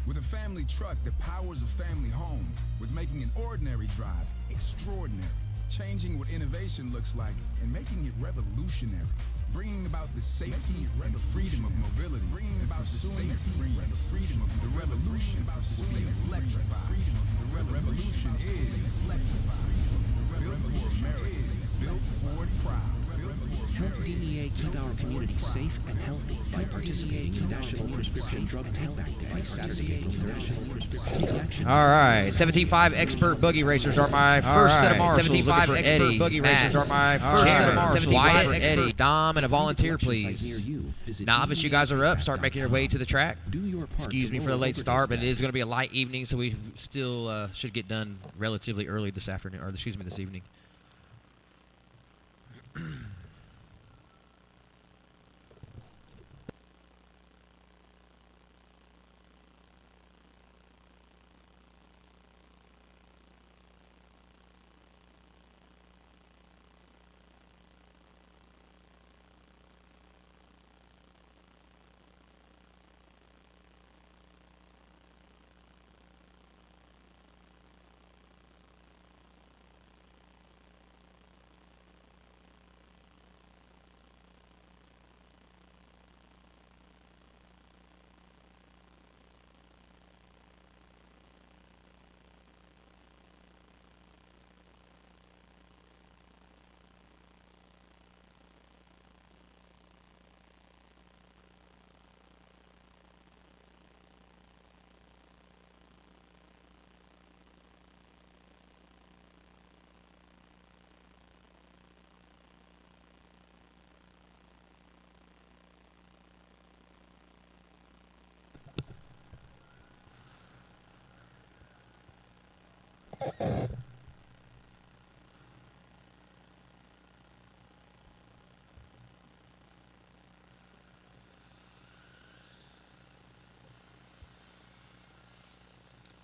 With a family truck that powers a family home, with making an ordinary drive extraordinary, changing what innovation looks like and making it revolutionary, bringing about the safety and the freedom of mobility, bringing about pursuing the freedom of the revolution, pursuing electrified. The revolution is electrified. Built for America, built Ford proud. Help DEA keep our community safe and healthy by participating in National Prescription Drug Take-Back Day, Saturday, April 3rd. All right, 17.5 expert boogie racers are my first set of marshals. 17.5 expert boogie racers are my first set of marshals. 17.5 expert Dom and a volunteer, please. Novice, you guys are up. Start making your way to the track. Excuse me for the late start, but it is going to be a light evening, so we still should get done relatively early this afternoon, or excuse me, this evening.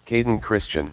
Caden Christian.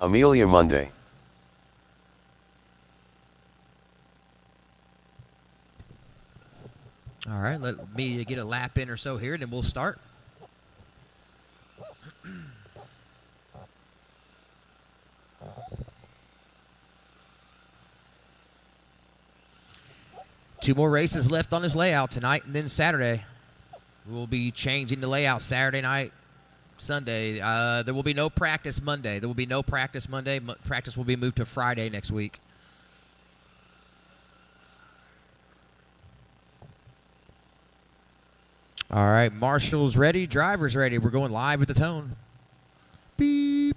Amelia Monday. All right, let me get a lap in or so here, and then we'll start. Two more races left on this layout tonight and then Saturday. We'll be changing the layout Saturday night, Sunday. There will be no practice Monday. Practice will be moved to Friday next week. All right, marshals ready, drivers ready. We're going live with the tone. Beep.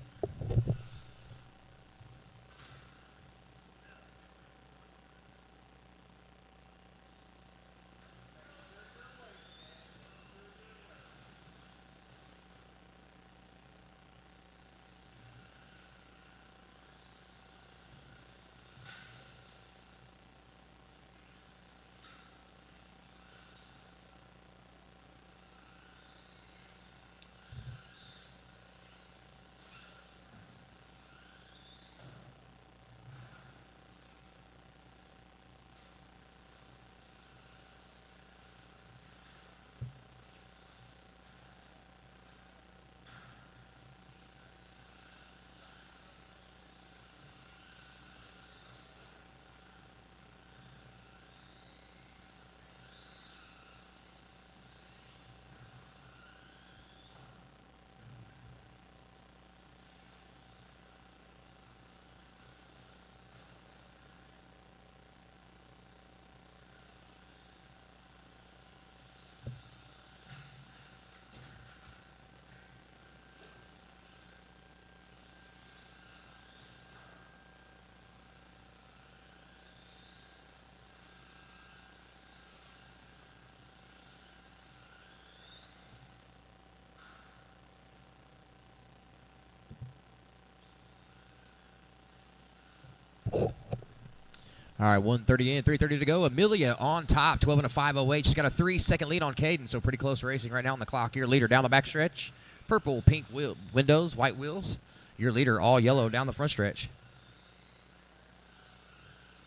All right, 1:30 in, 3:30 to go. Amelia on top, 12 and a 5:08. She's got a 3-second lead on Caden, so pretty close racing right now on the clock. Your leader down the back stretch. Purple, pink windows, white wheels. Your leader all yellow down the front stretch.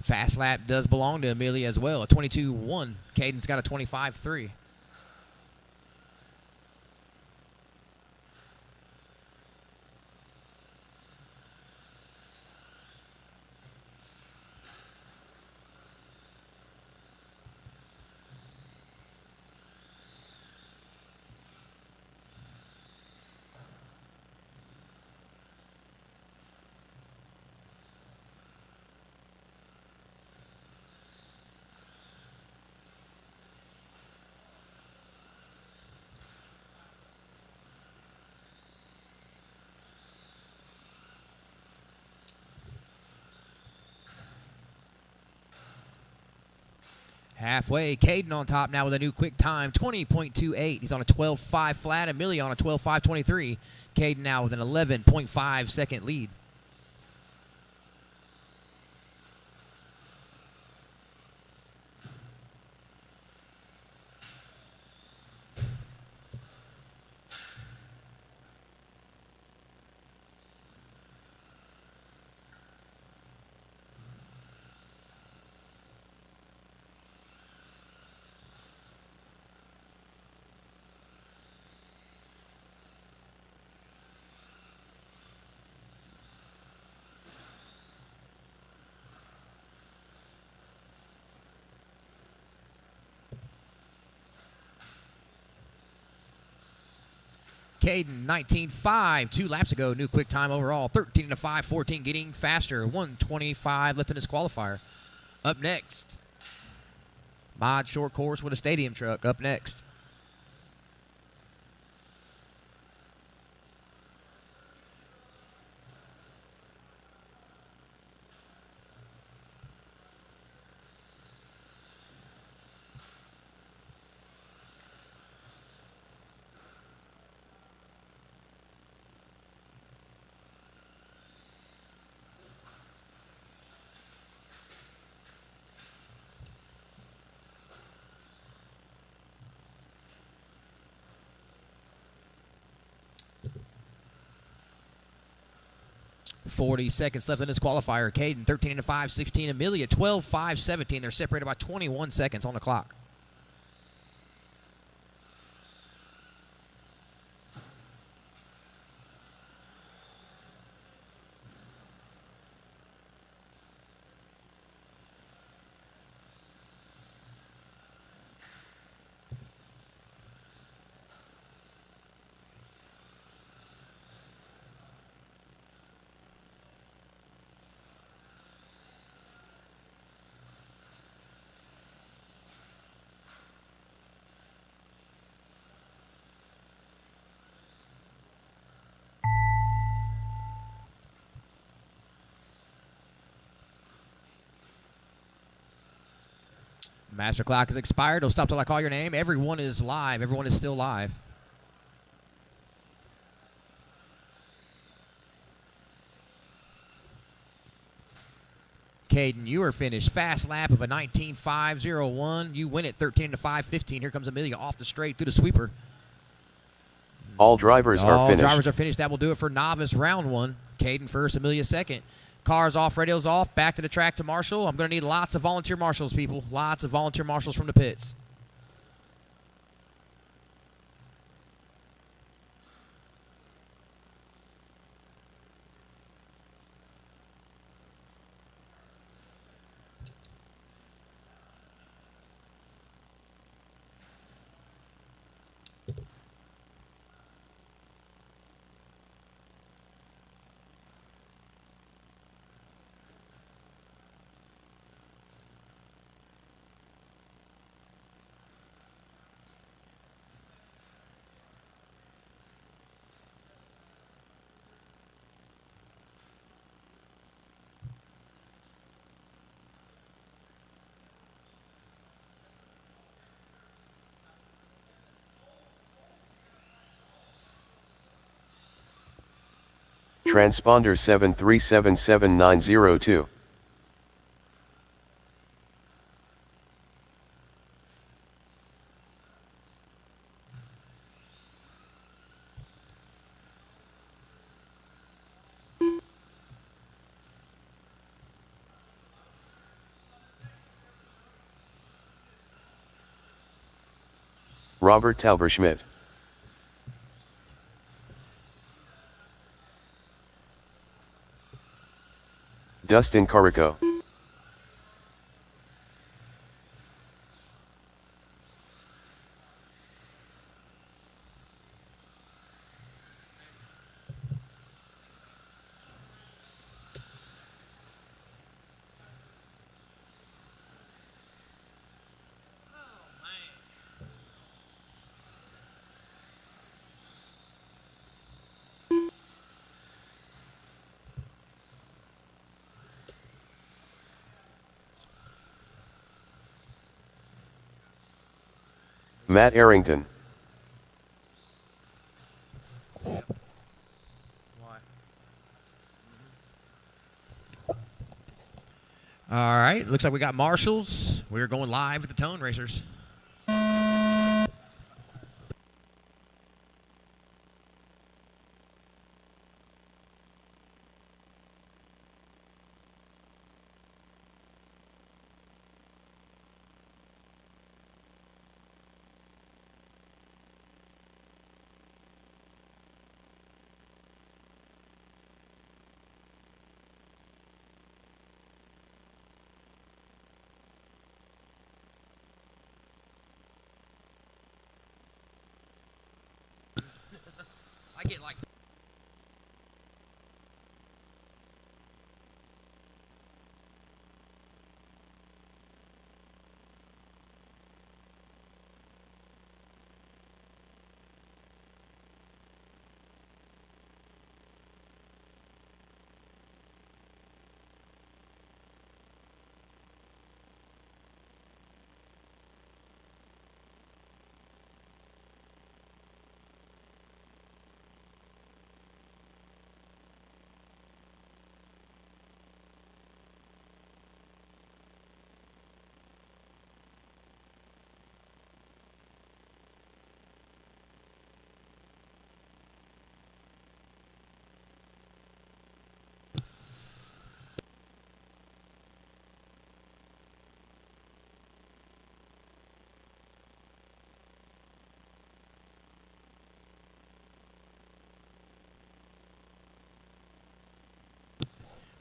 Fast lap does belong to Amelia as well. A 22.1. Caden's got a 25.3. Halfway, Caden on top now with a new quick time, 20.28. He's on a 12.5 flat. Amelia on a 12.5.23. Caden now with an 11.5 second lead. Caden, 19.5, 2 laps ago. New quick time overall, 13 and a 5.14, getting faster. 1:25 left in his qualifier. Up next, Mod short course with a stadium truck. Up next. .40 seconds left in this qualifier. Caden, 13 and a 5.16. Amelia, 12.5.17. They're separated by 21 seconds on the clock. Master clock is expired. It'll stop till I call your name. Everyone is live. Everyone is still live. Caden, you are finished. Fast lap of a 19.5.01. You win it 13 to 5.15. Here comes Amelia off the straight through the sweeper. All drivers are finished. All drivers are finished. That will do it for novice round 1. Caden first, Amelia second. Cars off, radios off, back to the track to marshal. I'm going to need lots of volunteer marshals, people. Lots of volunteer marshals from the pits. Transponder 7377902. Robert Tauberschmidt. Dustin Carico. Matt Arrington. All right, looks like we got marshals. We're going live with the Tone Racers. I get like...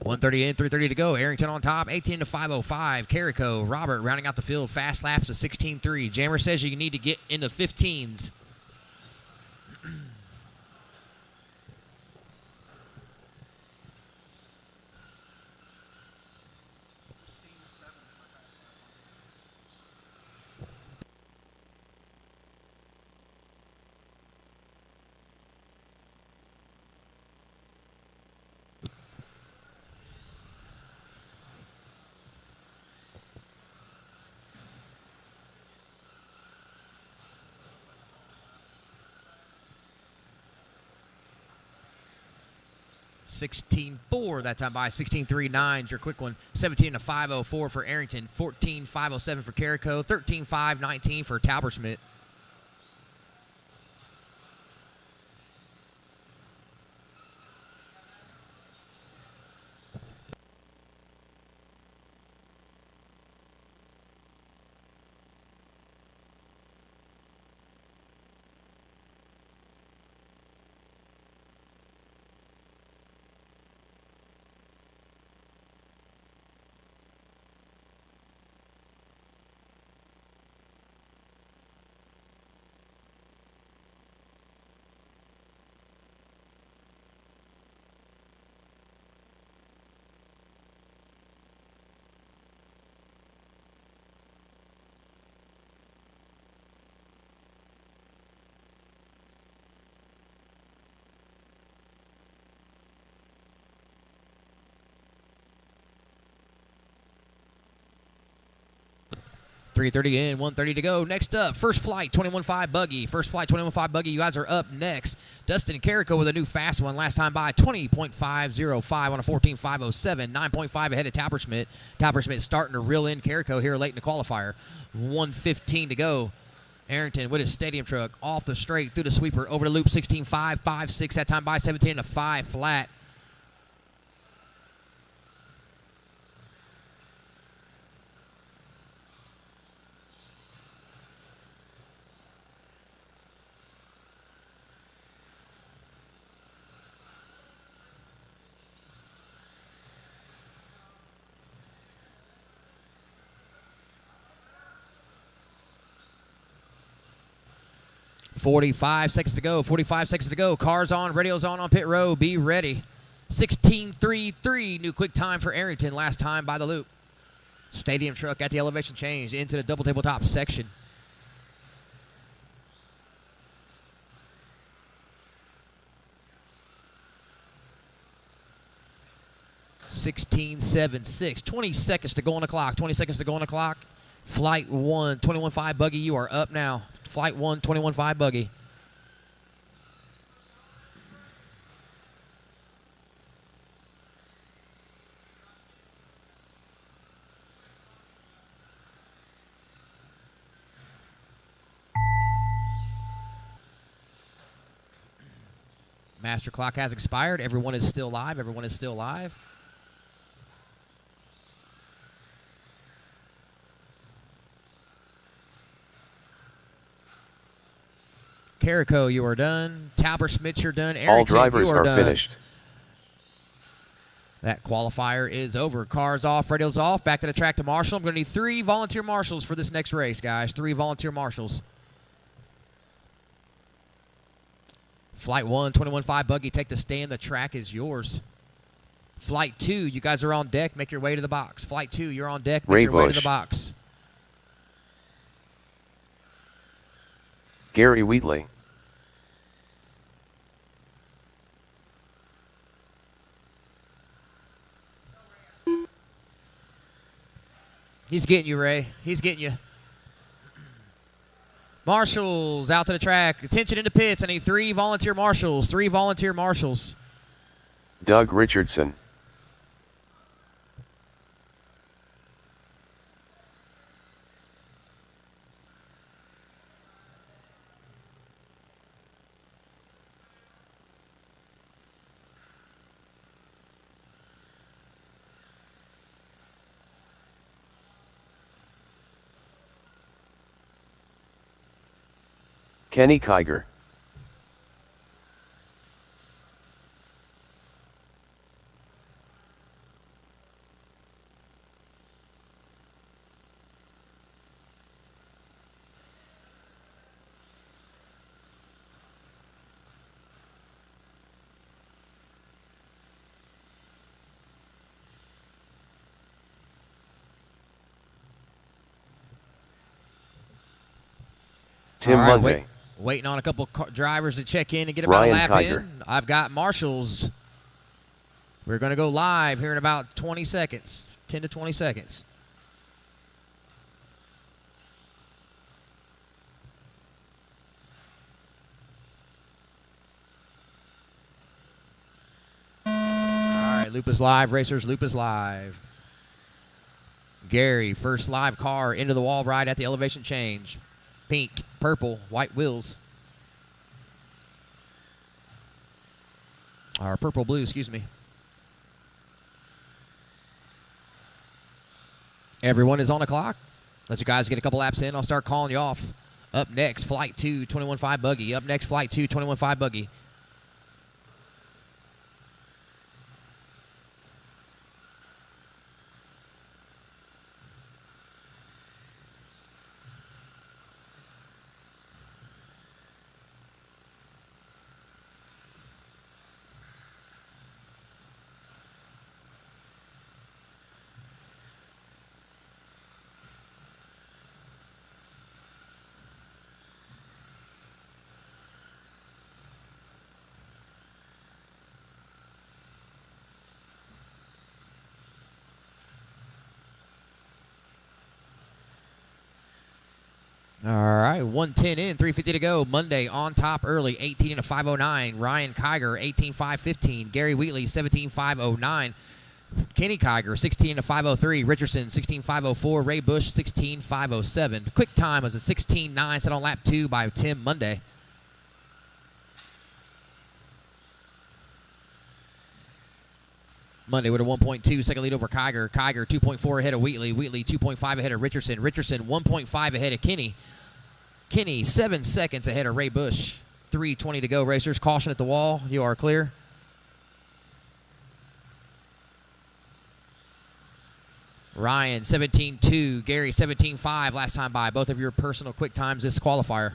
.130 in, 3:30 to go. Arrington on top, 18 to 5:05. Carico, Robert rounding out the field. Fast laps of 16.3. Jammer says you need to get into 15s. .16.4 that time by 16.39 is your quick one. 17 to 5:04 for Arrington. 14.507 for Carico. 13.519 for Tauberschmidt. .330 in, 1:30 to go. Next up, First Flight 21.5 Buggy. First Flight 21.5 Buggy, you guys are up next. Dustin Carico with a new fast one. Last time by 20.505 on a 14.507. 9.5 ahead of Tauberschmidt. Tauberschmidt starting to reel in Carico here late in the qualifier. 1:15 to go. Arrington with his stadium truck off the straight through the sweeper over the loop. 16.5, 5.6 that time by 17 to 5 flat. 45 seconds to go. 45 seconds to go. Cars on. Radio's on pit road. Be ready. 16.33. New quick time for Arrington. Last time by the loop. Stadium truck at the elevation change into the double tabletop section. (16.76). 20 seconds to go on the clock. 20 seconds to go on the clock. Flight 1, 21.5 buggy. You are up now. Flight 1, 21.5 buggy. Master clock has expired. Everyone is still live. Everyone is still live. Carrico, you are done. Talbot-Schmidt, you're done. Arrington, All drivers are done. finished. That qualifier is over. Cars off, radios off. Back to the track to Marshall. I'm going to need 3 volunteer marshals for this next race, guys. 3 volunteer marshals. Flight 1, 21.5 buggy. Take the stand. The track is yours. Flight 2, you guys are on deck. Make your way to the box. Flight 2, you're on deck. Make your way to the box. Gary Wheatley. He's getting you, Ray. He's getting you. Marshals out to the track. Attention in the pits. I need 3 volunteer marshals. 3 volunteer marshals. Doug Richardson. Kenny Kiger. Tim Monday. Waiting on a couple drivers to check in and get about a lap in. I've got marshals. We're going to go live here in about 20 seconds, 10 to 20 seconds. All right, loop is live, racers. Loop is live. Gary, first live car into the wall ride at the elevation change. Pink, purple, white wheels. Or purple blue, excuse me. Everyone is on the clock. Let you guys get a couple laps in. I'll start calling you off. Up next, Flight 2, 21.5 buggy. Up next, Flight 2, 21.5 buggy. All right, 110 in, 350 to go. Monday on top early, 18 into 509. Ryan Kiger, 18.515. Gary Wheatley, 17.509. Kenny Kiger, 16 into 503. Richardson, 16.504. Ray Bush, 16.507. Quick time was a 16.9 set on lap 2 by Tim Monday. Monday with a 1.2 second lead over Kiger. Kiger 2.4 ahead of Wheatley. Wheatley 2.5 ahead of Richardson. Richardson 1.5 ahead of Kenny. Kenny 7 seconds ahead of Ray Bush. 3:20 to go, racers. Caution at the wall. You are clear. Ryan 17.2. Gary 17.5 last time by. Both of your personal quick times this qualifier.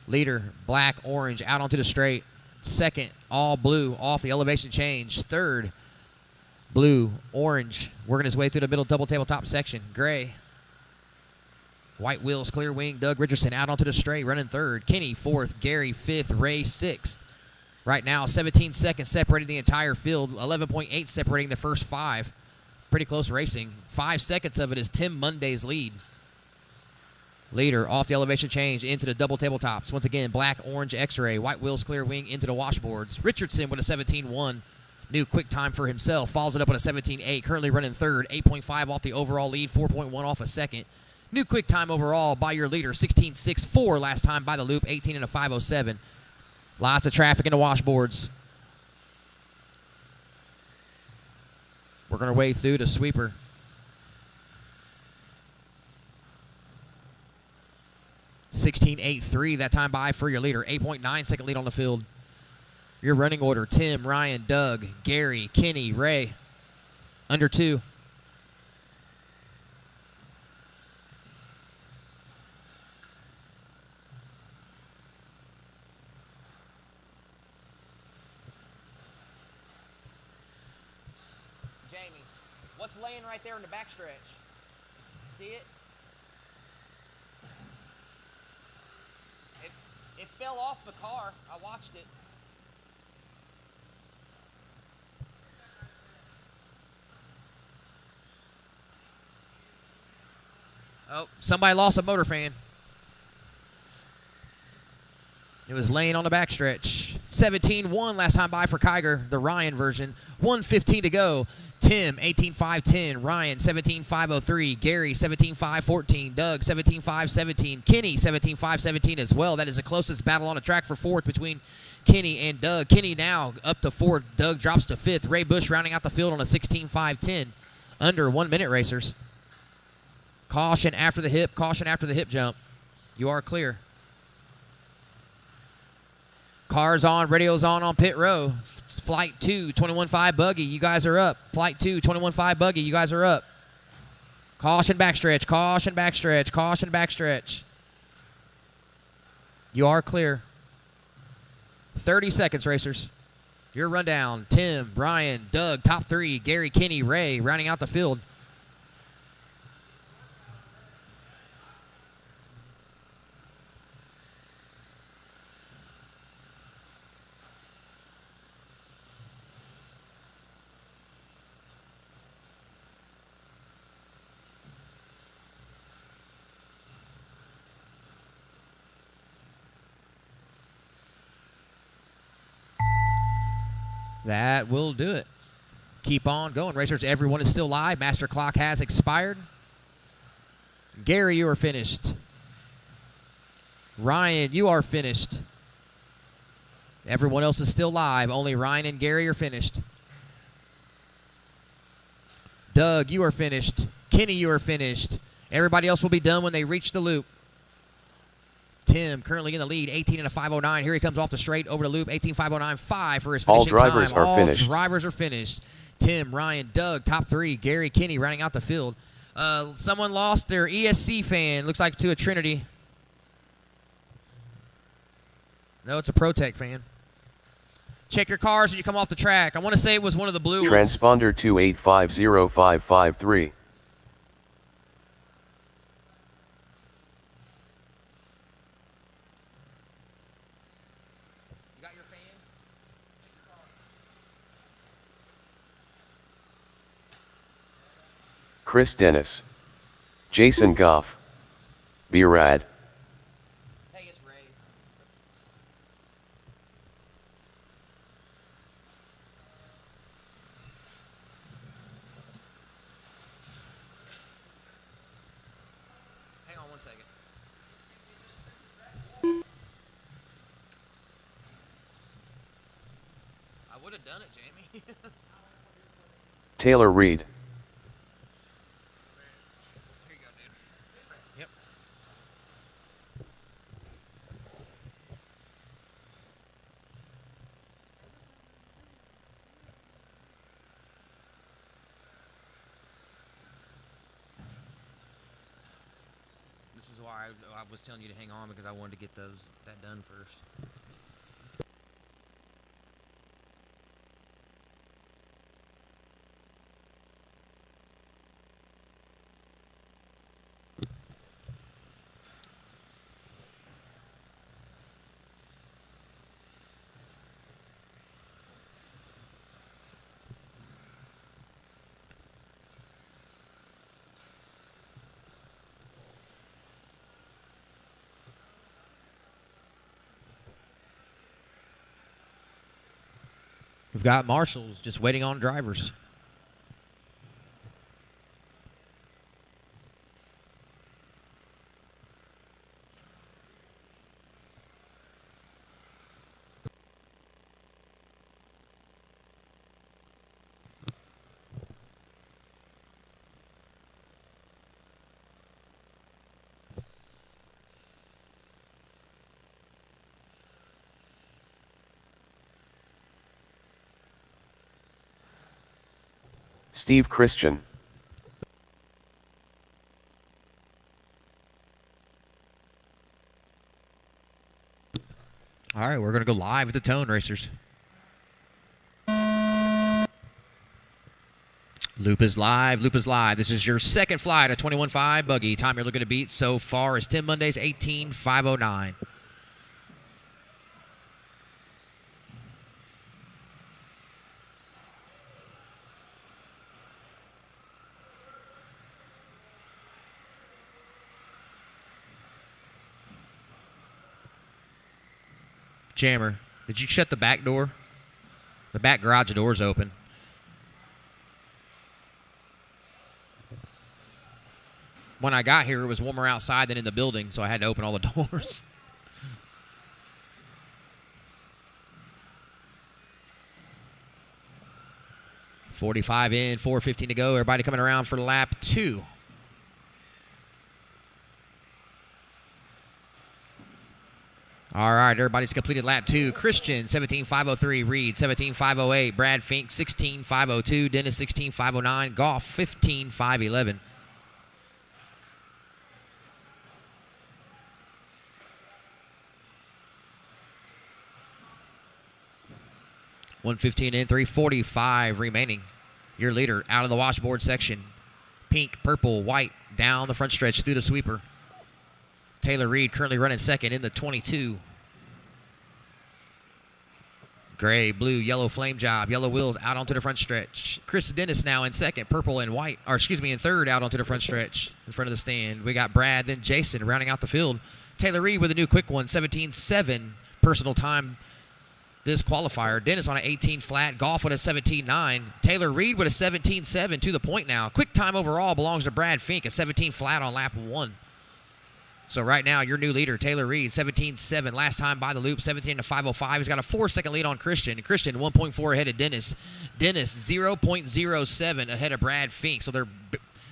Leader, black, orange, out onto the straight. Second, all blue, off the elevation change. Third, blue, orange, working his way through the middle double tabletop section. Gray. White wheels, clear wing. Doug Richardson out onto the straight, running third. Kenny fourth. Gary fifth. Ray sixth. Right now, 17 seconds separating the entire field. 11.8 separating the first 5. Pretty close racing. 5 seconds of it is Tim Monday's lead. Leader off the elevation change into the double tabletops. Once again, black, orange, x-ray. White wheels, clear wing into the washboards. Richardson with a 17.1. New quick time for himself. Follows it up with a 17.8. Currently running third. 8.5 off the overall lead. 4.1 off a second. New quick time overall by your leader. 16.64 last time by the loop. 18 and a 5.07. Lots of traffic in the washboards. Working our way through the sweeper. $16.83 that time by for your leader. 8.9 second lead on the field. Your running order: Tim, Ryan, Doug, Gary, Kenny, Ray. Under 2. Jamie, what's laying right there in the backstretch? See it? It fell off the car. I watched it. Oh, somebody lost a motor fan. It was laying on the backstretch. 17.1 last time by for Kiger, the Ryan version. 1:15 to go. Tim, 18.5.10. Ryan, 17.5.03. Gary, 17.5.14. Doug, 17.5.17. Kenny, 17.5.17 as well. That is the closest battle on the track for fourth between Kenny and Doug. Kenny now up to fourth. Doug drops to fifth. Ray Bush rounding out the field on a 16.5.10. Under 1 minute racers. Caution after the hip. Caution after the hip jump. You are clear. Cars on, radios on pit row. Flight 2, 21.5 buggy, you guys are up. Flight 2, 21.5 buggy, you guys are up. Caution backstretch, caution backstretch, caution backstretch. You are clear. 30 seconds, racers. Your rundown: Tim, Brian, Doug, top 3, Gary, Kenny, Ray, rounding out the field. That will do it. Keep on going, racers. Everyone is still live. Master clock has expired. Gary, you are finished. Ryan, you are finished. Everyone else is still live. Only Ryan and Gary are finished. Doug, you are finished. Kenny, you are finished. Everybody else will be done when they reach the loop. Tim currently in the lead, 18 and a 5.09. Here he comes off the straight over the loop, 18.509.5 for his finishing time. All drivers are finished. All drivers are finished. Tim, Ryan, Doug, top 3. Gary, Kenny rounding out the field. Someone lost their ESC fan, looks like to a Trinity. No, it's a ProTech fan. Check your cars when you come off the track. I want to say it was one of the blue ones. Transponder 2850553. Chris Dennis. Jason Goff. B-Rad. Hey, it's Ray's. Hang on one second. I would have done it, Jamie. Taylor Reed. This is why I was telling you to hang on, because I wanted to get that done first. We've got marshals just waiting on drivers. Steve Christian. All right, we're going to go live with the Tone Racers. Loop is live. Loop is live. This is your second flight of 21.5 buggy. Time you're looking to beat so far is Tim Monday's 18.509. Jammer, did you shut the back door? The back garage door's open. When I got here, it was warmer outside than in the building, so I had to open all the doors. .45 in, 4:15 to go. Everybody coming around for lap 2. All right, everybody's completed lap 2. Christian, 17.503. Reed, 17.508. Brad Fink, 16.502. Dennis, 16.509. Goff, 15.511. .115 in, 3:45 remaining. Your leader out of the washboard section. Pink, purple, white, down the front stretch through the sweeper. Taylor Reed currently running second in the 22. Gray, blue, yellow flame job, yellow wheels out onto the front stretch. Chris Dennis now in second, purple and white, or excuse me, in third out onto the front stretch in front of the stand. We got Brad, then Jason rounding out the field. Taylor Reed with a new quick one, 17.7 personal time this qualifier. Dennis on an 18 flat, Goff with a 17.9. Taylor Reed with a 17.7 to the point now. Quick time overall belongs to Brad Fink, a 17 flat on lap 1. So right now, your new leader, Taylor Reed, 17.7. Last time by the loop, 17 to 5:05. He's got a 4-second lead on Christian. Christian, 1.4 ahead of Dennis. Dennis, 0.07 ahead of Brad Fink. So they're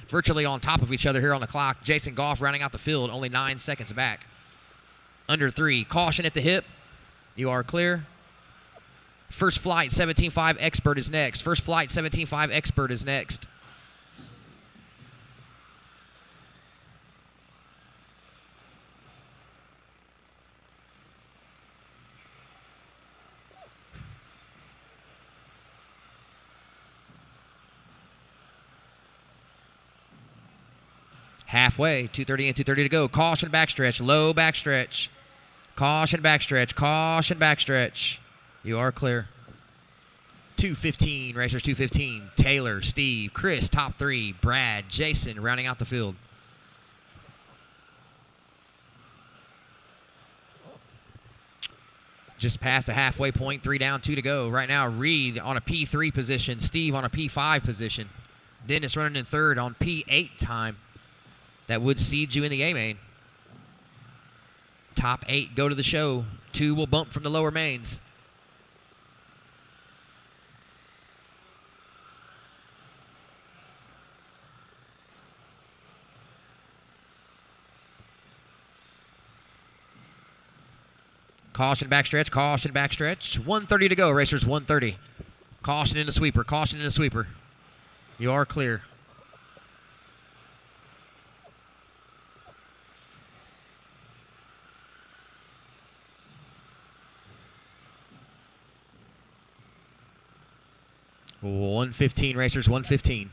virtually on top of each other here on the clock. Jason Goff rounding out the field, only 9 seconds back. Under 3. Caution at the hip. You are clear. First flight, 17.5 Expert is next. First flight, 17.5 Expert is next. Halfway, 2:30 and 2:30 to go. Caution backstretch, low backstretch. Caution backstretch, caution backstretch. You are clear. 2:15, racers 2:15. Taylor, Steve, Chris, top 3. Brad, Jason, rounding out the field. Just past the halfway point, 3 down, 2 to go. Right now, Reed on a P3 position. Steve on a P5 position. Dennis running in third on P8 time. That would seed you in the A-main. Top 8 go to the show. 2 will bump from the lower mains. Caution backstretch, caution backstretch. 1:30 to go, racers, 1:30. Caution in the sweeper, caution in the sweeper. You are clear. 1:15 racers, 1:15.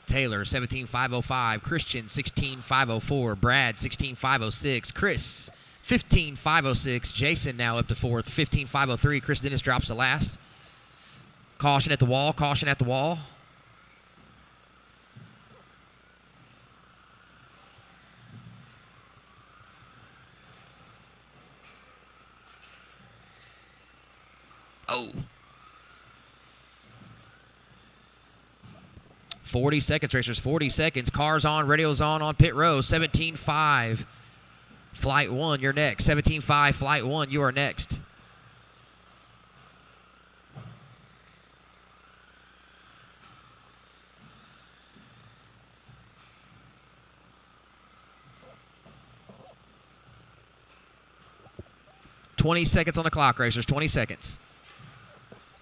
Taylor, 17.505. Christian, 16.504. Brad, 16.506. Chris, 15.506. Jason now up to fourth, 15.503. Chris Dennis drops to last. Caution at the wall, caution at the wall. Oh. 40 seconds, racers, 40 seconds. Cars on, radios on pit row. 17.5, flight 1, you're next. 17.5, flight 1, you are next. $20 seconds on the clock, racers, 20 seconds.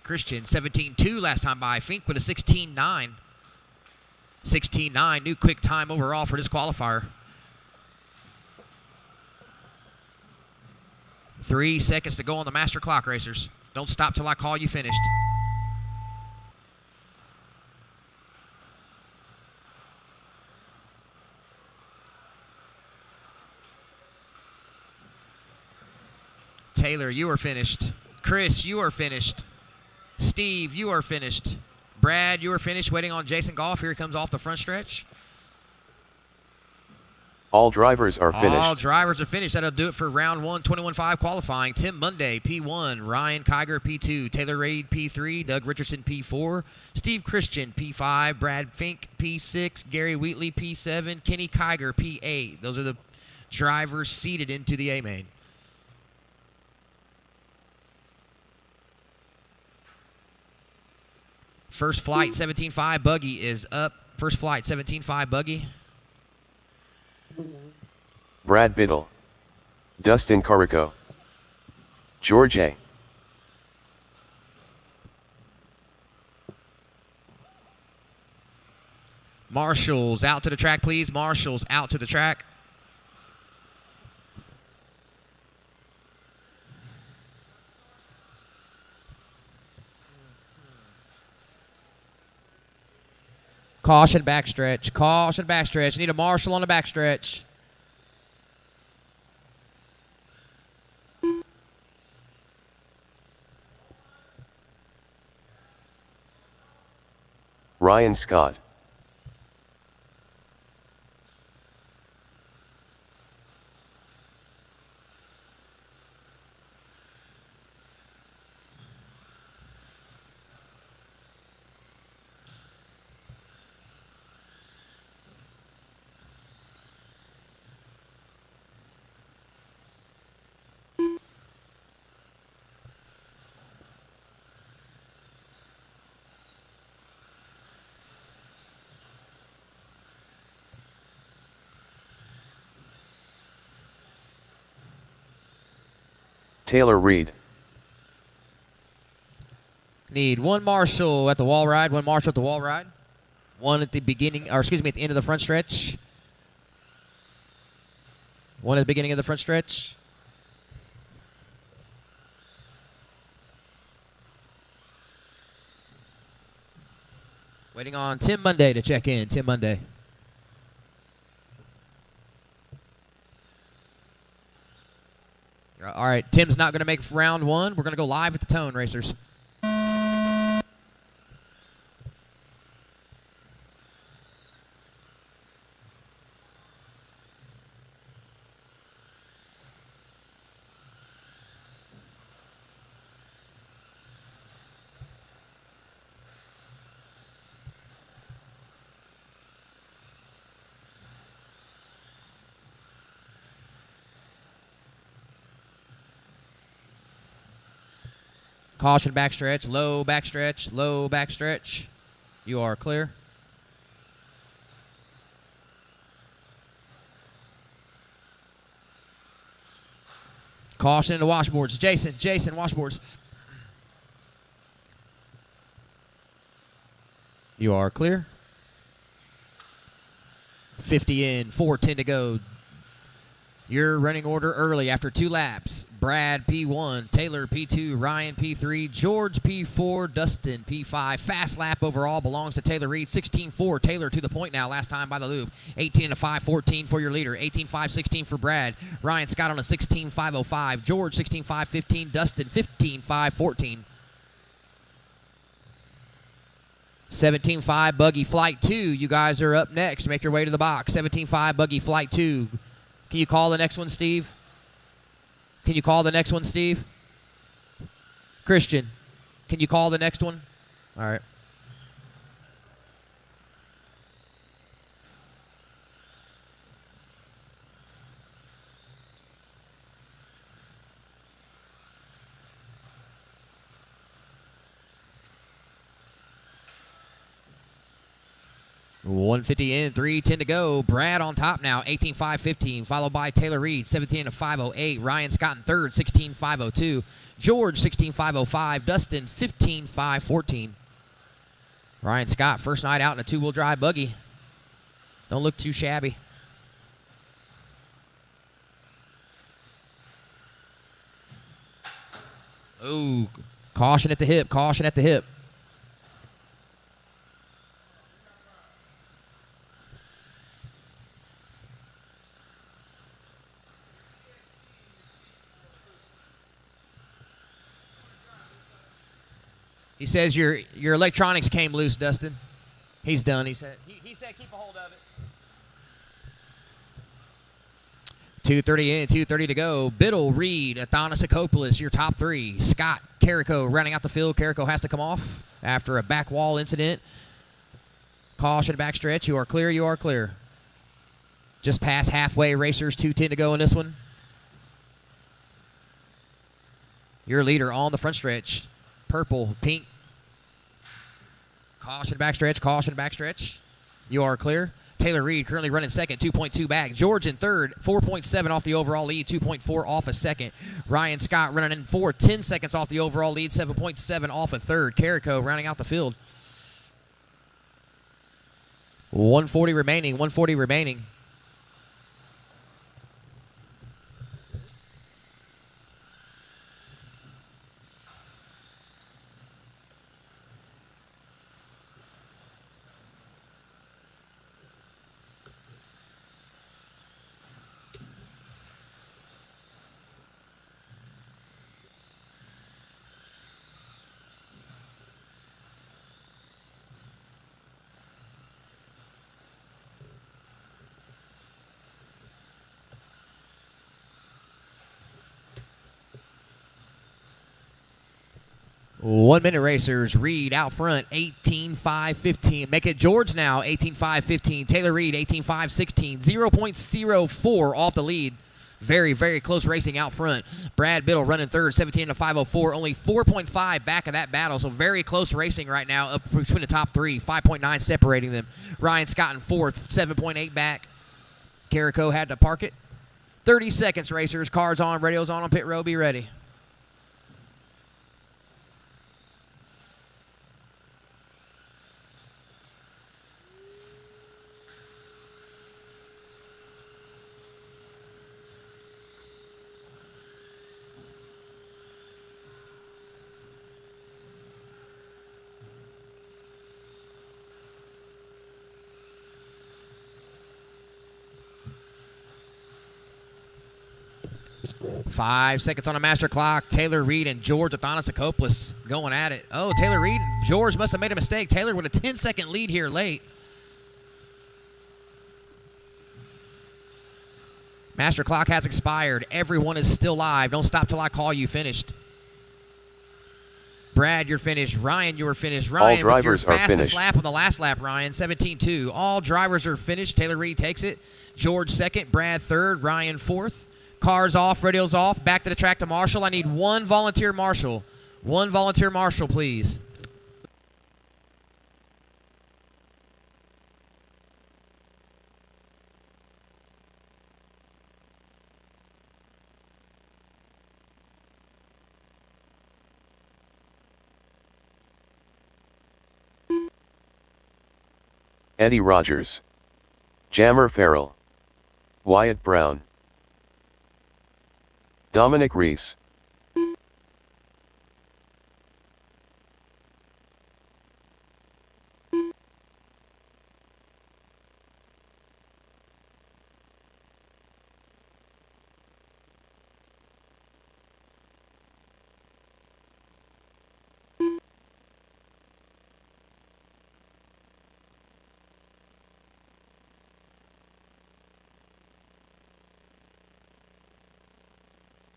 Christian, 17.2 last time by. Fink with a 16.9. 16.9, new quick time overall for this qualifier. 3 seconds to go on the master clock, racers. Don't stop till I call you finished. Taylor, you are finished. Chris, you are finished. Steve, you are finished. Brad, you are finished. Waiting on Jason Goff. Here he comes off the front stretch. All drivers are finished. All drivers are finished. That'll do it for round 1, 21.5 qualifying. Tim Monday, P1. Ryan Kiger, P2. Taylor Reid, P3. Doug Richardson, P4. Steve Christian, P5. Brad Fink, P6. Gary Wheatley, P7. Kenny Kiger, P8. Those are the drivers seated into the A main. First flight, 17.5 buggy is up. First flight, 17.5 buggy. Brad Biddle. Dustin Carico. George A. Marshals out to the track, please. Marshals out to the track. Caution backstretch. Caution backstretch. Need a marshal on the backstretch. Ryan Scott. Taylor Reid. Need one marshal at the wall ride, one marshal at the wall ride. One at the beginning, or excuse me, at the end of the front stretch. One at the beginning of the front stretch. Waiting on Tim Monday to check in. Tim Monday. All right, Tim's not going to make round 1. We're going to go live at the tone, racers. Caution backstretch, low backstretch, low backstretch. You are clear. Caution into washboards. Jason, washboards. You are clear. 50 in, 4:10 to go. Your running order early after 2 laps. Brad P1, Taylor P2, Ryan P3, George P4, Dustin P5. Fast lap overall belongs to Taylor Reed. 16-4, Taylor to the point now, last time by the loop. 18-5, 14 for your leader. 18-5, 16 for Brad. Ryan Scott on a 16-5-05. George 16-5, 15. Dustin 15-5, 14. 17-5, Buggy Flight 2. You guys are up next. Make your way to the box. 17-5, Buggy Flight 2. Can you call the next one, Steve? Can you call the next one, Steve? Christian, can you call the next one? All right. $150 in, $310 to go. Brad on top now, 18-5-15, followed by Taylor Reed, 17-5-08. Ryan Scott in third, 16-5-02. George, 16-5-05. Dustin, 15-5-14. Ryan Scott, first night out in a two-wheel drive buggy. Don't look too shabby. Ooh, caution at the hip, caution at the hip. He says your electronics came loose, Dustin. He's done, he said. He said keep a hold of it. 2:30 in, 2:30 to go. Biddle, Reed, Athanasakopoulos, your top three. Scott, Carrico running out the field. Carrico has to come off after a back wall incident. Caution backstretch. You are clear, you are clear. Just past halfway, racers. 2:10 to go in this one. Your leader on the front stretch. Purple, pink. Caution backstretch, caution backstretch. You are clear. Taylor Reed currently running second, 2.2 back. George in third, 4.7 off the overall lead, 2.4 off a second. Ryan Scott running in fourth, 10 seconds off the overall lead, 7.7 off a third. Carrico rounding out the field. 140 remaining, 140 remaining. One minute racers. Reed out front, 18-5-15. Make it George now, 18-5-15. Taylor Reed, 18-5-16. 0.04 off the lead. Very, very close racing out front. Brad Biddle running third, 17-5-04. Only 4.5 back of that battle, so very close racing right now up between the top three. 5.9 separating them. Ryan Scott in fourth, 7.8 back. Carrico had to park it. 30 seconds, racers. Cars on, radios on pit row. Be ready. Five seconds on a master clock. Taylor Reed and George Athanasakopoulos going at it. Oh, Taylor Reed and George must have made a mistake. Taylor with a 10-second lead here late. Master clock has expired. Everyone is still live. Don't stop till I call you finished. Brad, you're finished. Ryan, you were finished. Ryan, all drivers with your are fastest finished. lap on the last lap, Ryan, 17-2. All drivers are finished. Taylor Reed takes it. George second. Brad third. Ryan fourth. Cars off, radios off, back to the track to Marshall. I need one volunteer marshal. One volunteer marshal, please. Eddie Rogers, Jammer Farrell, Wyatt Brown, Dominic Reese.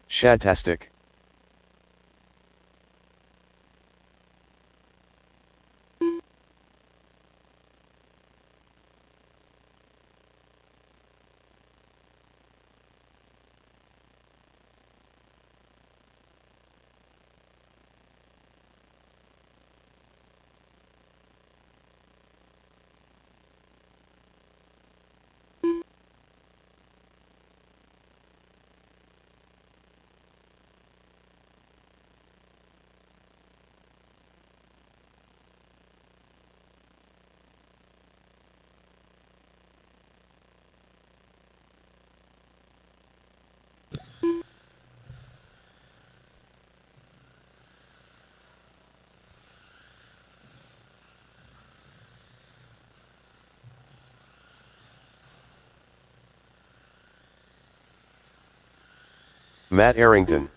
Shadtastic. Matt Arrington.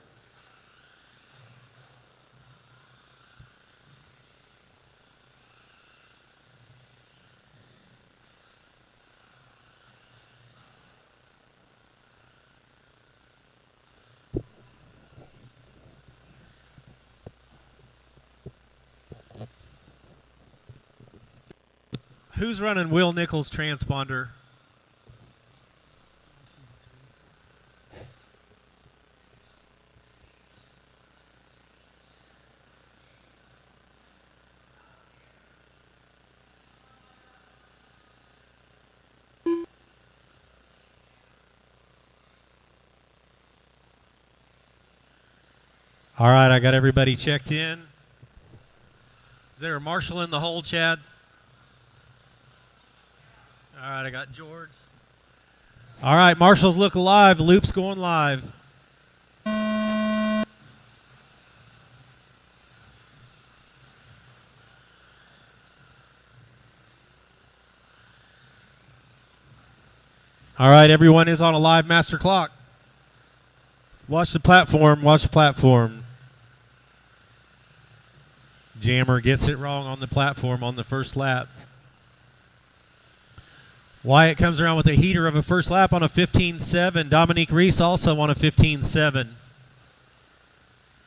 Who's running Will Nichols' transponder? All right, I got everybody checked in. Is there a marshal in the hole, Chad? All right, I got George. All right, marshals look alive. Loop's going live. All right, everyone is on a live master clock. Watch the platform. Watch the platform. Jammer gets it wrong on the platform on the first lap. Wyatt comes around with a heater of a first lap on a 15.7. Dominique Reese also on a 15.7.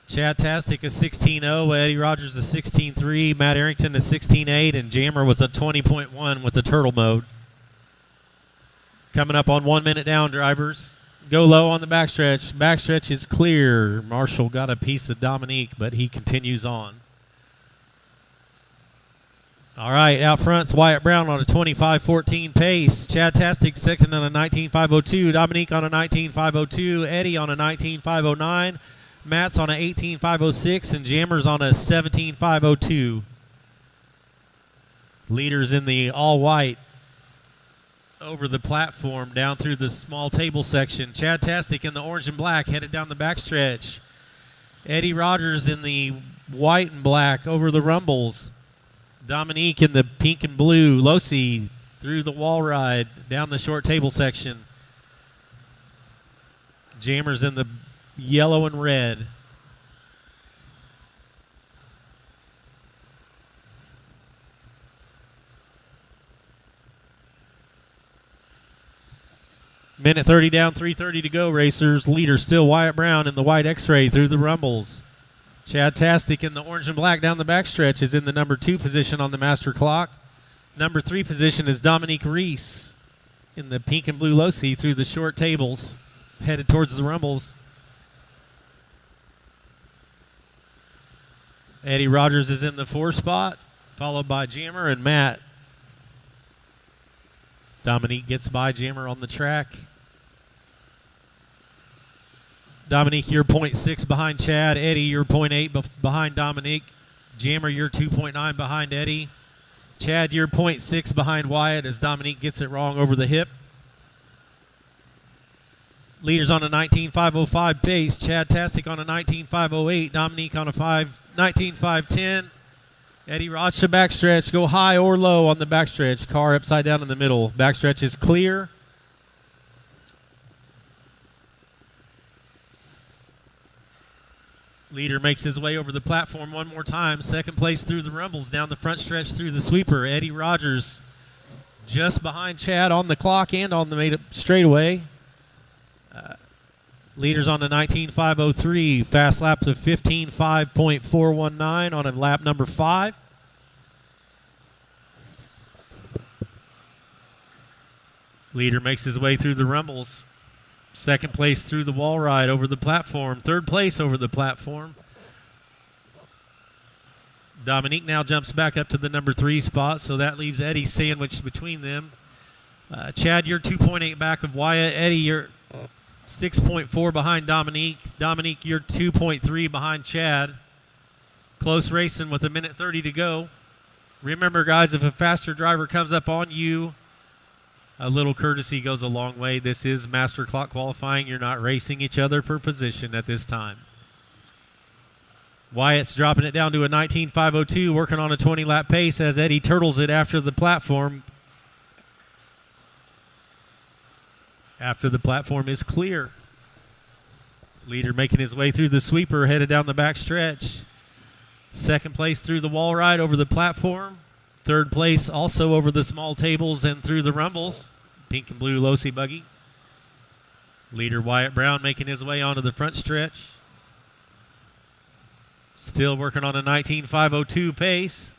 Chad Tastic a 16.0. Eddie Rogers a 16.3. Matt Arrington a 16.8. And Jammer was a 20.1 with the turtle mode. Coming up on 1 minute down, drivers. Go low on the backstretch. Backstretch is clear. Marshall got a piece of Dominique, but he continues on. All right, out front's Wyatt Brown on a 25.14 pace. Chad Tastic second on a 19.502. Dominique on a 19.502. Eddie on a 19.509. Matt's on a 18.506. And Jammer's on a 17.502. Leaders in the all-white over the platform down through the small table section. Chad Tastic in the orange and black headed down the backstretch. Eddie Rogers in the white and black over the rumbles. Dominique in the pink and blue. Losi through the wall ride down the short table section. Jammers in the yellow and red. Minute 30 down, 3:30 to go, racers. Leader still Wyatt Brown in the white X-ray through the rumbles. Chad Tastic in the orange and black down the backstretch is in the number 2 position on the master clock. Number 3 position is Dominique Reese in the pink and blue Losi through the short tables, headed towards the rumbles. Eddie Rogers is in the 4 spot, followed by Jammer and Matt. Dominique gets by Jammer on the track. Dominique, you're 0.6 behind Chad. Eddie, you're 0.8 behind Dominique. Jammer, you're 2.9 behind Eddie. Chad, you're 0.6 behind Wyatt as Dominique gets it wrong over the hip. Leaders on a 19.505 pace. Chad Tastic on a 19.508. Dominique on a 19.510. Eddie Rogers to backstretch. Go high or low on the backstretch. Car upside down in the middle. Backstretch is clear. Leader makes his way over the platform one more time. Second place through the rumbles. Down the front stretch through the sweeper. Eddie Rogers just behind Chad on the clock and on the made-up straightaway. Leaders on the 19.503. Fast laps of 15.5.419 on a lap number 5. Leader makes his way through the rumbles. Second place through the wall ride over the platform. Third place over the platform. Dominique now jumps back up to the number 3 spot, so that leaves Eddie sandwiched between them. Chad, you're 2.8 back of Wyatt. Eddie, you're 6.4 behind Dominique. Dominique, you're 2.3 behind Chad. Close racing with 1:30 to go. Remember, guys, if a faster driver comes up on you, a little courtesy goes a long way. This is master clock qualifying. You're not racing each other for position at this time. Wyatt's dropping it down to a 19.502, working on a 20-lap pace as Eddie turtles it after the platform. After the platform is clear. Leader making his way through the sweeper, headed down the back stretch. Second place through the wall ride over the platform. Third place also over the small tables and through the rumbles. Pink and blue Losi buggy. Leader Wyatt Brown making his way onto the front stretch. Still working on a 19.502 pace.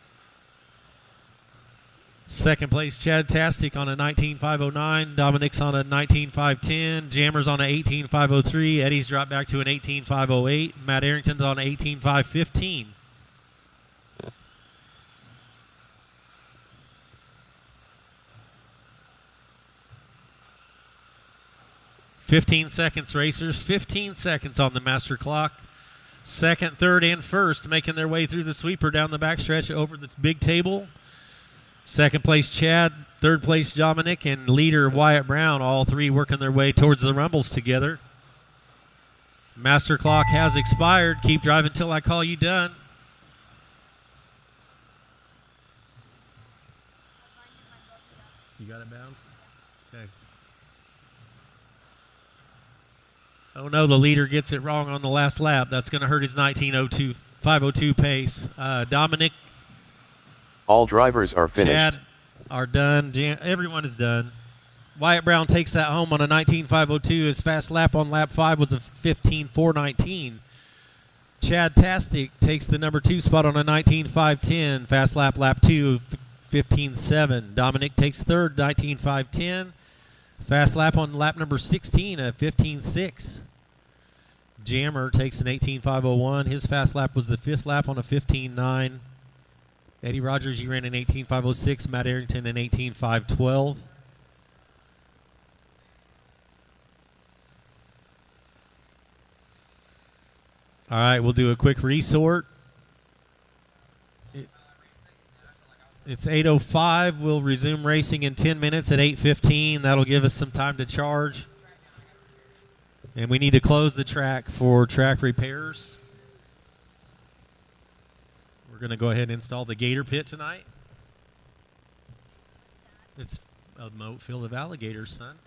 Second place Chad Tastic on a 19.509. Dominique's on a 19.510. Jammer's on a 18.503. Eddie's dropped back to an 18.508. Matt Arrington's on an 18.515. "15 seconds, racers. 15 seconds on the master clock. Second, third, and first making their way through the sweeper down the backstretch over the big table. Second place Chad, third place Dominic, and leader Wyatt Brown, all three working their way towards the rumbles together. Master clock has expired. Keep driving till I call you done. You got it bound? Okay. Oh no, the leader gets it wrong on the last lap. That's going to hurt his 19.502 pace. Dominic. All drivers are finished. Chad are done. Everyone is done. Wyatt Brown takes that home on a 19.502. His fast lap on lap 5 was a 15.419. Chad Tastic takes the number 2 spot on a 19.510. Fast lap 2, 15.7. Dominic takes third, 19.510. Fast lap on lap number 16, a 15.6. Jammer takes an 18.501. His fast lap was the 5th lap on a 15.9. Eddie Rogers, you ran an 18.506. Matt Arrington, an 18.512. All right, we'll do a quick resort. It's 8:05. We'll resume racing in 10 minutes at 8:15. That'll give us some time to charge. And we need to close the track for track repairs. We're going to go ahead and install the gator pit tonight. It's a moat filled of alligators, son.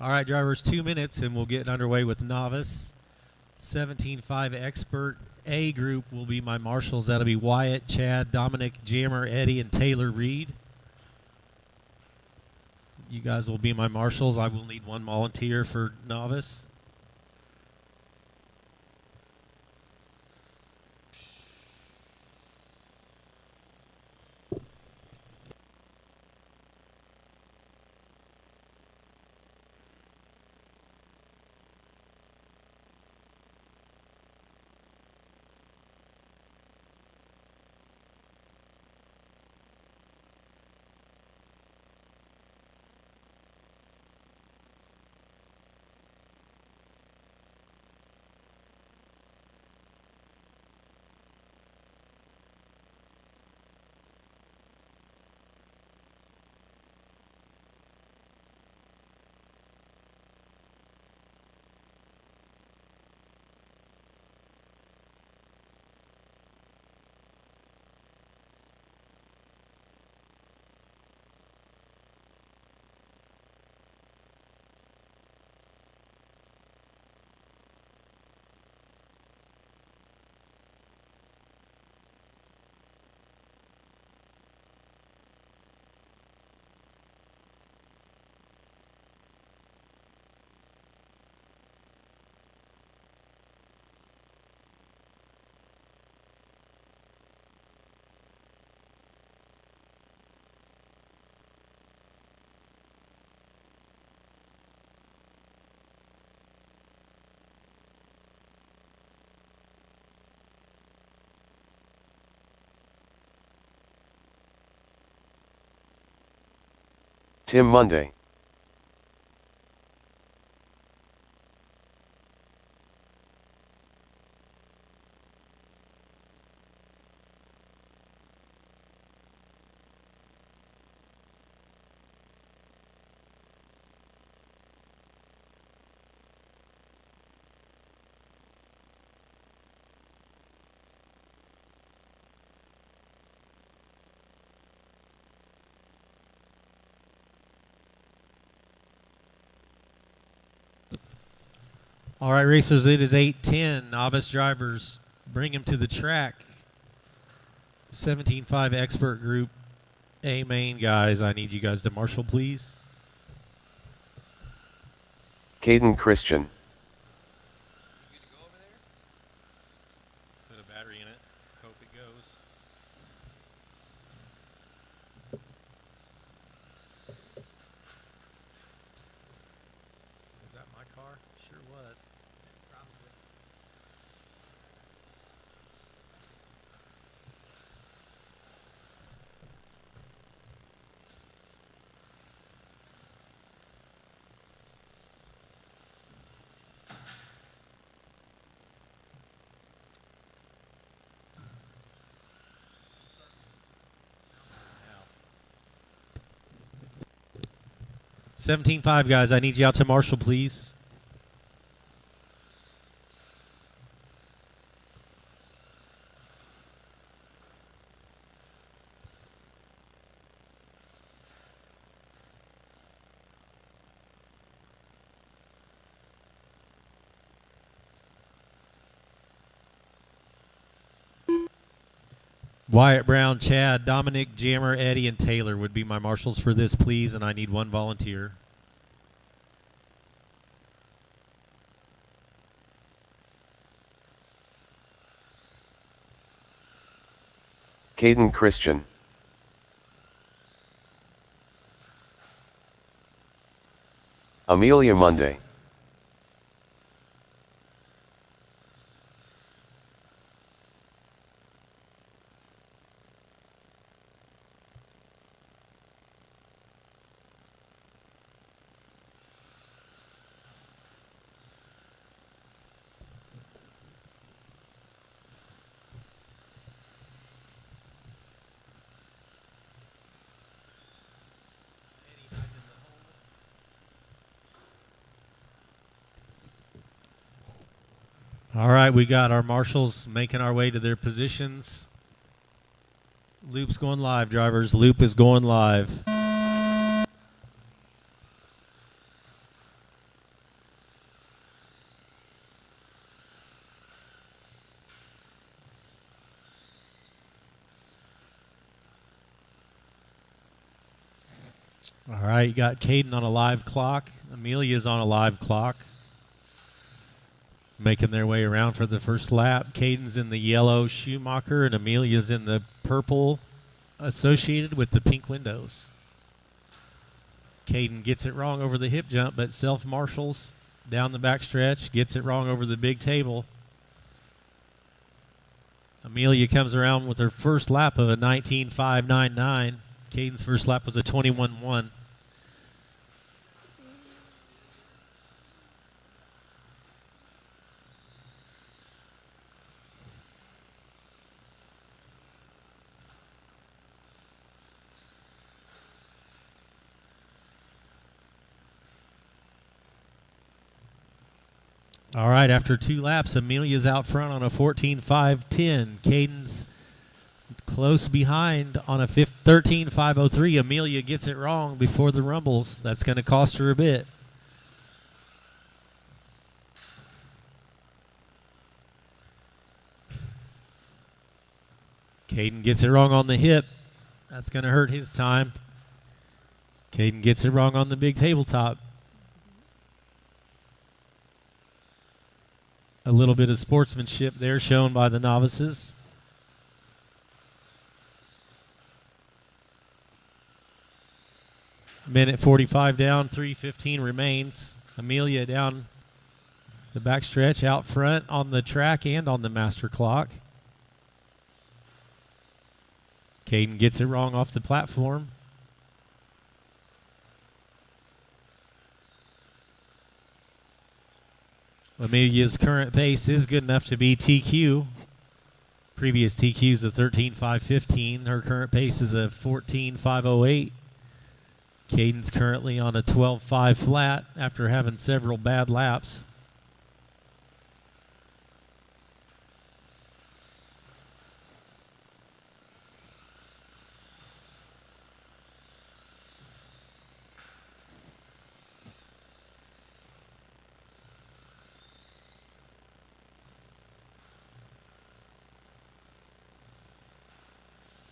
All right, drivers, 2 minutes, and we'll get underway with novice. 17.5 expert A group will be my marshals. That'll be Wyatt, Chad, Dominic, Jammer, Eddie, and Taylor Reed. You guys will be my marshals. I will need one volunteer for novice. Tim Monday. All right, racers, it is 8:10. Novice drivers, bring him to the track. 17.5 expert group A main, guys. I need you guys to marshal, please. Caden Christian. Put a battery in it. Hope it goes. Is that my car? Sure was. Probably. Now. 17.5, guys. I need you out to marshal, please. Wyatt Brown, Chad, Dominic, Jammer, Eddie, and Taylor would be my marshals for this, please, and I need one volunteer. Caden Christian. Amelia Monday. All right, we got our marshals making our way to their positions. Loop's going live, drivers. Loop is going live. All right, you got Caden on a live clock. Amelia's on a live clock. Making their way around for the first lap. Caden's in the yellow Schumacher, and Amelia's in the purple associated with the pink windows. Caden gets it wrong over the hip jump, but self-marshals down the backstretch, gets it wrong over the big table. Amelia comes around with her first lap of a 19.599. Caden's first lap was a 21.1. All right, after 2 laps, Amelia's out front on a 14.510. Caden's close behind on a 13.503. Amelia gets it wrong before the rumbles. That's going to cost her a bit. Caden gets it wrong on the hip. That's going to hurt his time. Caden gets it wrong on the big tabletop. A little bit of sportsmanship there shown by the novices. Minute 45 down, 3:15 remains. Amelia down the backstretch out front on the track and on the master clock. Caden gets it wrong off the platform. Amelia's current pace is good enough to be TQ. Previous TQ is a 13.515. Her current pace is a 14.508. Caden's currently on a 12.5 flat after having several bad laps.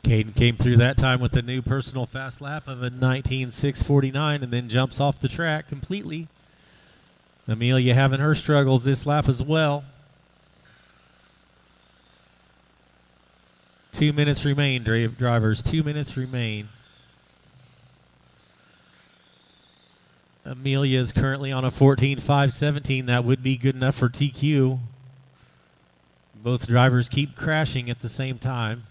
Caden came through that time with a new personal fast lap of a 19.649 and then jumps off the track completely. Amelia having her struggles this lap as well. 2 minutes remain, drivers. 2 minutes remain. Amelia is currently on a 14.517. That would be good enough for TQ. Both drivers keep crashing at the same time.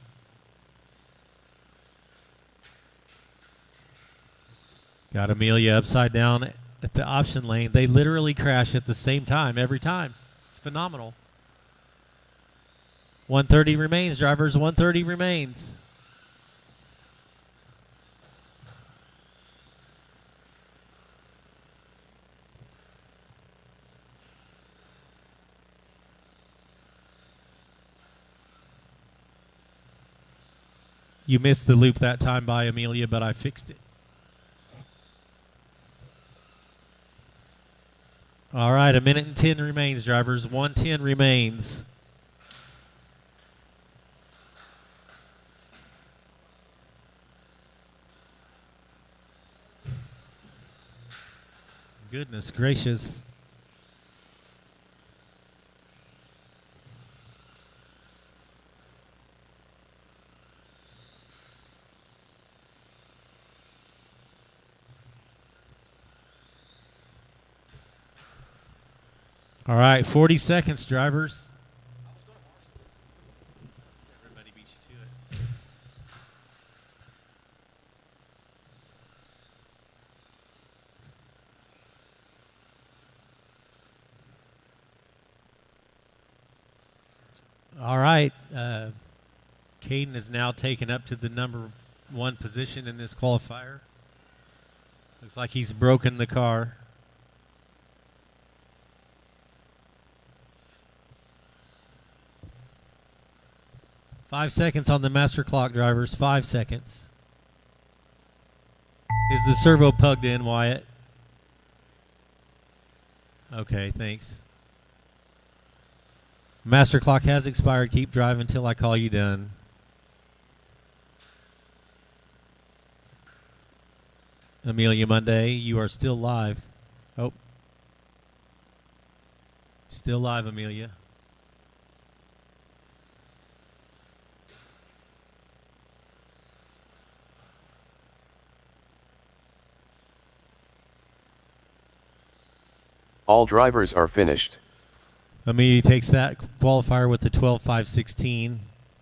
Got Amelia upside down at the option lane. They literally crash at the same time every time. It's phenomenal. 130 remains, drivers. 130 remains. You missed the loop that time by Amelia, but I fixed it. All right, 1 minute and 10 remains, drivers. 1:10 remains. Goodness gracious. All right, 40 seconds, drivers. Everybody beat you to it. All right, Caden is now taken up to the number 1 position in this qualifier. Looks like he's broken the car. 5 seconds on the master clock, drivers. 5 seconds. Is the servo plugged in, Wyatt? Okay, thanks. Master clock has expired. Keep driving until I call you done. Amelia Monday, you are still live. Oh. Still live, Amelia. All drivers are finished. Amelia takes that qualifier with the 12.516.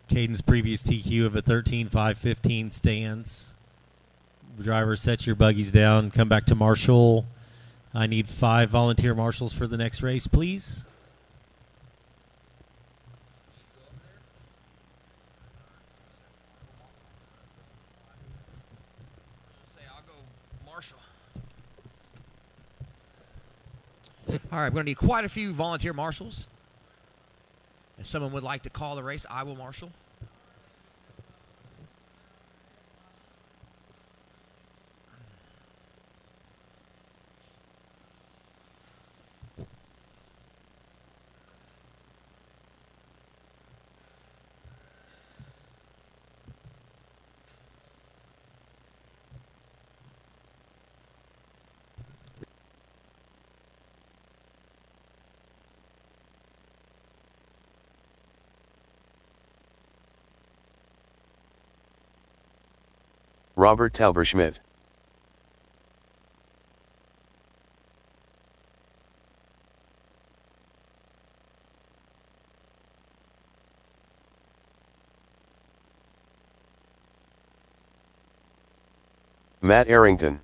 Caden's previous TQ of a 13.515 stands. Driver, set your buggies down. Come back to Marshall. I need 5 volunteer marshals for the next race, please. All right, we're going to need quite a few volunteer marshals. If someone would like to call the race, I will marshal. Robert Tauberschmidt. Matt Arrington.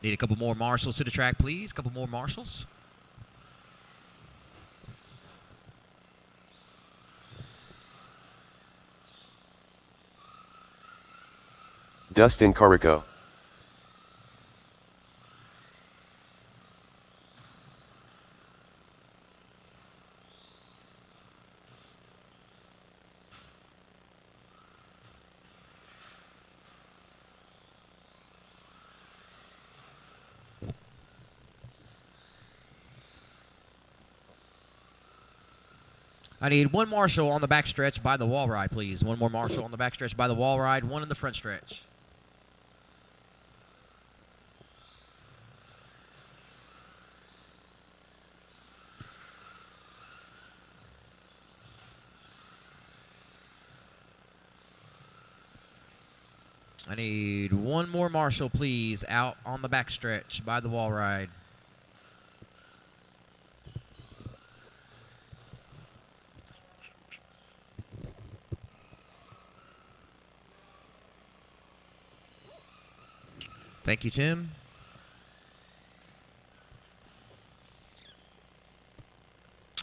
Need a couple more marshals to the track, please. A couple more marshals. Dustin Carico. I need one marshal on the back stretch by the wall ride, please. One more marshal on the back stretch by the wall ride, one in the front stretch. I need one more marshal, please, out on the back stretch by the wall ride. Thank you, Tim.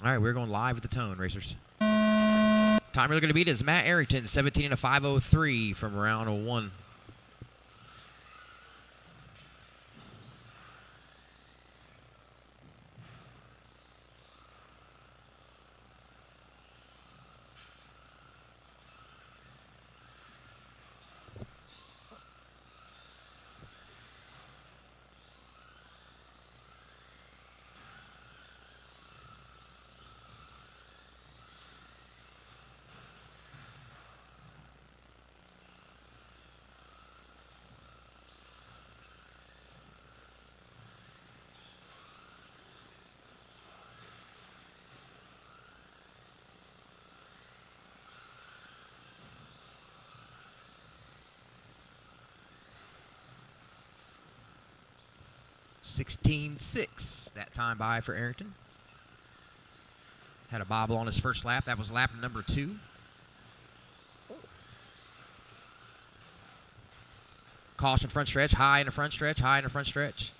All right, we're going live with the tone, racers. Timer we're going to beat is Matt Arrington, 17 and a 5:03 from round 1. (16.6) that time by for Arrington. Had a bobble on his first lap. That was lap number 2. Caution front stretch, high in the front stretch, high in the front stretch.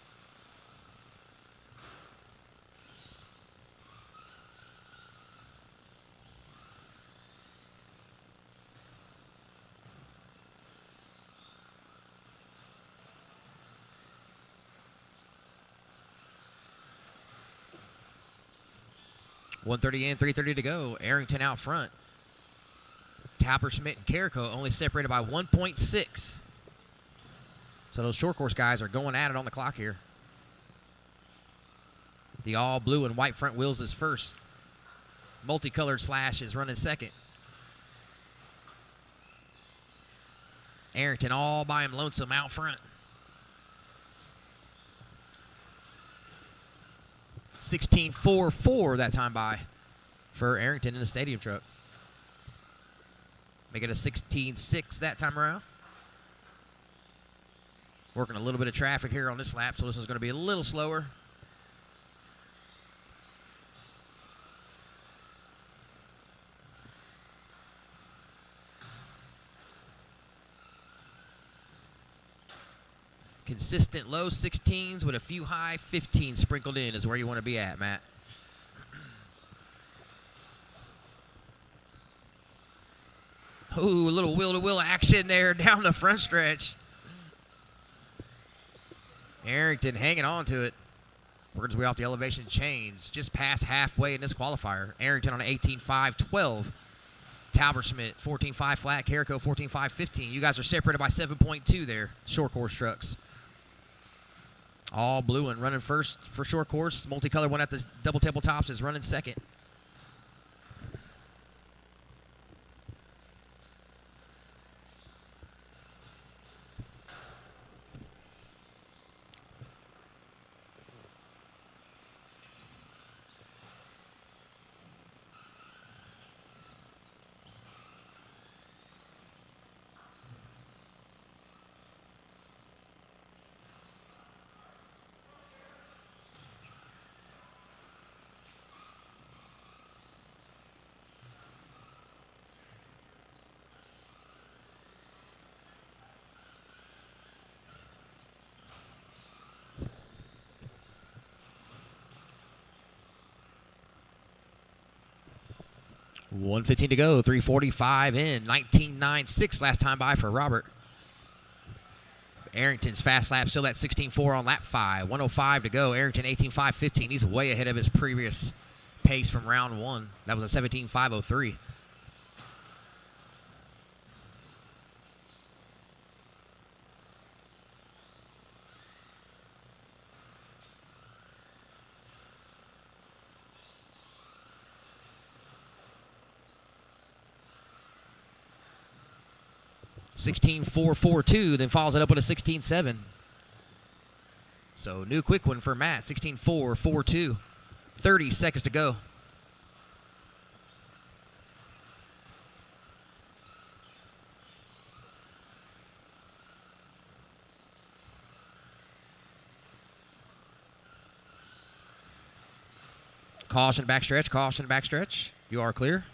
.130 in, 3:30 to go. Arrington out front. Tauberschmidt and Carrico only separated by 1.6. So those short course guys are going at it on the clock here. The all blue and white front wheels is first. Multicolored Slash is running second. Arrington all by him lonesome out front. 16.44 that time by for Arrington in the stadium truck. Make it a 16.6 that time around. Working a little bit of traffic here on this lap, so this one's going to be a little slower. Consistent low 16s with a few high 15s sprinkled in is where you want to be at, Matt. Ooh, a little wheel-to-wheel action there down the front stretch. Arrington hanging on to it. Works his way off the elevation chains. Just past halfway in this qualifier. Arrington on an 18.5.12. Talberschmidt 14.5 flat. Carrico 14.5.15. You guys are separated by 7.2 there. Short course trucks. All blue and running first for short course. Multicolored one at the double tabletops is running second. $1:15 to go. 3:45 in. 19.96 last time by for Robert. Arrington's fast lap still at 16.4 on lap 5. 1:05 to go. Arrington 18.5.15. He's way ahead of his previous pace from round 1. That was a 17.503. $16.442, then follows it up with a 16.7. So new quick one for Matt, 16.442. 30 seconds to go. Caution backstretch, caution backstretch. You are clear.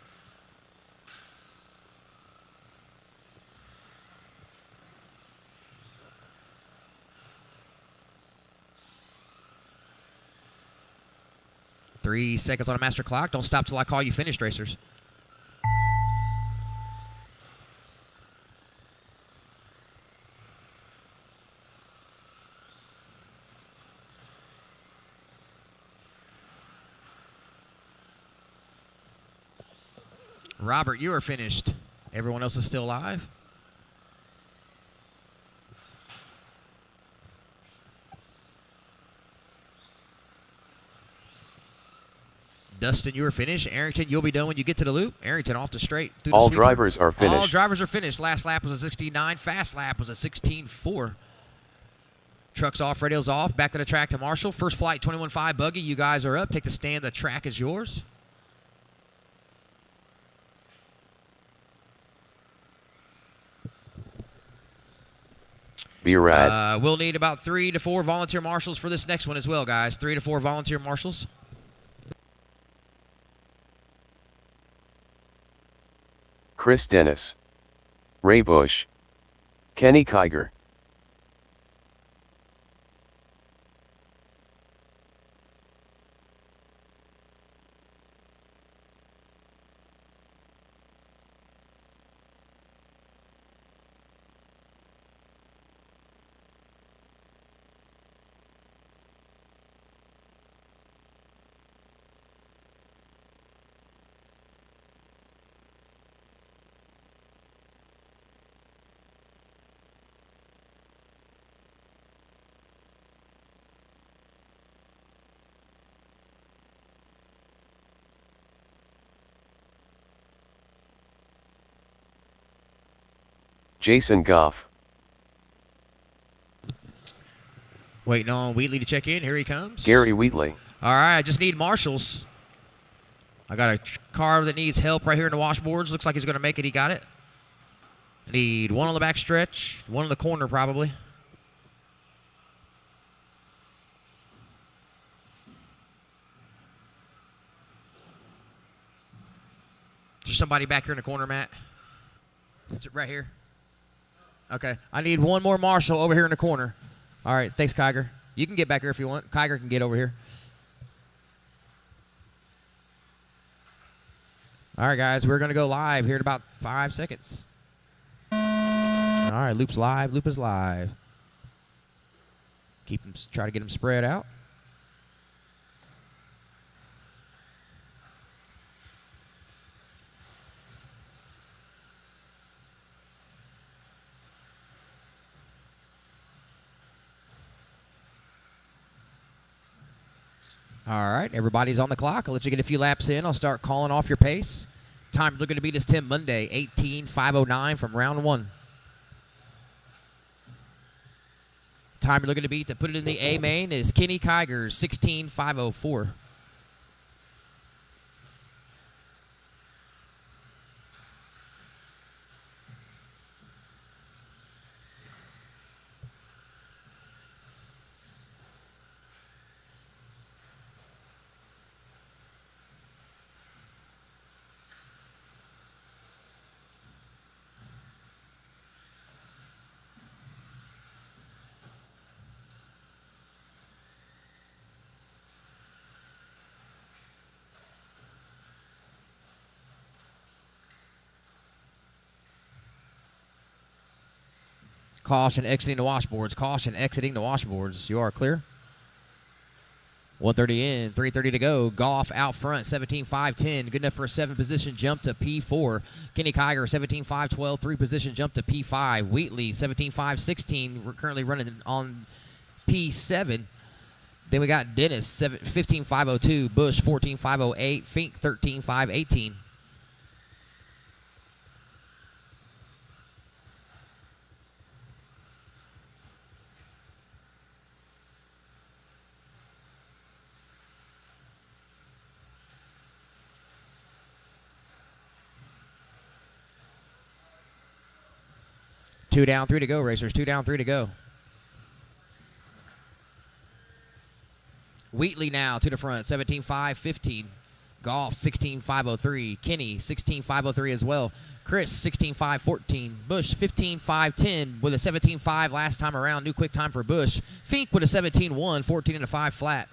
Three seconds on a master clock. Don't stop till I call you finished, racers. Robert, you are finished. Everyone else is still alive. Dustin, you are finished. Arrington, you'll be done when you get to the loop. Arrington off the straight. All drivers are finished. All drivers are finished. Last lap was a 69. Fast lap was a 16.4. Trucks off, radios off. Back to the track to Marshall. First flight, 21.5 buggy. You guys are up. Take the stand. The track is yours. Be rad. We'll need about 3 to 4 volunteer marshals for this next one as well, guys. 3 to 4 volunteer marshals. Chris Dennis. Ray Bush. Kenny Kiger. Jason Goff. Waiting on Wheatley to check in. Here he comes. Gary Wheatley. All right, I just need marshals. I got a car that needs help right here in the washboards. Looks like he's going to make it. He got it. I need one on the back stretch, one in the corner probably. There's somebody back here in the corner, Matt. Is it right here? Okay. I need one more marshal over here in the corner. All right. Thanks, Kiger. You can get back here if you want. Kiger can get over here. All right, guys. We're going to go live here in about 5 seconds. All right. Loop's live. Loop is live. Keep them. Try to get them spread out. All right, everybody's on the clock. I'll let you get a few laps in. I'll start calling off your pace. Time looking to beat is Tim Monday, 18:509 from round one. Time you're looking to beat to put it in the A main is Kenny Kiger, 16:504. Caution exiting the washboards. Caution exiting the washboards. You are clear. 130 in, 330 to go. Goff out front, 17.510. Good enough for a 7-position jump to P4. Kenny Kiger, 17.512. 3-position jump to P5. Wheatley, 17.516. We're currently running on P7. Then we got Dennis, 15.502. Bush, 14.508. Fink, 13.518. Two down, three to go, racers. 2 down, 3 to go. Wheatley now to the front, 17.515. Goff, 16.503. Kenny, 16.503 as well. Chris, 16.514. Bush, 15.510 with a 17.5 last time around. New quick time for Bush. Fink with a 17.1, 14 and a 5 flat.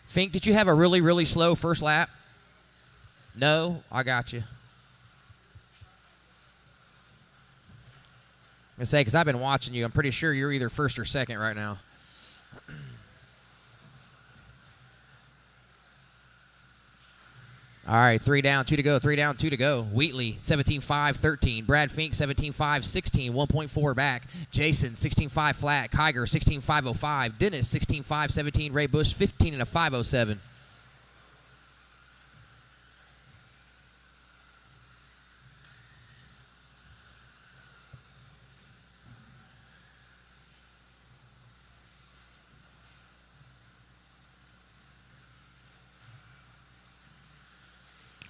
Fink, did you have a really, really slow first lap? No? I got you. I'm going to say, because I've been watching you, I'm pretty sure you're either first or second right now. All right, 3 down, 2 to go, 3 down, 2 to go. Wheatley, 17.513. Brad Fink, 17.516, 1.4 back. Jason, 16.5 flat. Kiger, 16.505. Dennis, 16.517. Ray Bush, 15 and a 507.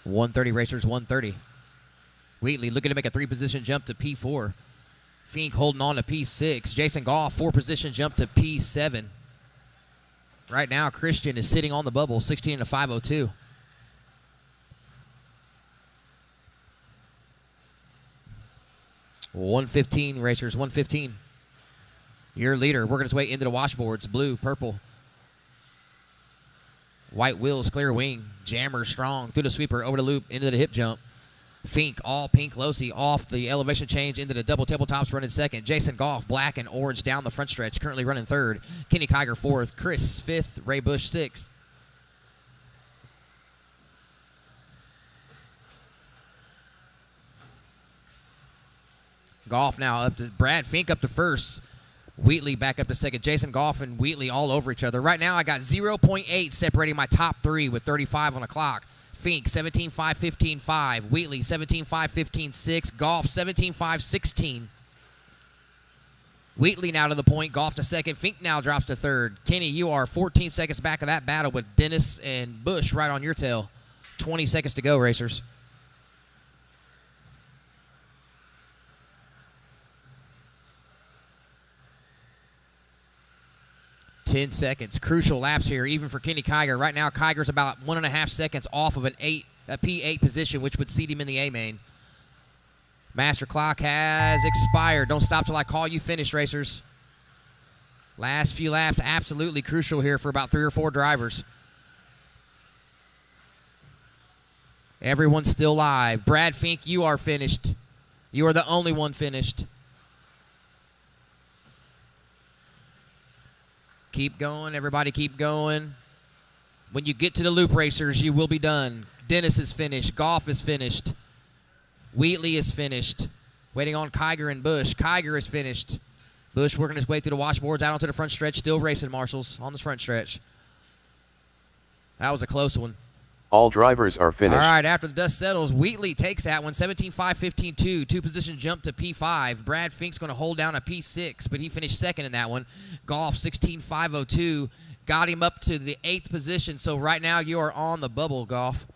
.130 racers, 130. Wheatley looking to make a 3-position jump to P4. Fink holding on to P6. Jason Goff, 4-position jump to P7. Right now, Christian is sitting on the bubble, 16 and a 502. .115 racers, 115. Your leader working his way into the washboards. Blue, purple. White wheels, clear wing. Jammer strong through the sweeper, over the loop, into the hip jump. Fink, all pink Losi off the elevation change into the double tabletops, running second. Jason Goff, black and orange down the front stretch, currently running third. Kenny Kiger fourth. Chris fifth. Ray Bush sixth. Goff now up to Brad Fink up to first. Wheatley back up to second. Jason Goff and Wheatley all over each other. Right now I got 0.8 separating my top three with 35 on the clock. Fink 17-5, 15-5. Wheatley 17-5, 15-6. Goff 17-5, 16. Wheatley now to the point. Goff to second. Fink now drops to third. Kenny, you are 14 seconds back of that battle with Dennis and Bush right on your tail. 20 seconds to go, racers. Ten seconds. Crucial laps here, even for Kenny Kiger. Right now, Kiger's about 1.5 seconds off of a P8 position, which would seat him in the A main. Master clock has expired. Don't stop till I call you finished, racers. Last few laps, absolutely crucial here for about 3 or 4 drivers. Everyone's still live. Brad Fink, you are finished. You are the only one finished. Keep going, everybody keep going. When you get to the loop, racers, you will be done. Dennis is finished. Goff is finished. Wheatley is finished. Waiting on Kiger and Bush. Kiger is finished. Bush working his way through the washboards out onto the front stretch. Still racing marshals on the front stretch. That was a close one. All drivers are finished. All right, after the dust settles, Wheatley takes that one, 17-5, 15-2. 2-position jump to P5. Brad Fink's going to hold down a P6, but he finished second in that one. Goff, 16-5-02. Got him up to the 8th position, so right now you are on the bubble, Goff.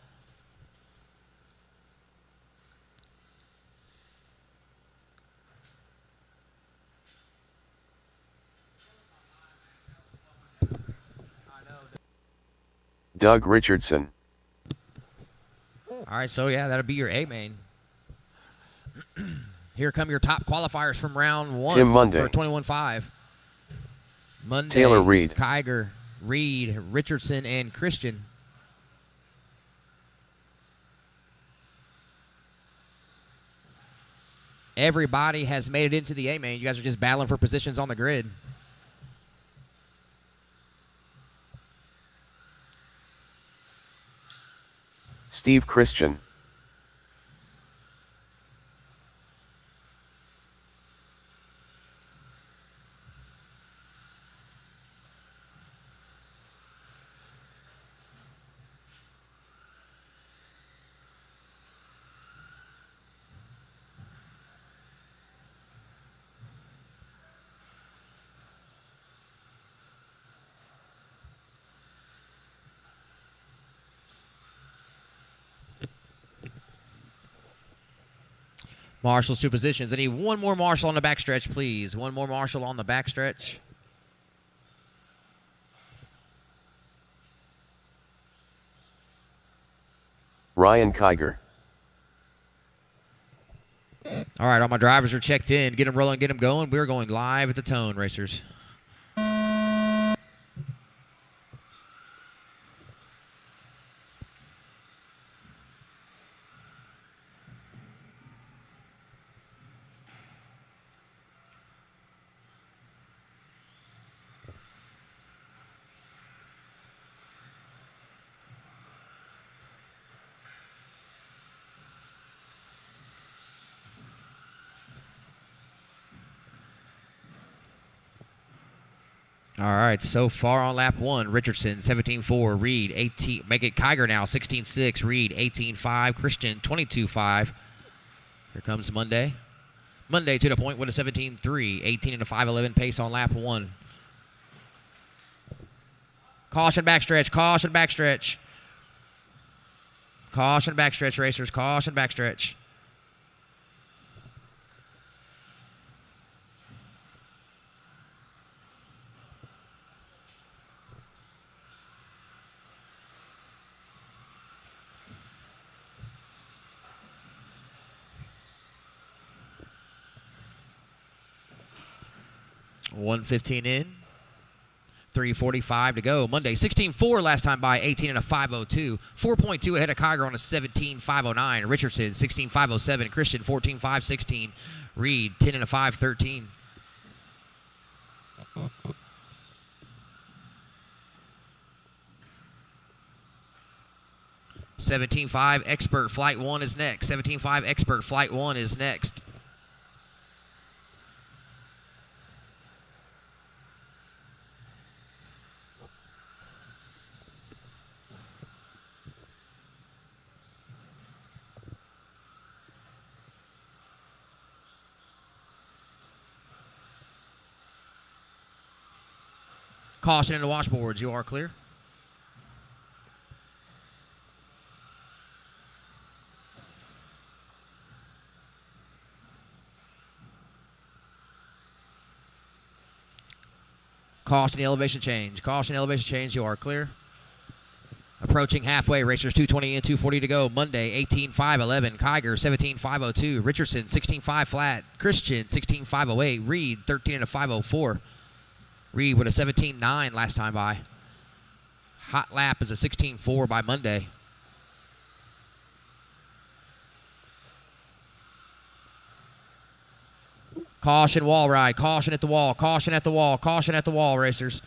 Doug Richardson. All right, so yeah, that'll be your A main. Here come your top qualifiers from round 1 Tim Monday. for 21.5. Monday, Taylor Reed. Kiger, Reed, Richardson, and Christian. Everybody has made it into the A main. You guys are just battling for positions on the grid. Steve Christian. Marshall's 2 positions. I need one more Marshall on the backstretch, please. One more Marshall on the backstretch. Ryan Kiger. All right, all my drivers are checked in. Get them rolling, get them going. We're going live at the Tone, racers. All right, so far on lap 1, Richardson, 17-4, Reed, 18, make it Kiger now, 16-6, Reed, 18-5, Christian, 22-5. Here comes Monday. Monday to the point with a 17-3, 18 and a 5-11 pace on lap 1. Caution backstretch, caution backstretch. Caution backstretch, racers, caution backstretch. $1:15 in. 3:45 to go. Monday, 16-4 last time by, 18 and a 5:02. 4.2 ahead of Kiger on a 17-5:09. Richardson, 16-5:07. Christian, 14-5:16. Reed, 10 and a 5:13. $17.5 Expert Flight 1 is next. $17.5 Expert Flight 1 is next. Caution in the washboards. You are clear. Caution the elevation change. Caution elevation change. You are clear. Approaching halfway. Racers 220 and 240 to go. Monday 18.511. Kiger 17.502. Richardson 16.5 flat. Christian 16.508. Reed 13 and a 504. Reed with a 17.9 last time by. Hot lap is a 16.4 by Monday. Caution wall ride. Caution at the wall. Caution at the wall. Caution at the wall, racers.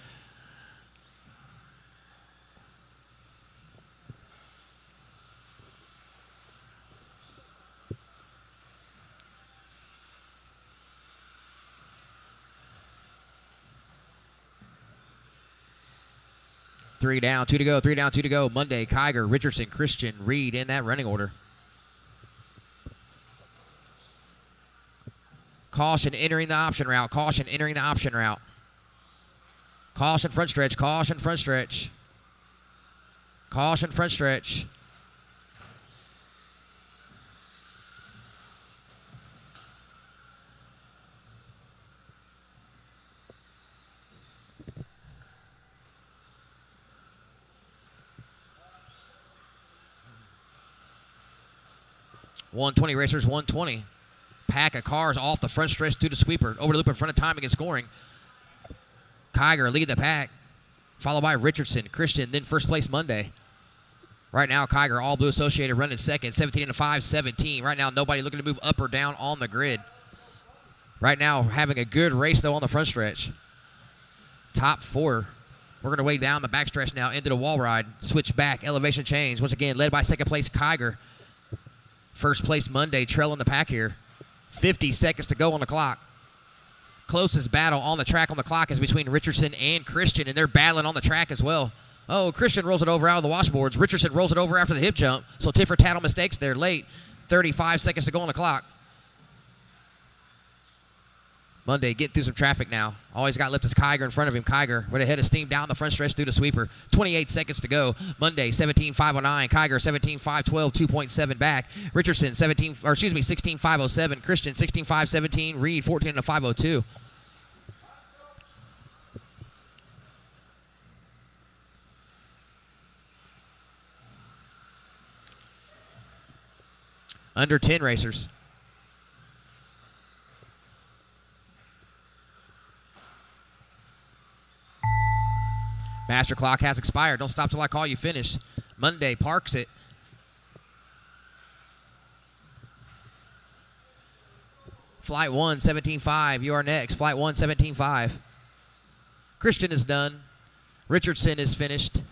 Three down, two to go. 3 down, 2 to go. Monday, Kiger, Richardson, Christian, Reed in that running order. Caution entering the option route. Caution entering the option route. Caution front stretch. Caution front stretch. Caution front stretch. .120 racers, 120. Pack of cars off the front stretch through the sweeper. Over the loop in front of timing and scoring. Kiger lead the pack. Followed by Richardson, Christian, then first place Monday. Right now, Kiger, all blue associated, running second. 17 and a 5, 17. Right now, nobody looking to move up or down on the grid. Right now, having a good race, though, on the front stretch. Top four. We're going to way down the backstretch now into the wall ride. Switch back, elevation change. Once again, led by second place Kiger. First place Monday, trailing the pack here. 50 seconds to go on the clock. Closest battle on the track on the clock is between Richardson and Christian, and they're battling on the track as well. Oh, Christian rolls it over out of the washboards. Richardson rolls it over after the hip jump. So tit for tat on mistakes there late. 35 seconds to go on the clock. Monday, getting through some traffic now. Always got left is Kiger in front of him. Kiger with a head of steam down the front stretch through the sweeper. 28 seconds to go. Monday, 17.509. Kiger, 17.512, 2.7 back. Richardson, 16.507. Christian, 16.517. Reed, 14 and a 502. Under 10 racers. Master clock has expired. Don't stop till I call you finish. Monday parks it. Flight 1, 17.5. You are next. Flight 1, 17.5. Christian is done. Richardson is finished.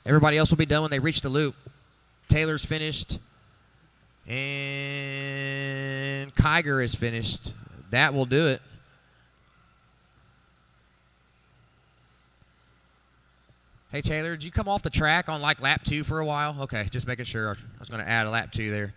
Everybody else will be done when they reach the loop. Taylor's finished. And Kiger is finished. That will do it. Hey, Taylor, did you come off the track on like lap 2 for a while? Okay, just making sure. I was going to add a lap 2 there.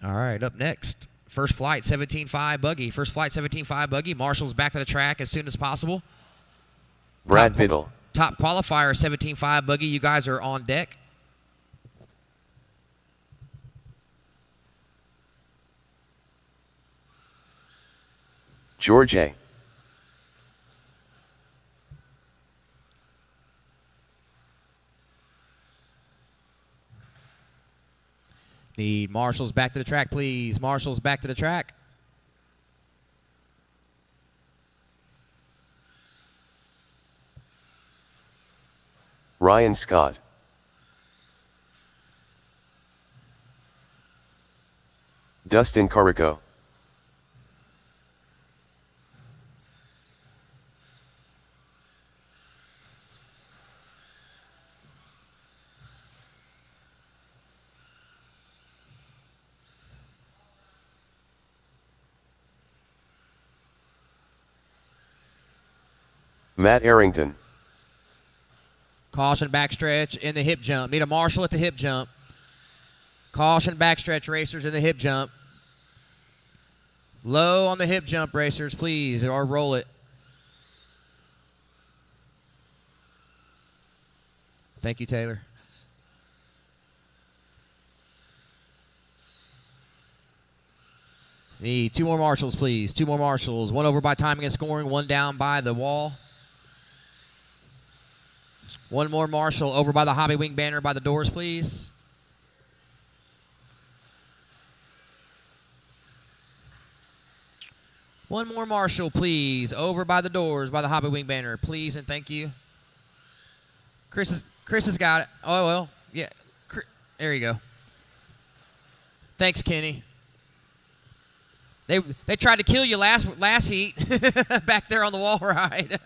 All right, up next, first flight 17.5 buggy. First flight 17.5 buggy. Marshall's back to the track as soon as possible. Brad Biddle. Top qualifier 17.5 buggy. You guys are on deck. George A. Need marshals back to the track, please. Marshals back to the track. Ryan Scott. Dustin Carico. Matt Arrington. Caution backstretch in the hip jump. Need a marshal at the hip jump. Caution backstretch racers in the hip jump. Low on the hip jump racers, please, or roll it. Thank you, Taylor. Need 2 more marshals, please. 2 more marshals. 1 over by timing and scoring, 1 down by the wall. 1 more marshal over by the hobby wing banner by the doors, please. One more marshal, please, over by the doors by the hobby wing banner, please and thank you. Chris has got it. Oh well, yeah. There you go. Thanks, Kenny. They tried to kill you last heat back there on the wall ride.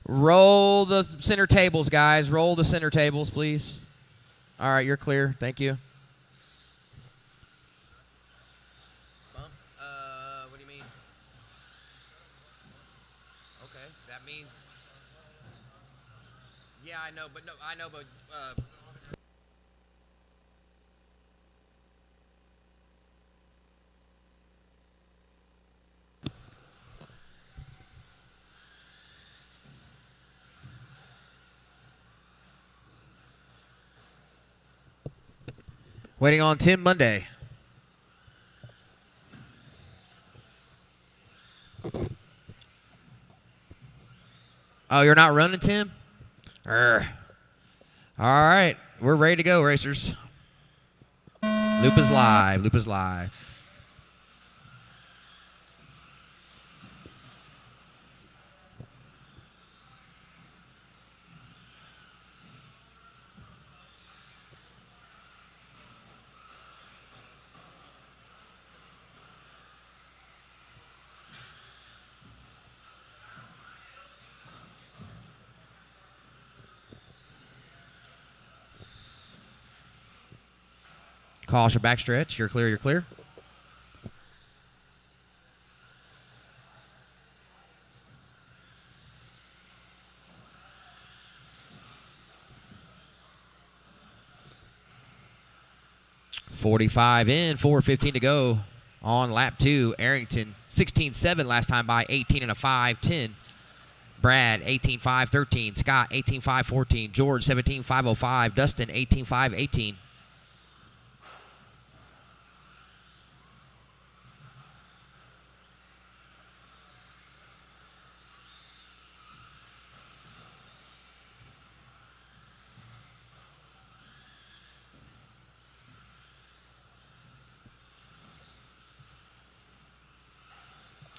Roll the center tables, guys. Roll the center tables, please. All right, you're clear. Thank you. What do you mean? Okay, that means. Yeah, I know, but waiting on Tim Monday. Oh, you're not running, Tim? All right. We're ready to go, racers. Loop is live. Loop is live. Caution backstretch. You're clear. You're clear. .45 in, 4:15 to go on lap 2. Arrington 16.7 last time by, 18 and a 5.10. Brad 18.5.13. Scott 18.5.14. George 17.5.05. Dustin 18.5.18.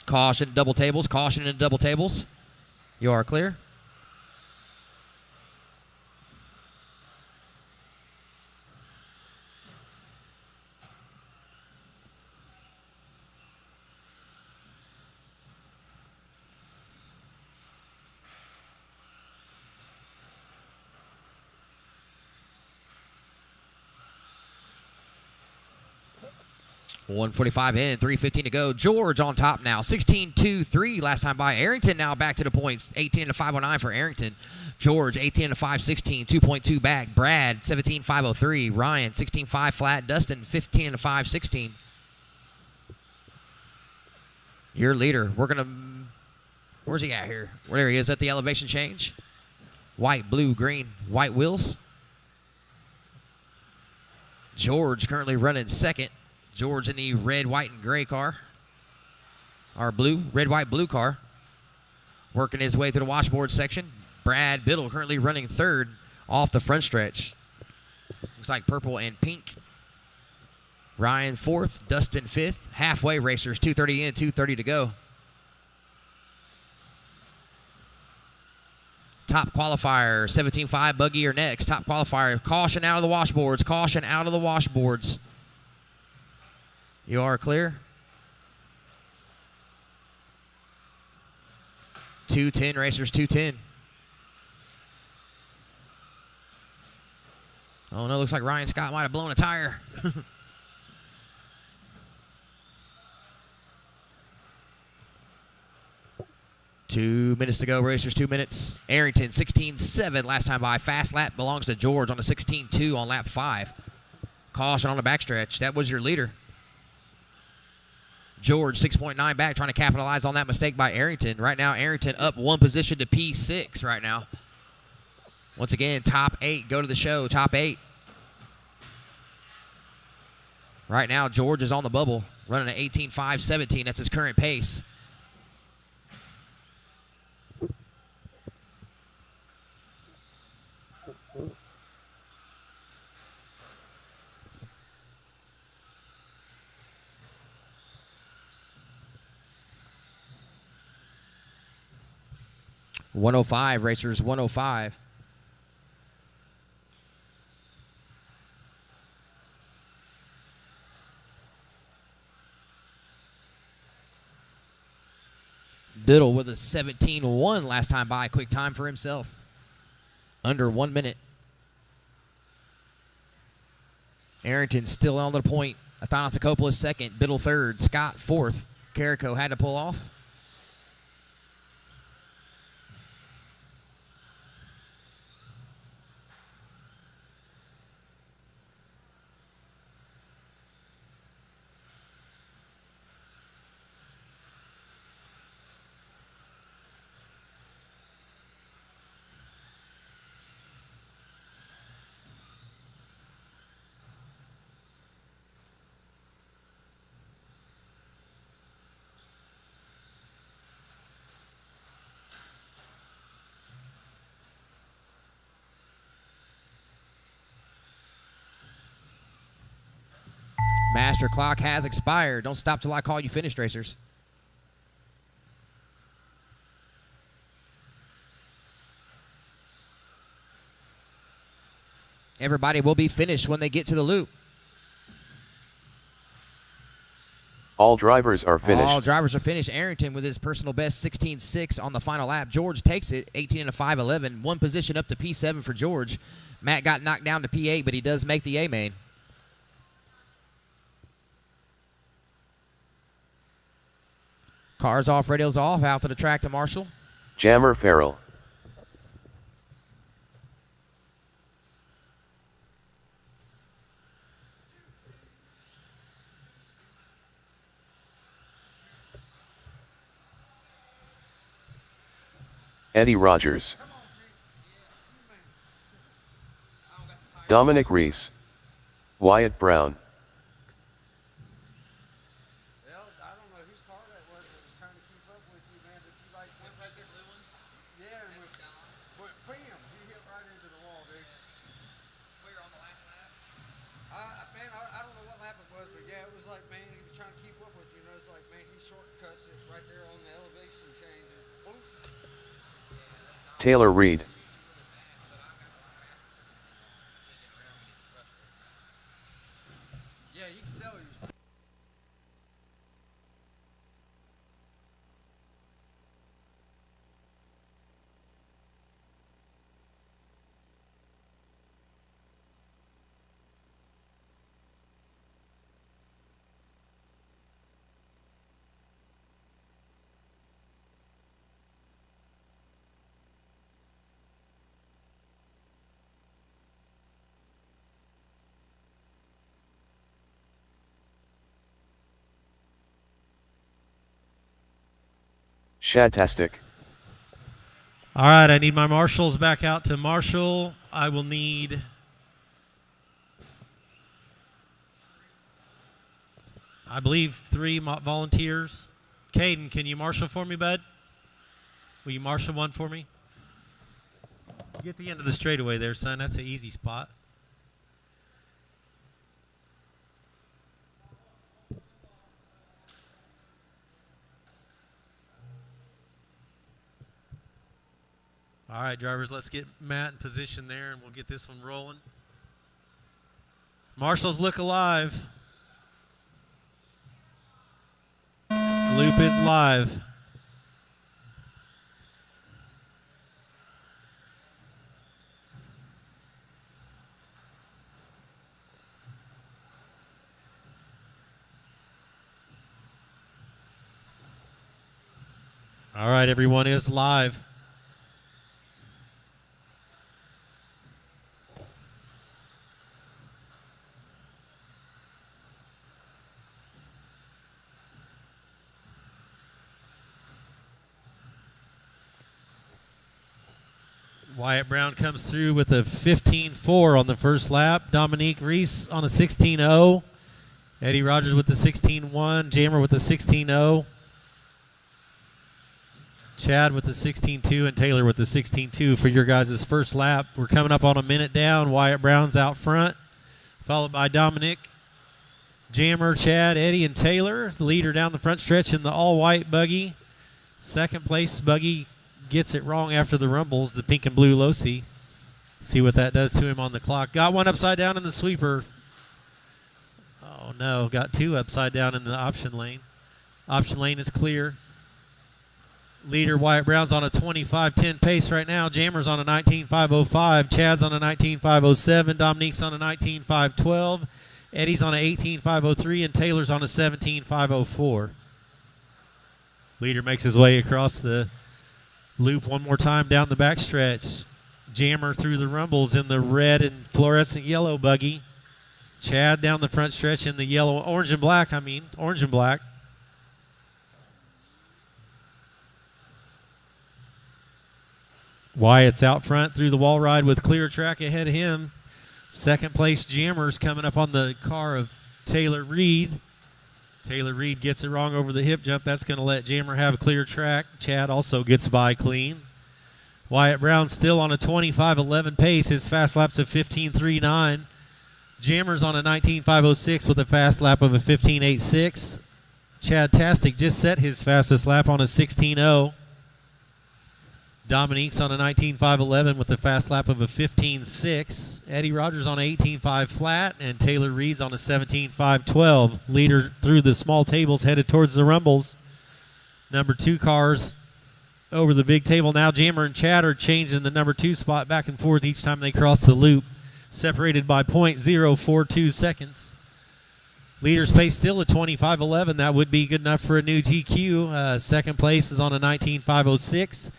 Caution, double tables. Caution in double tables. You are clear. .145 in, 3:15 to go. George on top now, 16.23 last time by. Arrington now back to the points, 18 and a 5.09 for Arrington. George 18 and a 5.16, 2.2 back. Brad 17.5.03. Ryan 16.5 flat. Dustin 15 and a 5.16. Your leader. We're gonna. Where's he at here? There he is at the elevation change. White, blue, green, white wheels. George currently running second. George in the red, white, and gray car. Our blue, red, white, blue car. Working his way through the washboard section. Brad Biddle currently running third off the front stretch. Looks like purple and pink. Ryan fourth, Dustin fifth. Halfway racers, 2:30 in, 2:30 to go. Top qualifier, 17.5 buggy or next. Top qualifier, caution out of the washboards. Caution out of the washboards. You are clear. 2:10 racers, 2:10. Oh no, looks like Ryan Scott might have blown a tire. 2 minutes to go, racers, 2 minutes. Arrington, 16.7 last time by. Fast lap belongs to George on a 16.2 on lap 5. Caution on the backstretch. That was your leader. George, 6.9 back, trying to capitalize on that mistake by Arrington. Right now, Arrington up 1 position to P6 right now. Once again, top 8 go to the show, top 8. Right now, George is on the bubble, running at 18.5.17. That's his current pace. .105, racers, 105. Biddle with a 17.1 last time by. Quick time for himself. Under 1 minute. Arrington still on the point. Athanasopoulos second. Biddle third. Scott fourth. Carrico had to pull off. Master clock has expired. Don't stop till I call you finished, racers. Everybody will be finished when they get to the loop. All drivers are finished. All drivers are finished. Arrington with his personal best 16.6 on the final lap. George takes it 18.5.11. 1 position up to P7 for George. Matt got knocked down to P8, but he does make the A main. Cars off, radios off, out to the track to Marshall. Jammer Farrell. Eddie Rogers. Dominic Reese. Wyatt Brown. Taylor Reed. Yeah, you can tell he's... Shadtastic. All right, I need my marshals back out to Marshall. I will need... I believe 3 volunteers. Caden, can you marshal for me, bud? Will you marshal one for me? Get the end of the straightaway there, son. That's an easy spot. All right, drivers, let's get Matt in position there, and we'll get this one rolling. Marshals, look alive. Loop is live. All All right, everyone is live. Wyatt Brown comes through with a 15-4 on the first lap. Dominique Reese on a 16-0. Eddie Rogers with the 16-1. Jammer with the 16-0. Chad with the 16-2 and Taylor with the 16-2 for your guys' first lap. We're coming up on a minute down. Wyatt Brown's out front, followed by Dominic, Jammer, Chad, Eddie, and Taylor. The leader down the front stretch in the all-white buggy. Second place buggy gets it wrong after the rumbles, the pink and blue Losi. See what that does to him on the clock. Got one upside down in the sweeper. Oh, no. Got two upside down in the option lane. Option lane is clear. Leader Wyatt Brown's on a 25:10 pace right now. Jammer's on a 19:5:05. Chad's on a 19:5:07. Dominique's on a 19:5:12. Eddie's on a 18:5:03. And Taylor's on a 17:5:04. Leader makes his way across the loop one more time down the backstretch. Jammer through the rumbles in the red and fluorescent yellow buggy. Chad down the front stretch in the yellow, orange and black. Wyatt's out front through the wall ride with clear track ahead of him. Second place Jammer's coming up on the car of Taylor Reed. Taylor Reed gets it wrong over the hip jump. That's going to let Jammer have a clear track. Chad also gets by clean. Wyatt Brown still on a 25:11 pace. His fast lap's a 15:39. Jammer's on a 19:5:06 with a fast lap of a 15:86. Chad Tastic just set his fastest lap on a 16:0. Dominique's on a 19:5:11 with a fast lap of a 15:06. Eddie Rogers on an 18:5 flat, and Taylor Reed's on a 17:5:12. Leader through the small tables headed towards the rumbles. Number 2 cars over the big table now. Jammer and Chad are changing the number 2 spot back and forth each time they cross the loop, separated by .042 seconds. Leader's pace still at 25:11. That would be good enough for a new TQ. Second place is on a 19:5:06.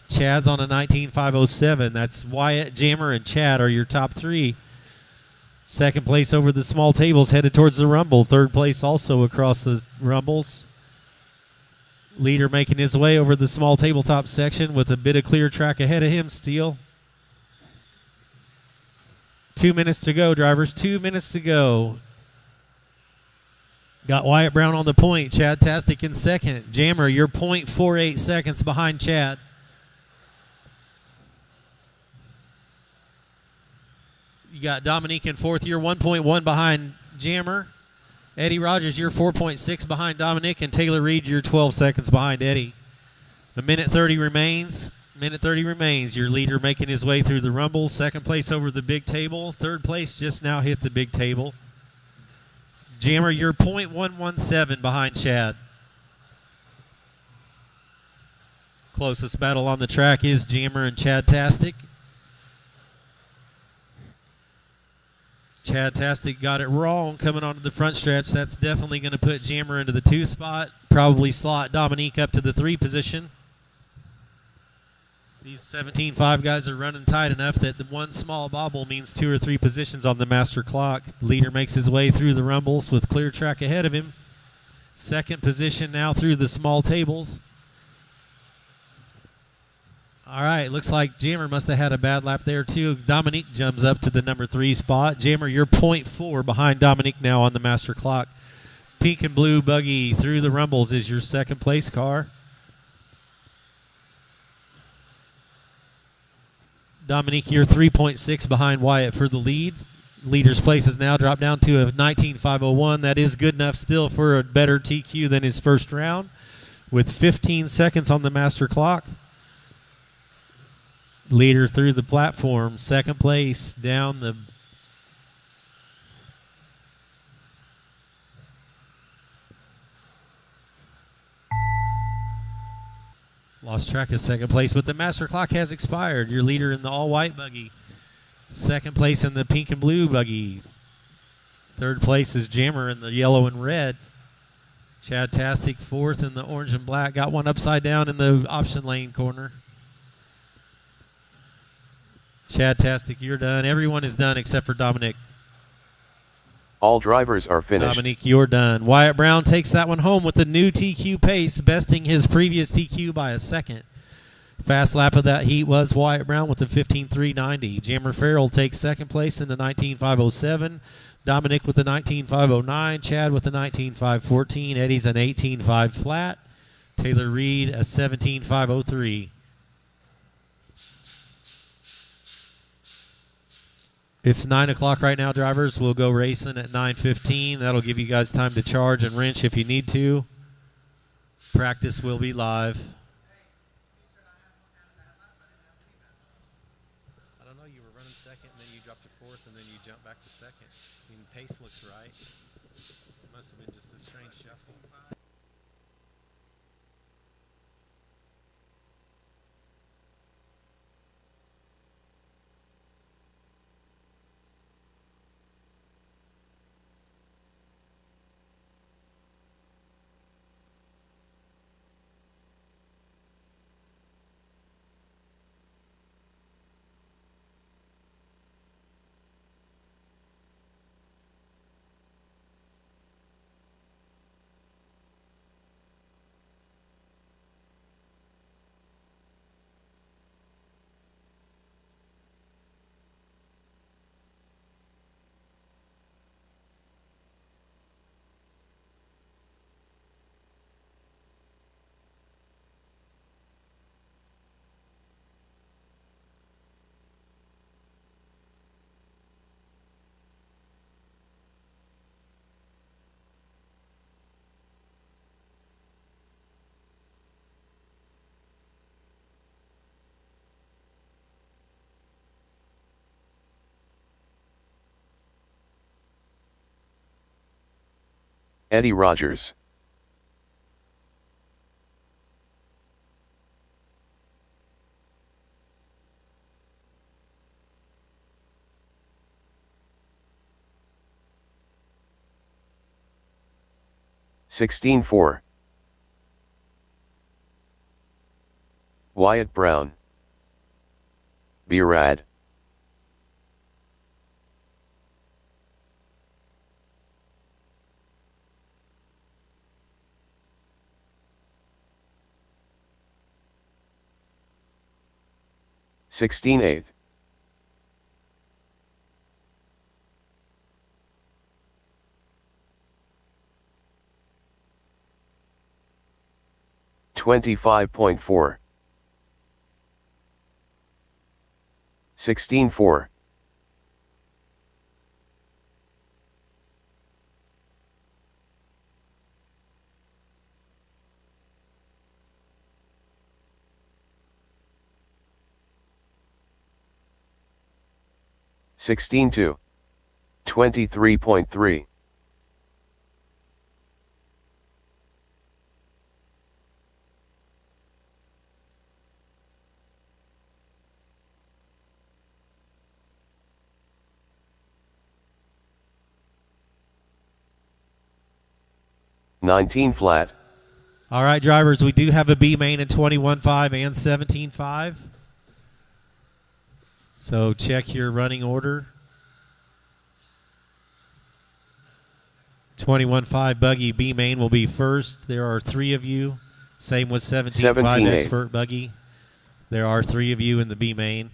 Chad's on a 19:5:07. That's Wyatt, Jammer, and Chad are your top 3. Second place over the small tables headed towards the rumble. Third place also across the rumbles. Leader making his way over the small tabletop section with a bit of clear track ahead of him still. 2 minutes to go, drivers. 2 minutes to go. Got Wyatt Brown on the point. Chad Tastic in second. Jammer, you're .48 seconds behind Chad. You got Dominique in fourth. You're 1.1 behind Jammer. Eddie Rogers, you're 4.6 behind Dominic. And Taylor Reed, you're 12 seconds behind Eddie. A minute 30 remains. Your leader making his way through the rumble. Second place over the big table. Third place just now hit the big table. Jammer, you're .117 behind Chad. Closest battle on the track is Jammer and Chad Tastic. Chad Tastic got it wrong coming onto the front stretch. That's definitely going to put Jammer into the 2 spot. Probably slot Dominique up to the 3 position. These 17.5 guys are running tight enough that the one small bobble means 2 or 3 positions on the master clock. The leader makes his way through the rumbles with clear track ahead of him. Second position now through the small tables. All right, looks like Jammer must have had a bad lap there too. Dominique jumps up to the number 3 spot. Jammer, you're .4 behind Dominique now on the master clock. Pink and blue buggy through the rumbles is your second place car. Dominique, you're 3.6 behind Wyatt for the lead. Leader's place is now dropped down to a 19.501. That is good enough still for a better TQ than his first round with 15 seconds on the master clock. Leader through the platform, second place down the lost track of second place, but the master clock has expired. Your leader in the all-white buggy. Second place in the pink and blue buggy. Third place is Jammer in the yellow and red. Chadtastic fourth in the orange and black. Got one upside down in the option lane corner. Chadtastic, you're done. Everyone is done except for Dominic. All drivers are finished. Dominic, you're done. Wyatt Brown takes that one home with the new TQ pace, besting his previous TQ by a second. Fast lap of that heat was Wyatt Brown with the 15.390. Jammer Farrell takes second place in the 19.507. Dominic with the 19.509. Chad with the 19.514. Eddie's an 18.5 flat. Taylor Reed a 17.503. It's 9 o'clock right now, drivers. We'll go racing at 9:15. That'll give you guys time to charge and wrench if you need to. Practice will be live. I don't know. You were running second, and then you dropped to fourth, and then you jumped back to second. I mean, pace looks right. It must have been just a strange shuffle. Eddie Rogers. (16-4). Wyatt Brown. Birad. (16-8). (25.4). 16-4. (16-2). 23.3. (19 flat). All right, drivers, we do have a B main in 21.5 and 17.5. So check your running order. 21.5 buggy B main will be first. There are 3 of you. Same with 17.5 expert buggy. There are 3 of you in the B main.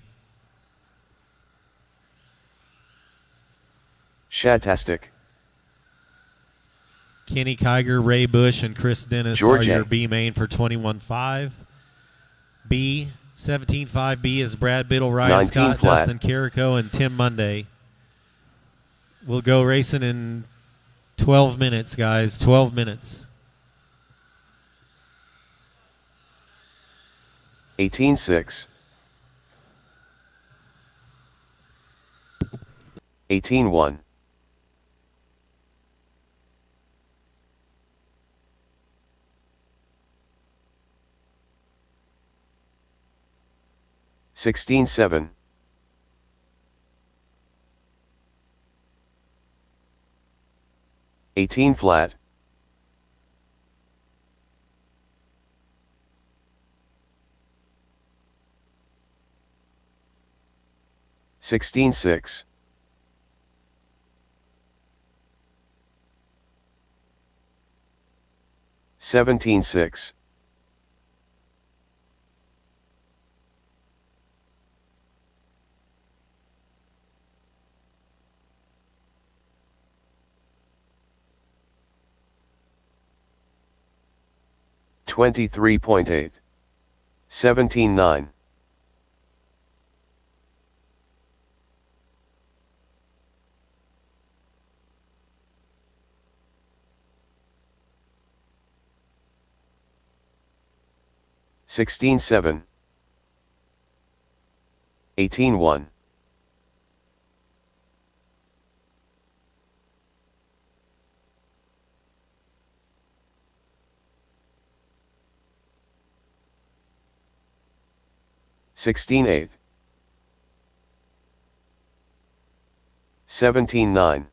Shatastic. Kenny Kiger, Ray Bush, and Chris Dennis are your B main for 21.5. B, 17.5 B is Brad Biddle, Ryan Scott, flat. Dustin Carrico, and Tim Monday. We'll go racing in 12 minutes, guys. 12 minutes. 18-6. 18-1. 16-7. 18 flat. 16-6. 17-6. 23.8. 17-9. 16-7. 18-1. 16-8. 17-9.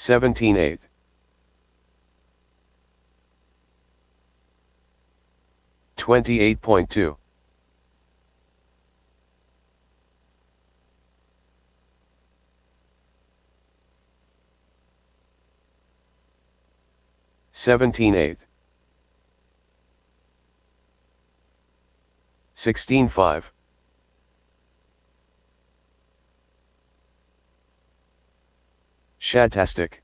17-8. 28.2. 17-8. 16-5. 'Shatastic.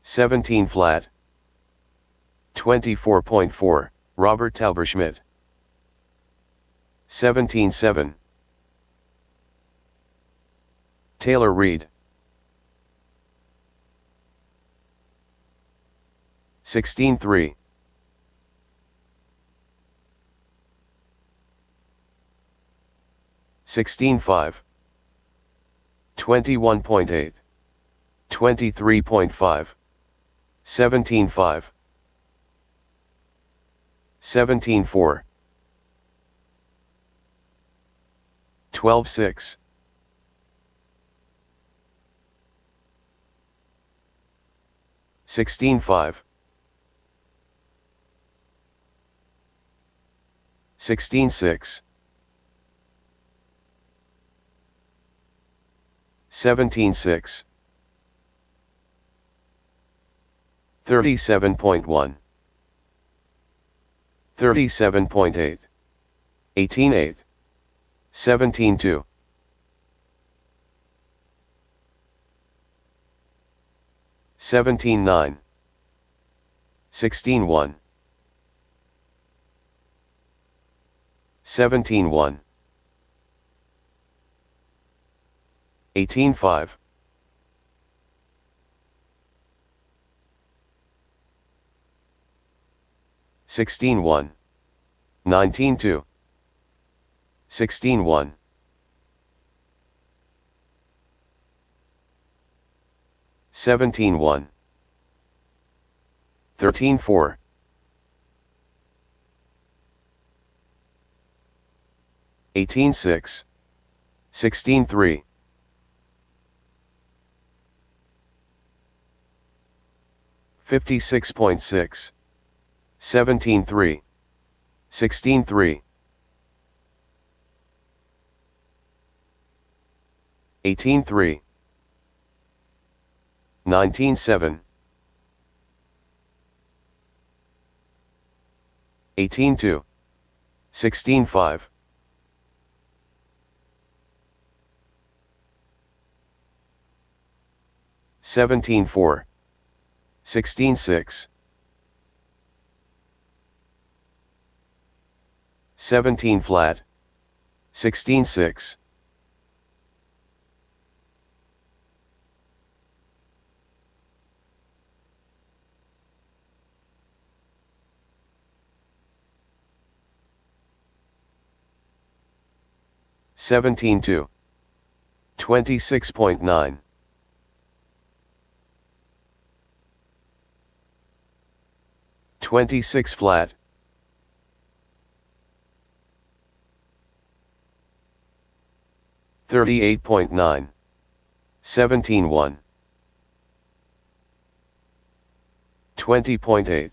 17 flat. 24.4, Robert Tauberschmidt. 17-7. Taylor Reed. 16-3. 16-5. 21.8. 23.5. 17-5. 17-4. 12-6. 16-5. 16-6. 17-6. 37.1. 37.8. 18-8. 17-2. 17-9. 16-1. 17-1. 18-5. 16-1. 19-2. 16-1. 17-1. 13-4. 18-6. 16-3. 56.6. 17-3. 16-3. 18-3. 19-7. 18-2. 16-5. 17-4. 16-6. 17 flat. 16-6. 17-2. 26.9. 26 flat. 38.9. 17.1. 20.8.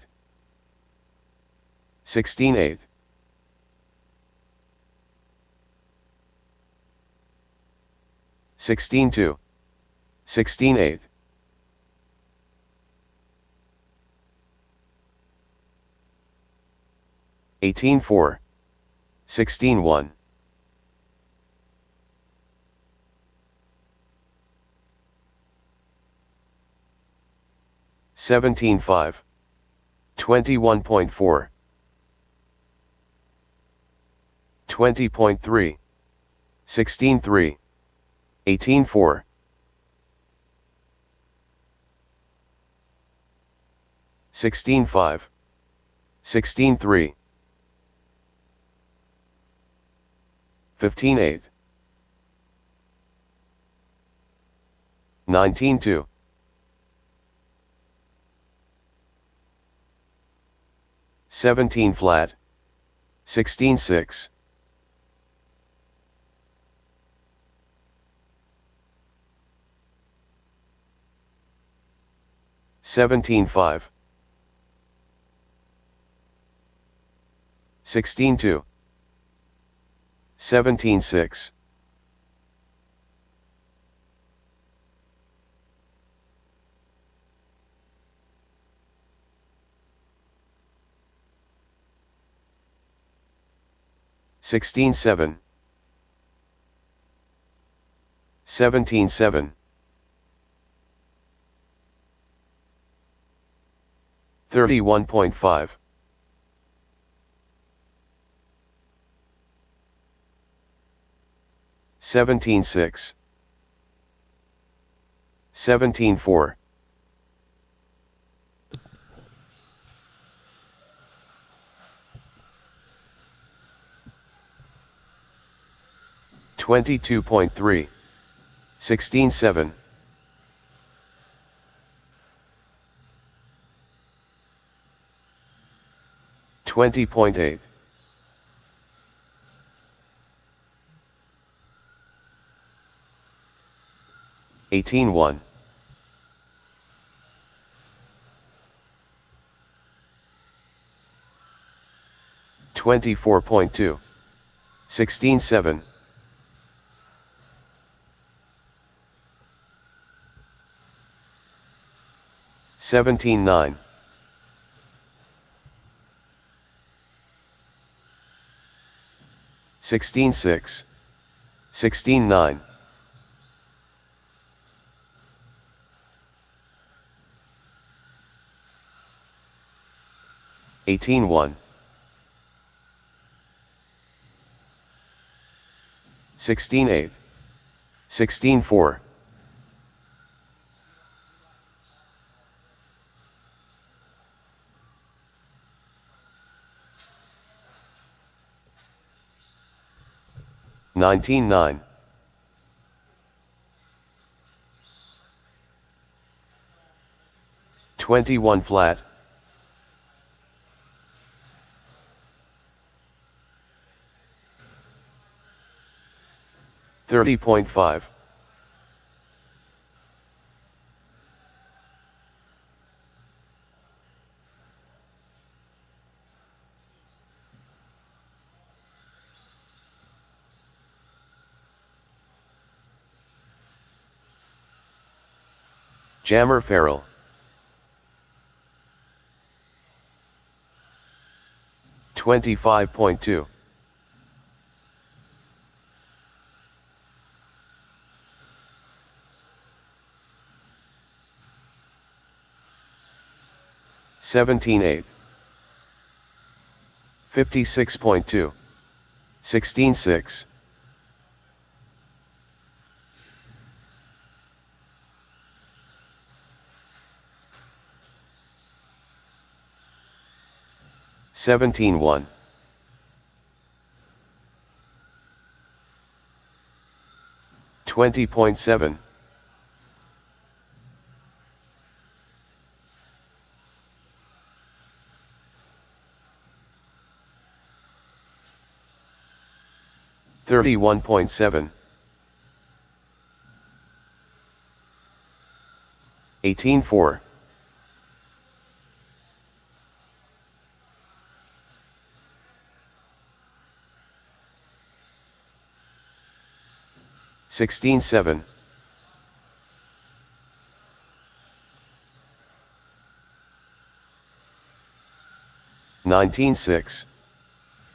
16.8. 16.2. 16.8. 18.4. 16.1. 17.5. 21.4. 20.3. 16.3. 18.4. 16.5. 16.3. 15.8. 19.2. 17 flat. 16.6. 17.5. 16.2. 17.6. 16.7. 17.7. 31.5. 17.6. 17.4. 22.3. 16.7. 20.8. 18.1. 24.2. 16.7. 17.9. 16.6. 16.9. 18.1. 16.8. 16.4. 19.9. 21 flat. 30.5. 'Jammer Farrell. 25.2. 17.8. 56.2. 16.6. 17.1. 20.7. 31.7. 18.4. 16.7. 19.6.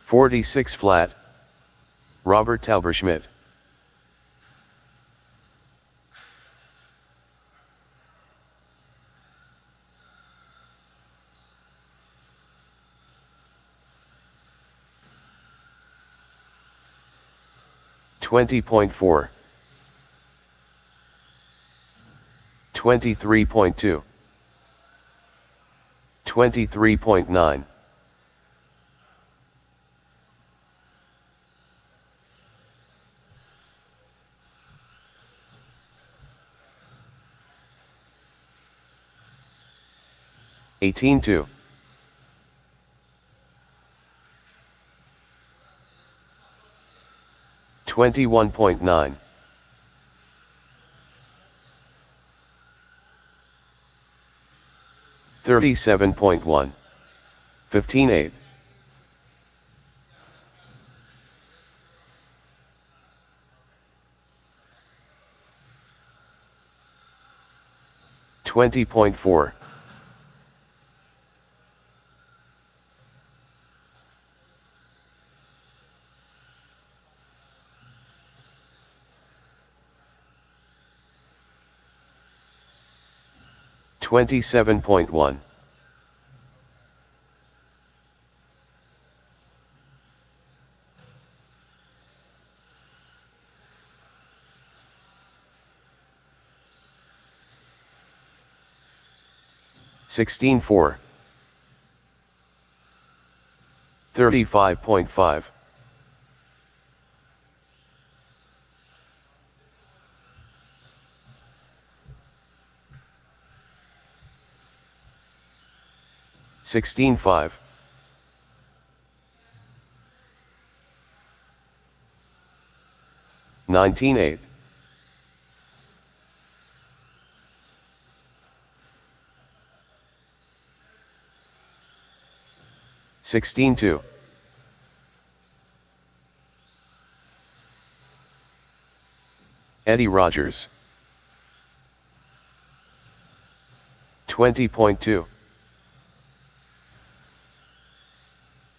46 flat. Robert Tauberschmidt. $20.4. 23.2. 23.9. 18.2. 21.9. 37.1. 15.8. 20.4. 27.1. 16.4. 35.5. 16.5. 19.8. 16.2. 'Eddie Rogers. 20.2.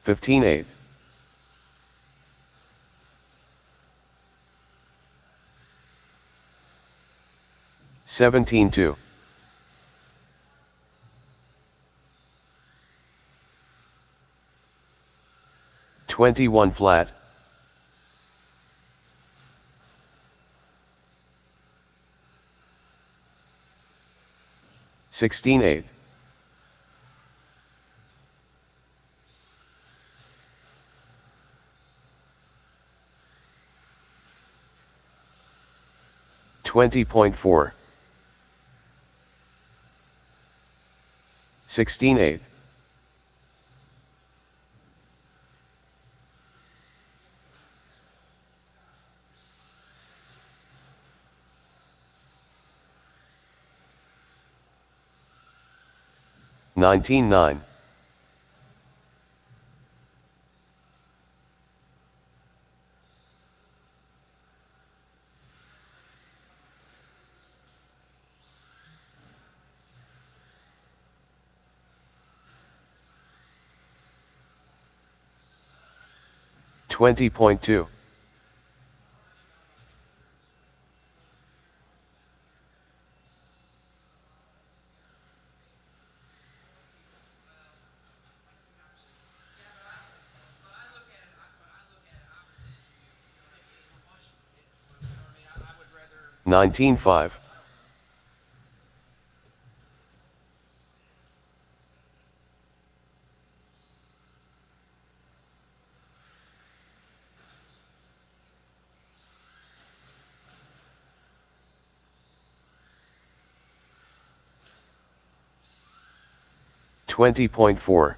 15.8. 17.2. 21 flat. 16.8. 20.4. 16.8. 19.9. 20.2. 19.5. 20.4.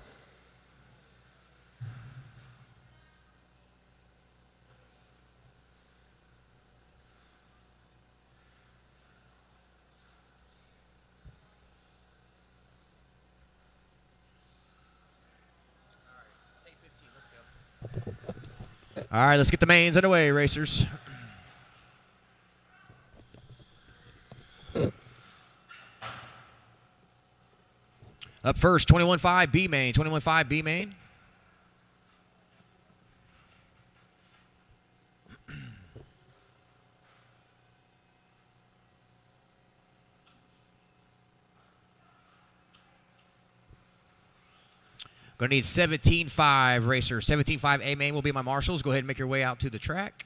All right, let's get the mains underway, racers. Up first, 21.5 B main. 21.5 B main. Going to need 17.5 racer. 17.5 A main will be my marshals. Go ahead and make your way out to the track.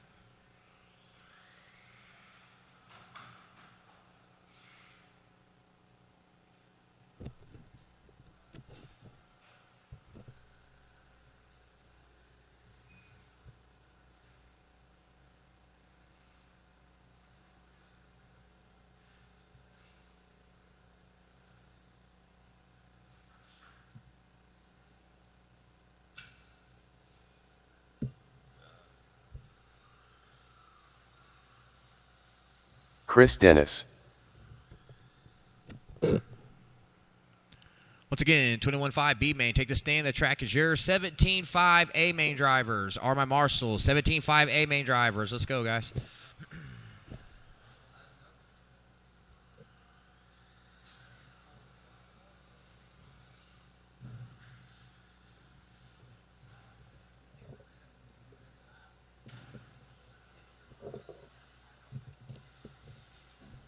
Chris Dennis. Once again, 21.5 B main. Take the stand. The track is yours. 17.5 A main drivers are my marshals. 17.5 A main drivers. Let's go, guys.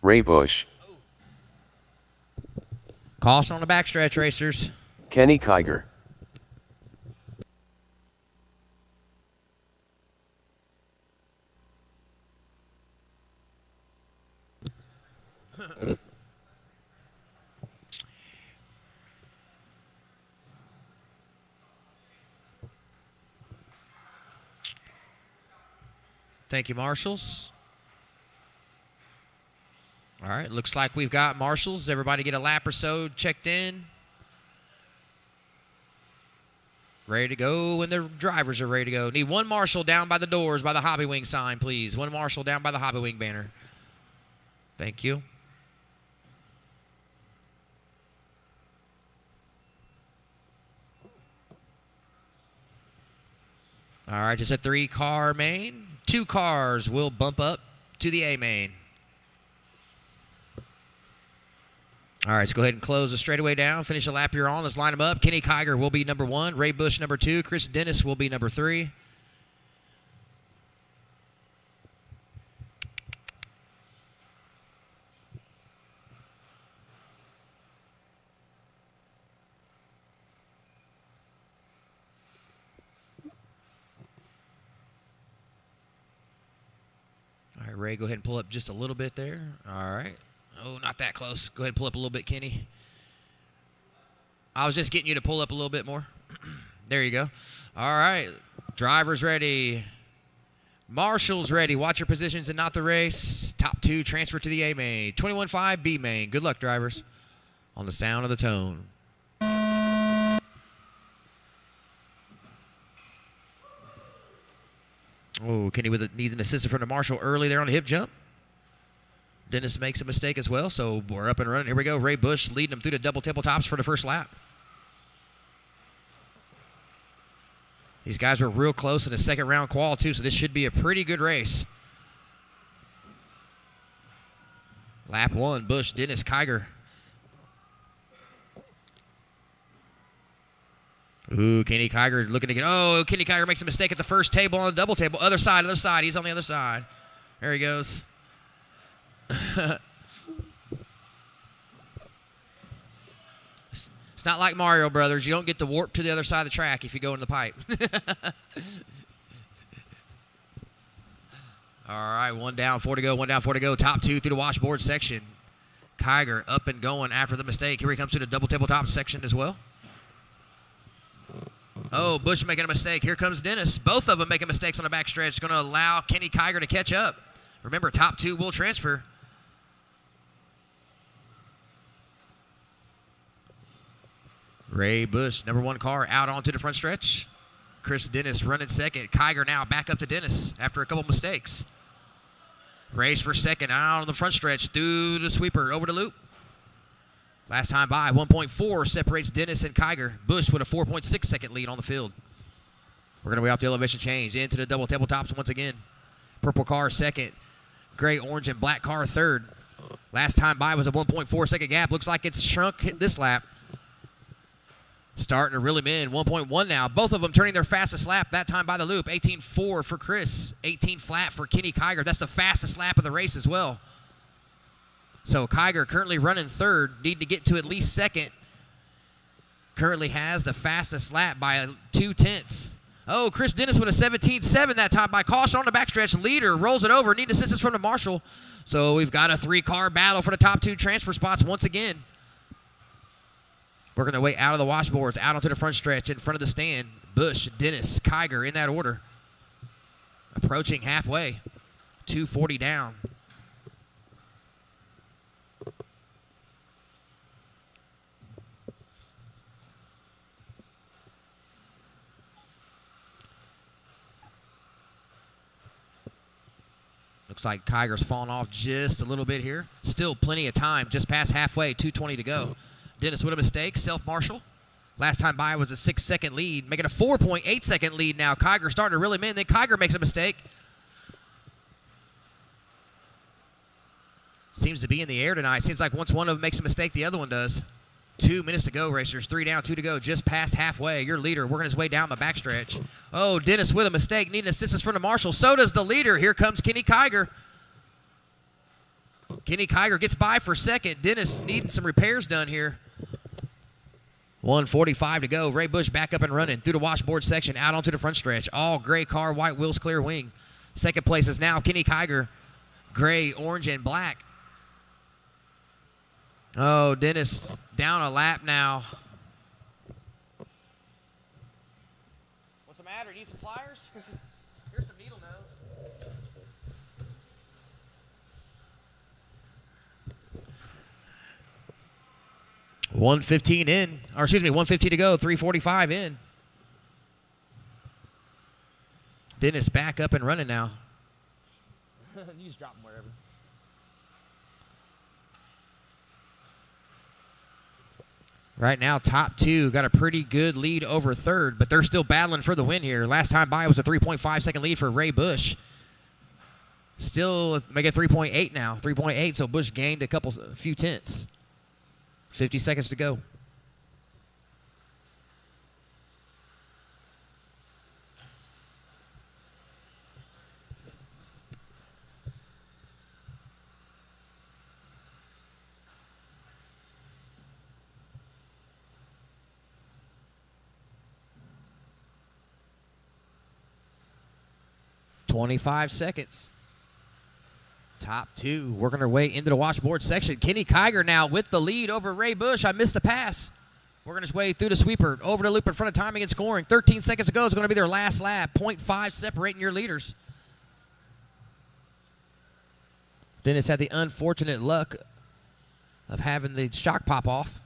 Ray Bush. Caution on the backstretch, racers. Kenny Kiger. Thank you, marshals. All right, looks like we've got marshals. Everybody get a lap or so checked in. Ready to go when the drivers are ready to go. Need one marshal down by the doors by the Hobby Wing sign, please. One marshal down by the Hobby Wing banner. Thank you. All right, just a 3-car main. 2 cars will bump up to the A main. All right, let's go ahead and close the straightaway down. Finish the lap you're on. Let's line them up. Kenny Kiger will be number 1. Ray Bush, number 2. Chris Dennis will be number 3. All right, Ray, go ahead and pull up just a little bit there. All right. Oh, not that close. Go ahead and pull up a little bit, Kenny. I was just getting you to pull up a little bit more. There you go. All right. Drivers ready. Marshals ready. Watch your positions and not the race. Top 2 transfer to the A main. 21.5 B main. Good luck, drivers. On the sound of the tone. Oh, Kenny needs an assistant from the marshal early there on the hip jump. Dennis makes a mistake as well, so we're up and running. Here we go. Ray Bush leading them through the double tabletops for the first lap. These guys were real close in the second round qual, too, so this should be a pretty good race. Lap 1, Bush, Dennis, Kiger. Ooh, Kenny Kiger looking to get... Oh, Kenny Kiger makes a mistake at the first table on the double table. Other side. He's on the other side. There he goes. It's not like Mario Brothers. You don't get to warp to the other side of the track if you go in the pipe. All right, 1 down, 4 to go, 1 down, 4 to go. Top 2 through the washboard section. Kiger up and going after the mistake. Here he comes to the double tabletop section as well. Oh, Bush making a mistake. Here comes Dennis. Both of them making mistakes on the backstretch. It's going to allow Kenny Kiger to catch up. Remember, top 2 will transfer. Ray Bush, number 1 car, out onto the front stretch. Chris Dennis running second. Kiger now back up to Dennis after a couple mistakes. Race for second, out on the front stretch through the sweeper, over the loop. Last time by, 1.4 separates Dennis and Kiger. Bush with a 4.6 second lead on the field. We're going to wait off the elevation change. Into the double tabletops once again. Purple car second. Gray, orange, and black car third. Last time by was a 1.4 second gap. Looks like it's shrunk this lap. Starting to reel him in. 1.1 now. Both of them turning their fastest lap that time by the loop. 18.4 for Chris. 18 flat for Kenny Kiger. That's the fastest lap of the race as well. So Kiger currently running third. Need to get to at least second. Currently has the fastest lap by 2/10. Oh, Chris Dennis with a 17.7 that time by caution on the backstretch. Leader rolls it over. Need assistance from the marshal. So we've got a 3-car battle for the top 2 transfer spots once again. Working their way out of the washboards, out onto the front stretch in front of the stand. Bush, Dennis, Kiger in that order. Approaching halfway. 2:40 down. Looks like Kiger's fallen off just a little bit here. Still plenty of time, just past halfway, 2:20 to go. Dennis with a mistake, self-marshal. Last time by was a 6-second lead, making a 4.8-second lead now. Kiger starting to reel him in, then Kiger makes a mistake. Seems to be in the air tonight. Seems like once one of them makes a mistake, the other one does. 2 minutes to go, racers. 3 down, 2 to go, just past halfway. Your leader working his way down the backstretch. Oh, Dennis with a mistake, needing assistance from the marshal. So does the leader. Here comes Kenny Kiger. Kenny Kiger gets by for second. Dennis needing some repairs done here. 1:45 to go. Ray Bush back up and running through the washboard section, out onto the front stretch. All gray car, white wheels, clear wing. Second place is now Kenny Kiger. Gray, orange, and black. Oh, Dennis down a lap now. What's the matter? Need some pliers? Here's some needle nose. $1:15 in, or excuse me, 1:50 to go, 3:45 in. Dennis back up and running now. You just drop them wherever. Right now, top 2 got a pretty good lead over third, but they're still battling for the win here. Last time by was a 3.5-second lead for Ray Bush. Still make it 3.8 now. 3.8, so Bush gained a few tenths. 50 seconds to go. $25 seconds. Top 2 working their way into the washboard section. Kenny Kiger now with the lead over Ray Bush. I missed the pass. Working his way through the sweeper. Over the loop in front of timing and scoring. 13 seconds to go is going to be their last lap. 0.5 separating your leaders. Dennis had the unfortunate luck of having the shock pop off.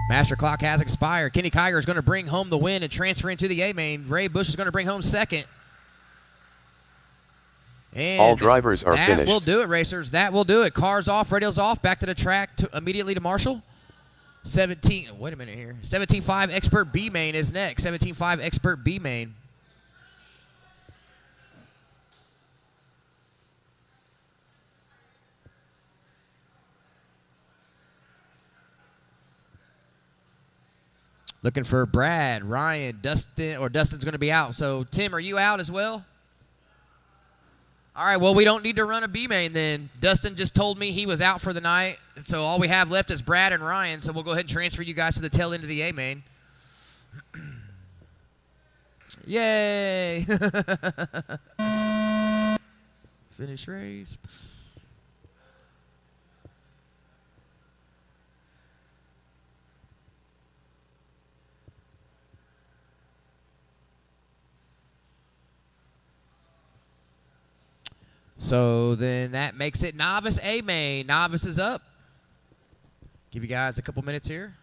Master clock has expired. Kenny Kiger is going to bring home the win and transfer into the A-main. Ray Bush is going to bring home second. And all drivers are finished. That will do it, racers. That will do it. Cars off, radios off. Back to the track immediately to Marshall. 17.5 Expert B-main is next. 17.5 Expert B-main. Looking for Brad, Ryan, Dustin, or Dustin's going to be out. So, Tim, are you out as well? All right, well, we don't need to run a B-main then. Dustin just told me he was out for the night, so all we have left is Brad and Ryan, so we'll go ahead and transfer you guys to the tail end of the A-main. Yay! Finish race. So then that makes it novice A-main. Novice is up. Give you guys a couple minutes here.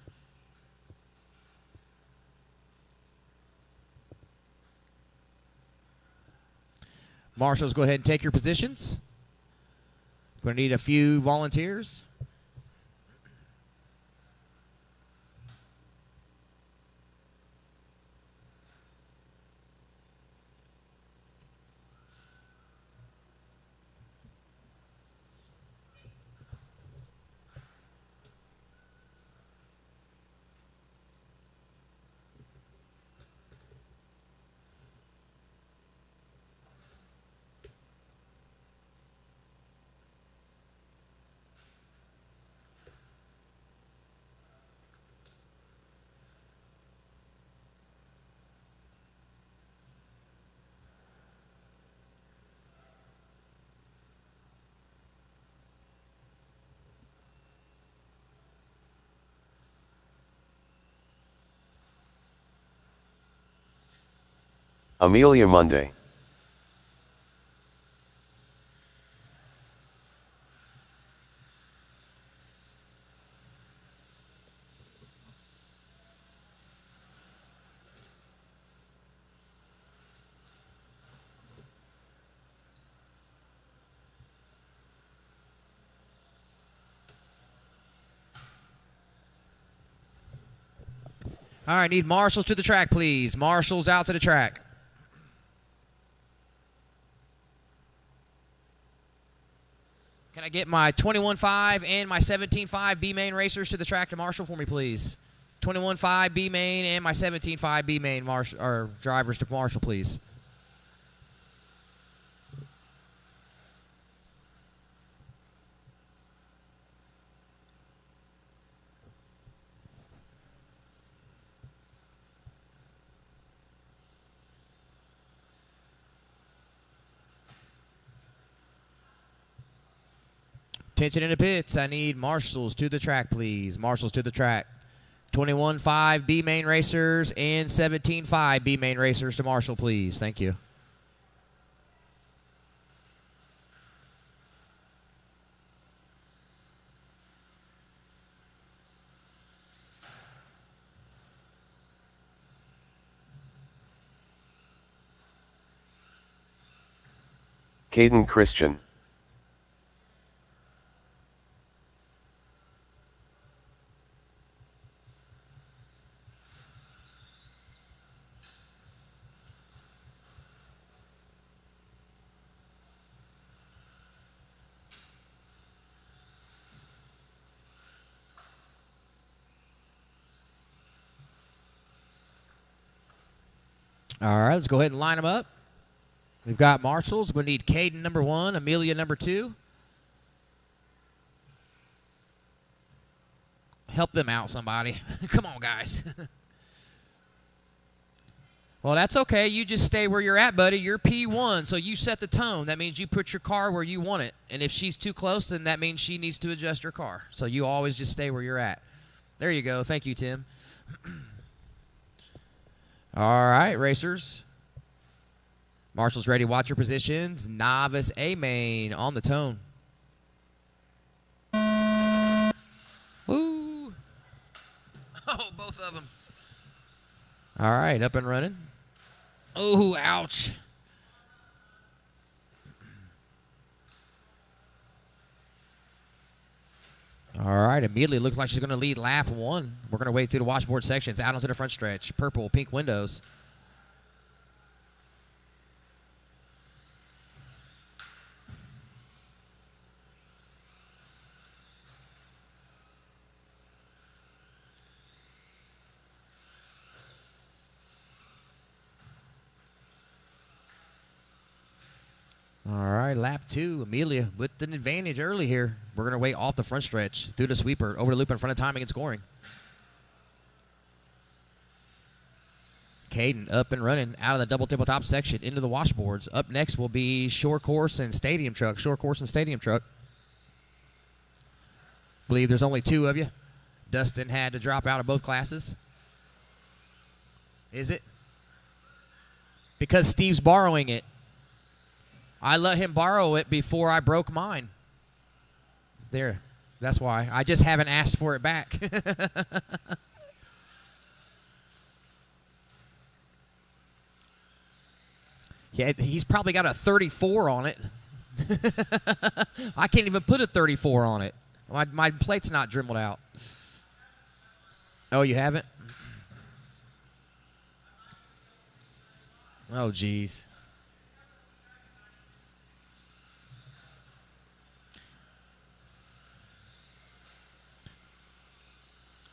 Marshals, go ahead and take your positions. Going to need a few volunteers. Amelia Monday. All right, need marshals to the track, please. Marshals out to the track. Can I get my 21.5 and my 17.5 B main racers to the track to marshal for me, please? 21.5 B main and my 17.5 B main drivers to marshal, please. Attention in the pits. I need marshals to the track, please. Marshals to the track. 21.5 B main racers and 17.5 B main racers to marshal, please. Thank you. Caden Christian. All right, let's go ahead and line them up. We've got marshals. We need Caden number 1, Amelia number 2. Help them out, somebody. Come on, guys. Well, that's okay. You just stay where you're at, buddy. You're P1, so you set the tone. That means you put your car where you want it. And if she's too close, then that means she needs to adjust her car. So you always just stay where you're at. There you go. Thank you, Tim. All right, racers. Marshals ready. Watch your positions. Novice A main on the tone. Woo. Oh, both of them. All right, up and running. Oh, ouch. All right, immediately looks like she's going to lead lap 1. We're going to wait through the washboard sections, out onto the front stretch. Purple, pink windows. All right, lap 2, Amelia with an advantage early here. We're going to wait off the front stretch, through the sweeper, over the loop in front of timing and scoring. Caden up and running out of the double tabletop section into the washboards. Up next will be short course and stadium truck. Short course and stadium truck. Believe there's only 2 of you. Dustin had to drop out of both classes. Is it? Because Steve's borrowing it. I let him borrow it before I broke mine. There. That's why. I just haven't asked for it back. Yeah, he's probably got a 34 on it. I can't even put a 34 on it. My plate's not dremeled out. Oh, you haven't? Oh, geez.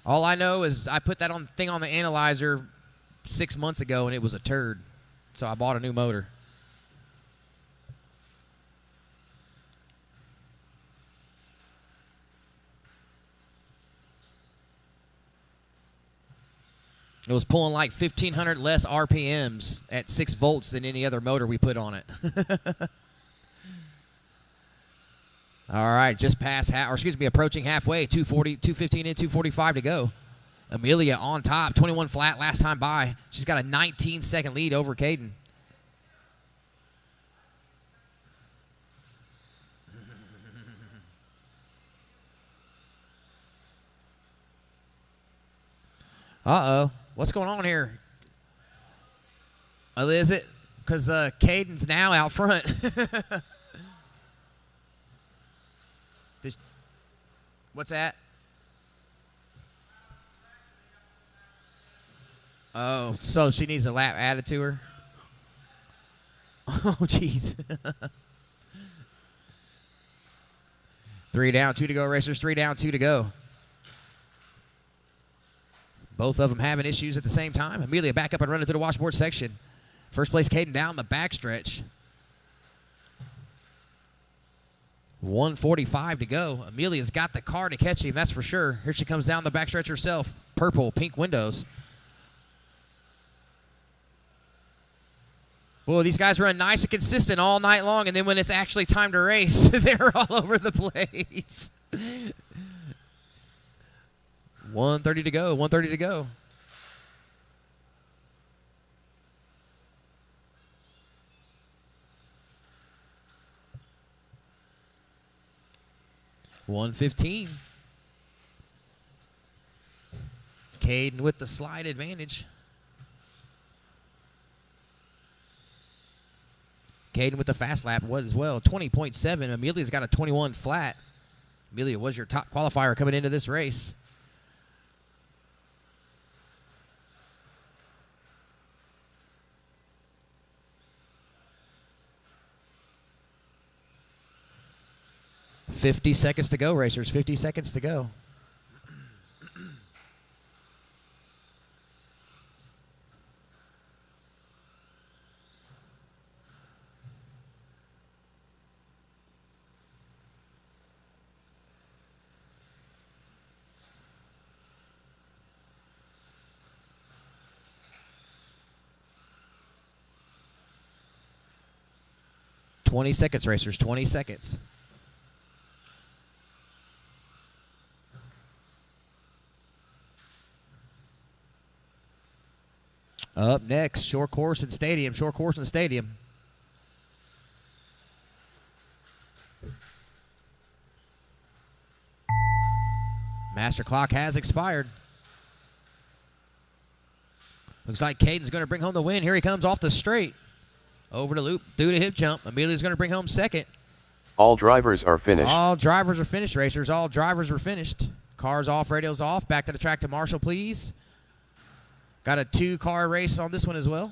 All I know is I put that thing on the analyzer 6 months ago, and it was a turd. So I bought a new motor. It was pulling like 1,500 less RPMs at 6 volts than any other motor we put on it. All right, just past approaching halfway. 240, 215 and 245 to go. Amelia on top, 21 flat last time by. She's got a 19-second lead over Caden. Uh-oh. What's going on here? Oh, is it? Because Caden's now out front. What's that? Oh, so she needs a lap added to her? Oh, jeez. 3 down, 2 to go, racers. 3 down, 2 to go. Both of them having issues at the same time. Amelia back up and running to the washboard section. First place, Caden down the backstretch. 1:45 to go. Amelia's got the car to catch him, that's for sure. Here she comes down the backstretch herself. Purple, pink windows. Well, these guys run nice and consistent all night long, and then when it's actually time to race, they're all over the place. 1:30 to go, 1:30 to go. $115. Caden with the slight advantage. Caden with the fast lap was as well. 20.7. Amelia's got a 21 flat. Amelia was your top qualifier coming into this race. $50 seconds to go, racers. 50 seconds to go. $20 seconds, racers. 20 seconds. Up next, short course and stadium. Short course and stadium. Master clock has expired. Looks like Caden's going to bring home the win. Here he comes off the straight. Over the loop, through the hip jump. Amelia's going to bring home second. All drivers are finished. All drivers are finished, racers. All drivers are finished. Cars off, radios off. Back to the track to Marshall, please. Got a 2-car race on this one as well.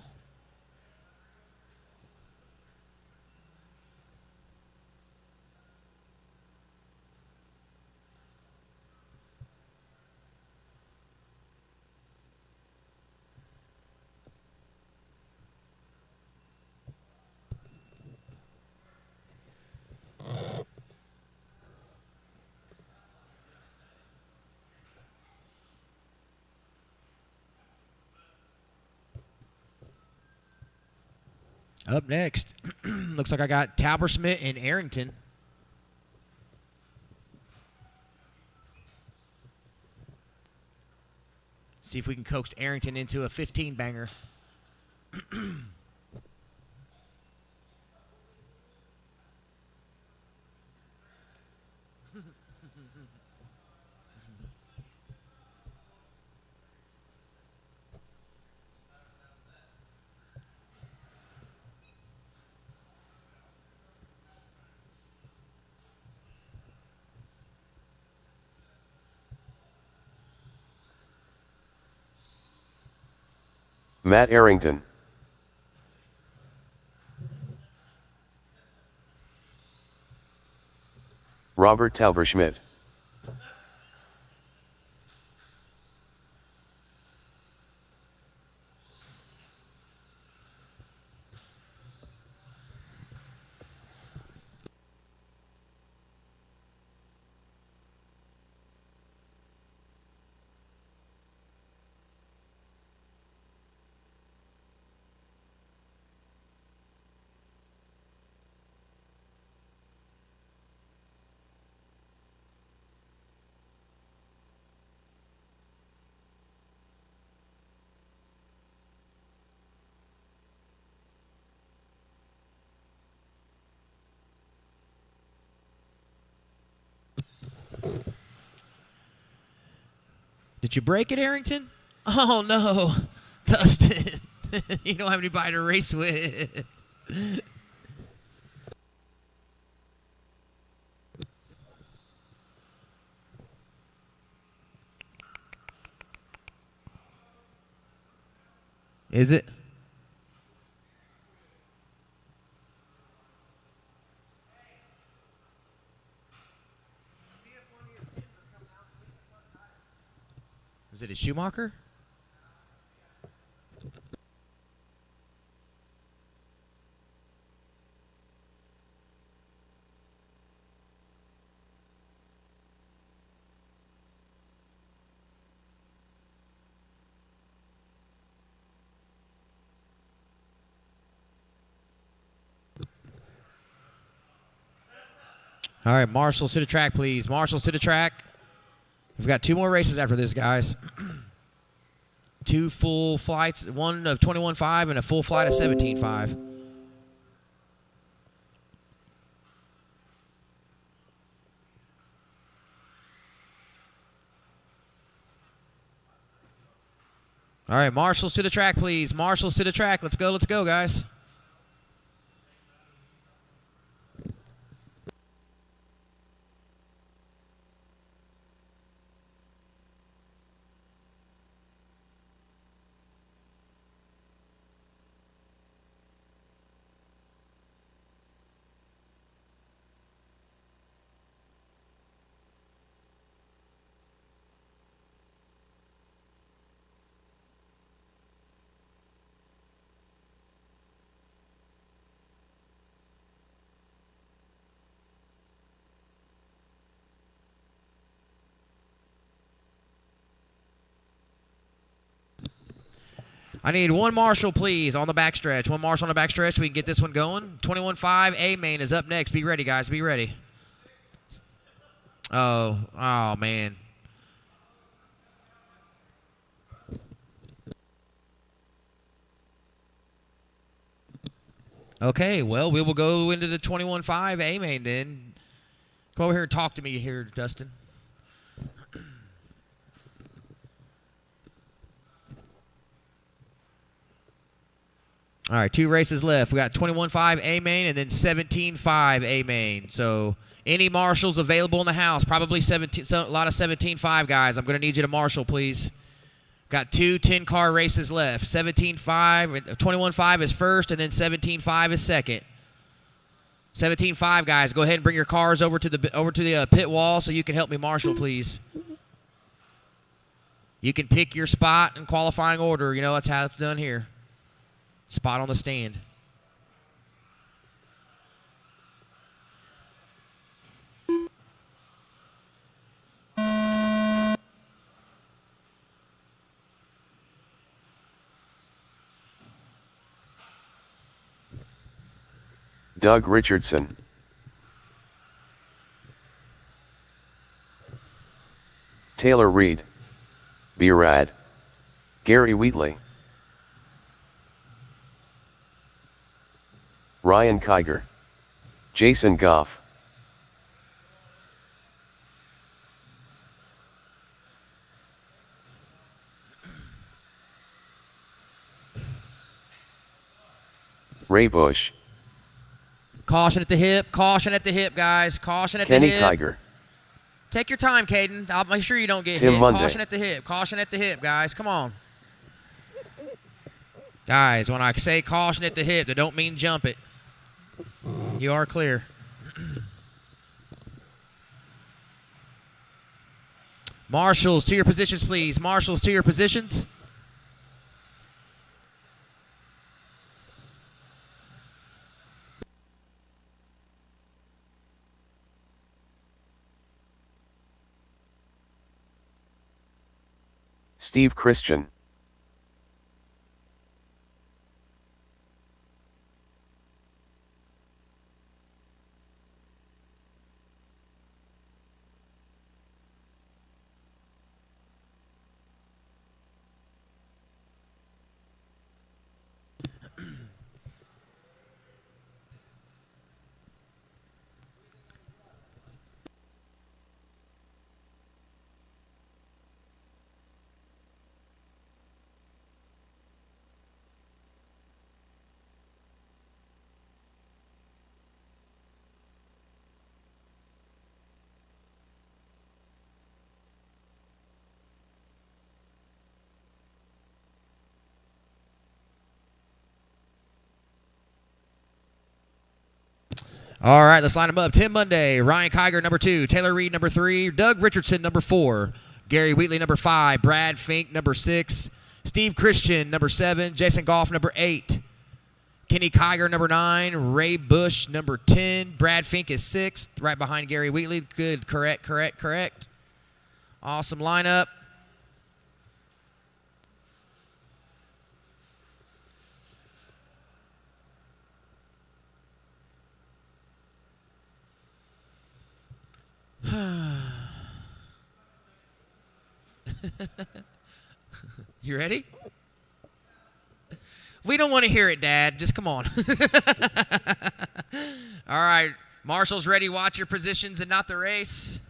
Up next, looks like I got Talberschmidt and Arrington. See if we can coax Arrington into a 15-banger. Matt Arrington. Robert Talberschmidt. Did you break it, Arrington? Oh, no. Dustin. You don't have anybody to race with. Is it? Is it a Schumacher? All right, marshals to the track, please. Marshals to the track. We've got 2 more races after this, guys. 2 full flights, one of 21.5 and a full flight of 17.5. All right, marshals to the track, please. Marshals to the track. Let's go, guys. I need 1 marshal, please, on the backstretch. 1 marshal on the backstretch. We can get this one going. 21.5 A main is up next. Be ready, guys. Be ready. Oh, man. Okay, well, we will go into the 21.5 A main then. Come over here and talk to me here, Dustin. All right, 2 races left. We got 21.5 A main and then 17.5 A main. So any marshals available in the house? Probably a lot of 17.5 guys. I'm going to need you to marshal, please. Got 2 10-car races left. 17.5, 21.5 is first, and then 17.5 is second. 17.5 guys, go ahead and bring your cars over to the pit wall so you can help me marshal, please. You can pick your spot in qualifying order. You know that's how it's done here. Spot on the stand. Doug Richardson. Taylor Reed. B-Rad. Gary Wheatley. Ryan Kiger. Jason Goff. Ray Bush. Caution at the hip, guys. Caution at Kenny the hip. Kenny Kiger. Take your time, Caden. I'll make sure you don't get Tim hit. Monday. Caution at the hip, guys. Come on. Guys, when I say caution at the hip, that don't mean jump it. You are clear. Marshals, to your positions, please. Marshals, to your positions. Steve Christian. All right, let's line them up. Tim Monday, Ryan Kiger, number 2. Taylor Reed, number 3. Doug Richardson, number 4. Gary Wheatley, number 5. Brad Fink, number 6. Steve Christian, number 7. Jason Goff, number 8. Kenny Kiger, number 9. Ray Bush, number 10. Brad Fink is 6th, right behind Gary Wheatley. Good, correct. Awesome lineup. You ready? We don't want to hear it, Dad. Just come on. All right. Marshall's ready. Watch your positions and not the race.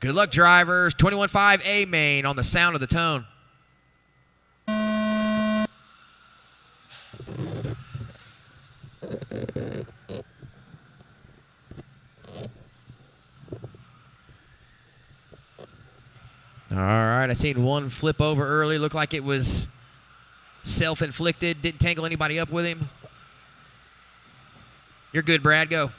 Good luck, drivers. 21.5 A main on the sound of the tone. All right, I seen one flip over early. Looked like it was self-inflicted. Didn't tangle anybody up with him. You're good, Brad. Go.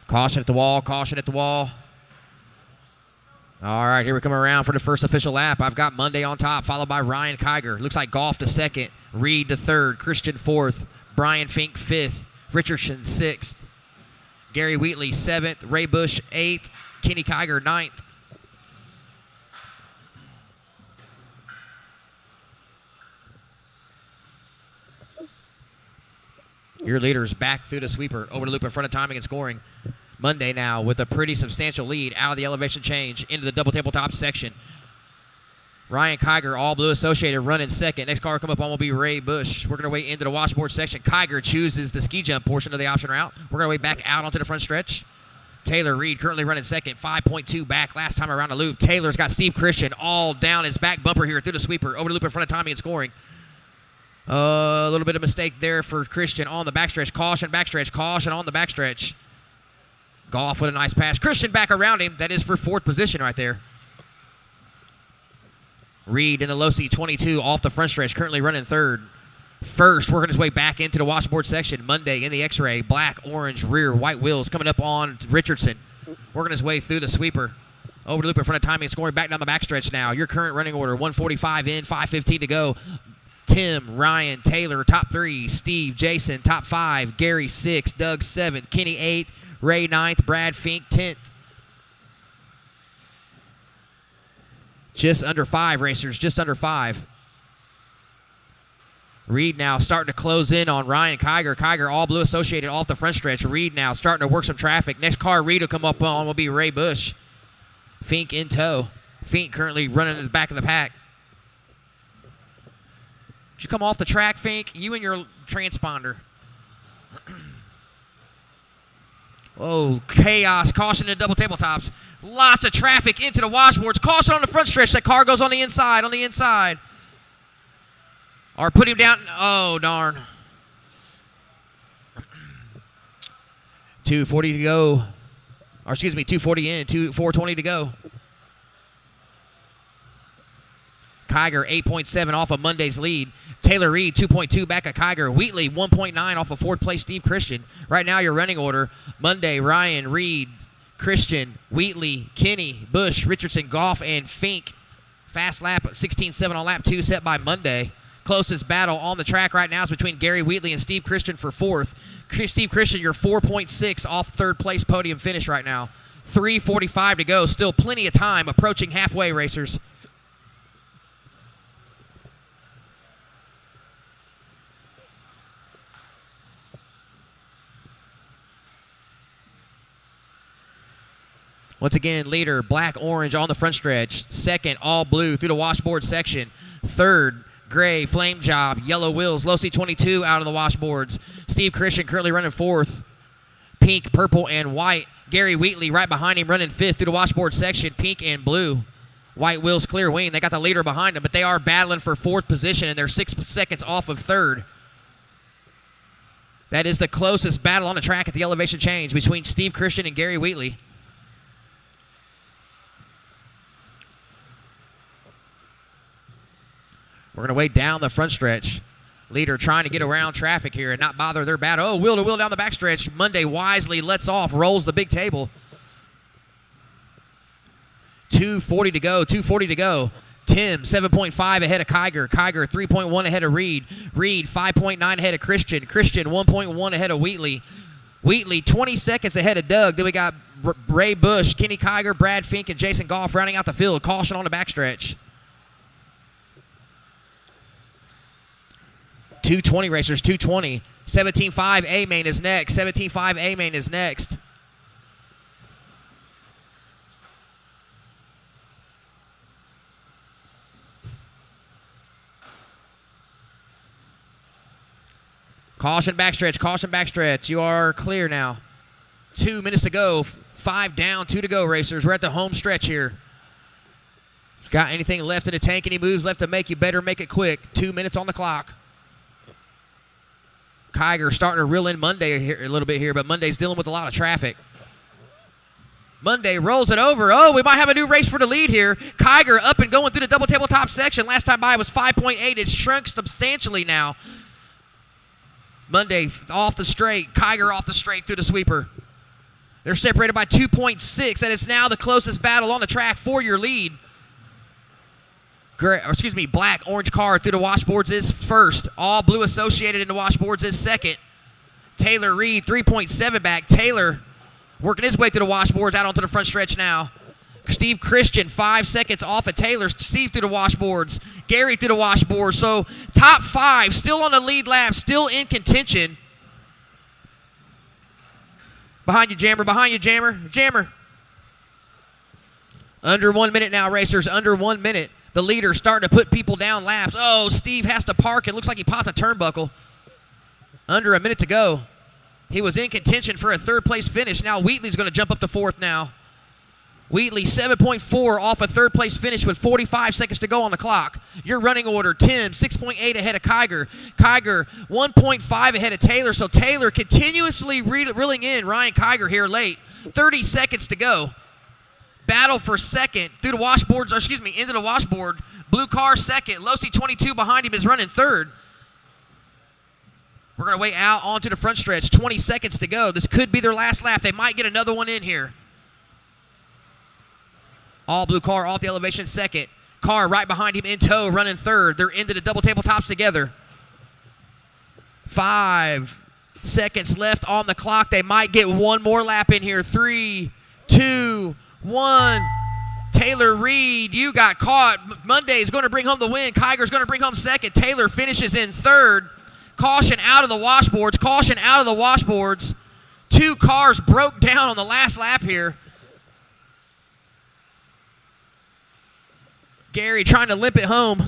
Caution at the wall. Caution at the wall. All right, here we come around for the first official lap. I've got Monday on top, followed by Ryan Kiger. Looks like Goff to 2nd, Reed to 3rd, Christian 4th, Brian Fink 5th, Richardson 6th, Gary Wheatley 7th, Ray Bush 8th, Kenny Kiger 9th. Your leaders back through the sweeper, over the loop in front of timing and scoring. Monday now with a pretty substantial lead out of the elevation change into the double tabletop section. Ryan Kiger, all blue associated, running 2nd. Next car come up on will be Ray Bush. We're going to wait into the washboard section. Kiger chooses the ski jump portion of the option route. We're going to wait back out onto the front stretch. Taylor Reed currently running 2nd, 5.2 back last time around the loop. Taylor's got Steve Christian all down his back bumper here through the sweeper, over the loop in front of timing and scoring. A little bit of mistake there for Christian on the backstretch. Caution backstretch. Caution on the backstretch. Goff with a nice pass. Christian back around him. That is for 4th position right there. Reed in the low seat 22 off the front stretch. Currently running 3rd. First, working his way back into the washboard section. Monday in the X-ray. Black, orange, rear, white wheels coming up on Richardson. Working his way through the sweeper. Over the loop in front of timing and scoring back down the backstretch now. Your current running order, 145 in, 5:15 to go. Tim, Ryan, Taylor, top 3. Steve, Jason, top 5. Gary, 6th. Doug, 7th. Kenny, 8th. Ray, 9th. Brad Fink, 10th. Just under 5 racers, just under 5. Reed now starting to close in on Ryan Kiger. Kiger all blue associated off the front stretch. Reed now starting to work some traffic. Next car Reed will come up on will be Ray Bush. Fink in tow. Fink currently running in the back of the pack. Did you come off the track, Fink? You and your transponder. Oh, chaos. Caution in double tabletops. Lots of traffic into the washboards. Caution on the front stretch. That car goes on the inside, Or put him down. Oh, darn. 240 to go. Or excuse me, 240 in, 420 to go. Kiger, 8.7 off of Monday's lead. Taylor Reed, 2.2 back of Kiger. Wheatley, 1.9 off of 4th place Steve Christian. Right now, your running order, Monday, Ryan, Reed, Christian, Wheatley, Kenny, Bush, Richardson, Goff, and Fink. Fast lap, 16.7 on lap 2 set by Monday. Closest battle on the track right now is between Gary Wheatley and Steve Christian for 4th. Steve Christian, you're 4.6 off 3rd place podium finish right now. 3:45 to go. Still plenty of time. Approaching halfway, racers. Once again, leader, black, orange on the front stretch. 2nd, all blue through the washboard section. 3rd, gray, flame job, yellow wheels, low C22 out of the washboards. Steve Christian currently running 4th. Pink, purple, and white. Gary Wheatley right behind him running 5th through the washboard section, pink and blue. White wheels, clear wing. They got the leader behind them, but they are battling for 4th position, and they're 6 seconds off of 3rd. That is the closest battle on the track at the elevation change between Steve Christian and Gary Wheatley. We're going to wait down the front stretch. Leader trying to get around traffic here and not bother their battle. Oh, wheel to wheel down the backstretch. Monday wisely lets off, rolls the big table. 2:40 to go, 2:40 to go. Tim, 7.5 ahead of Kiger. Kiger, 3.1 ahead of Reed. Reed, 5.9 ahead of Christian. Christian, 1.1 ahead of Wheatley. Wheatley, 20 seconds ahead of Doug. Then we got Ray Bush, Kenny Kiger, Brad Fink, and Jason Goff rounding out the field. Caution on the backstretch. 220 racers, 220. 17.5 A-Main is next. 17.5 A-Main is next. Caution backstretch, caution backstretch. You are clear now. 2 minutes to go. 5 down, 2 to go, racers. We're at the home stretch here. Got anything left in the tank, any moves left to make, you better make it quick. 2 minutes on the clock. Kiger starting to reel in Monday here, a little bit here, but Monday's dealing with a lot of traffic. Monday rolls it over. Oh, we might have a new race for the lead here. Kiger up and going through the double tabletop section. Last time by was 5.8. It's shrunk substantially now. Monday off the straight. Kiger off the straight through the sweeper. They're separated by 2.6, and it's now the closest battle on the track for your lead. Black, orange car through the washboards is first. All blue associated in the washboards is second. Taylor Reed, 3.7 back. Taylor working his way through the washboards out onto the front stretch now. Steve Christian, 5 seconds off of Taylor. Steve through the washboards. Gary through the washboards. So top 5, still on the lead lap, still in contention. Behind you, Jammer. Behind you, Jammer. Jammer. Under 1 minute now, racers. Under 1 minute. The leader starting to put people down laps. Oh, Steve has to park. It looks like he popped a turnbuckle. Under a minute to go. He was in contention for a third-place finish. Now Wheatley's going to jump up to fourth now. Wheatley, 7.4 off a third-place finish with 45 seconds to go on the clock. Your running order, Tim, 6.8 ahead of Kiger. Kiger, 1.5 ahead of Taylor. So Taylor continuously reeling in Ryan Kiger here late. 30 seconds to go. Battle for second through the washboards, into the washboard. Blue car second. Losi 22 behind him is running third. We're going to wait out onto the front stretch. 20 seconds to go. This could be their last lap. They might get another one in here. All blue car off the elevation second. Car right behind him in tow running third. They're into the double tabletops together. 5 seconds left on the clock. They might get one more lap in here. 3, 2, 1. Taylor Reed, you got caught. Monday is going to bring home the win. Kiger's going to bring home second. Taylor finishes in third. Caution out of the washboards. Caution out of the washboards. 2 cars broke down on the last lap here. Gary trying to limp it home.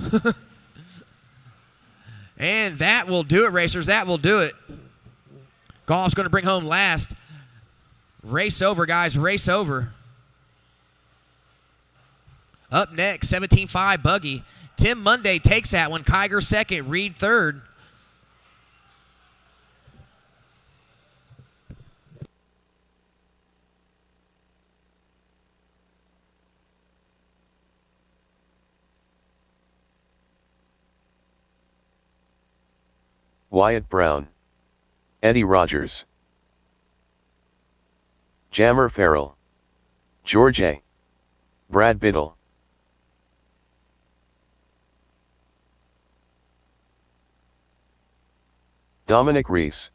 And that will do it, racers. That will do it. Goff's going to bring home last. Race over, guys. Race over. Up next, 17.5 Buggy. Tim Monday takes that one. Kiger second. Reed third. Wyatt Brown, Eddie Rogers, Jammer Farrell, George A. Brad Biddle, Dominic Reese,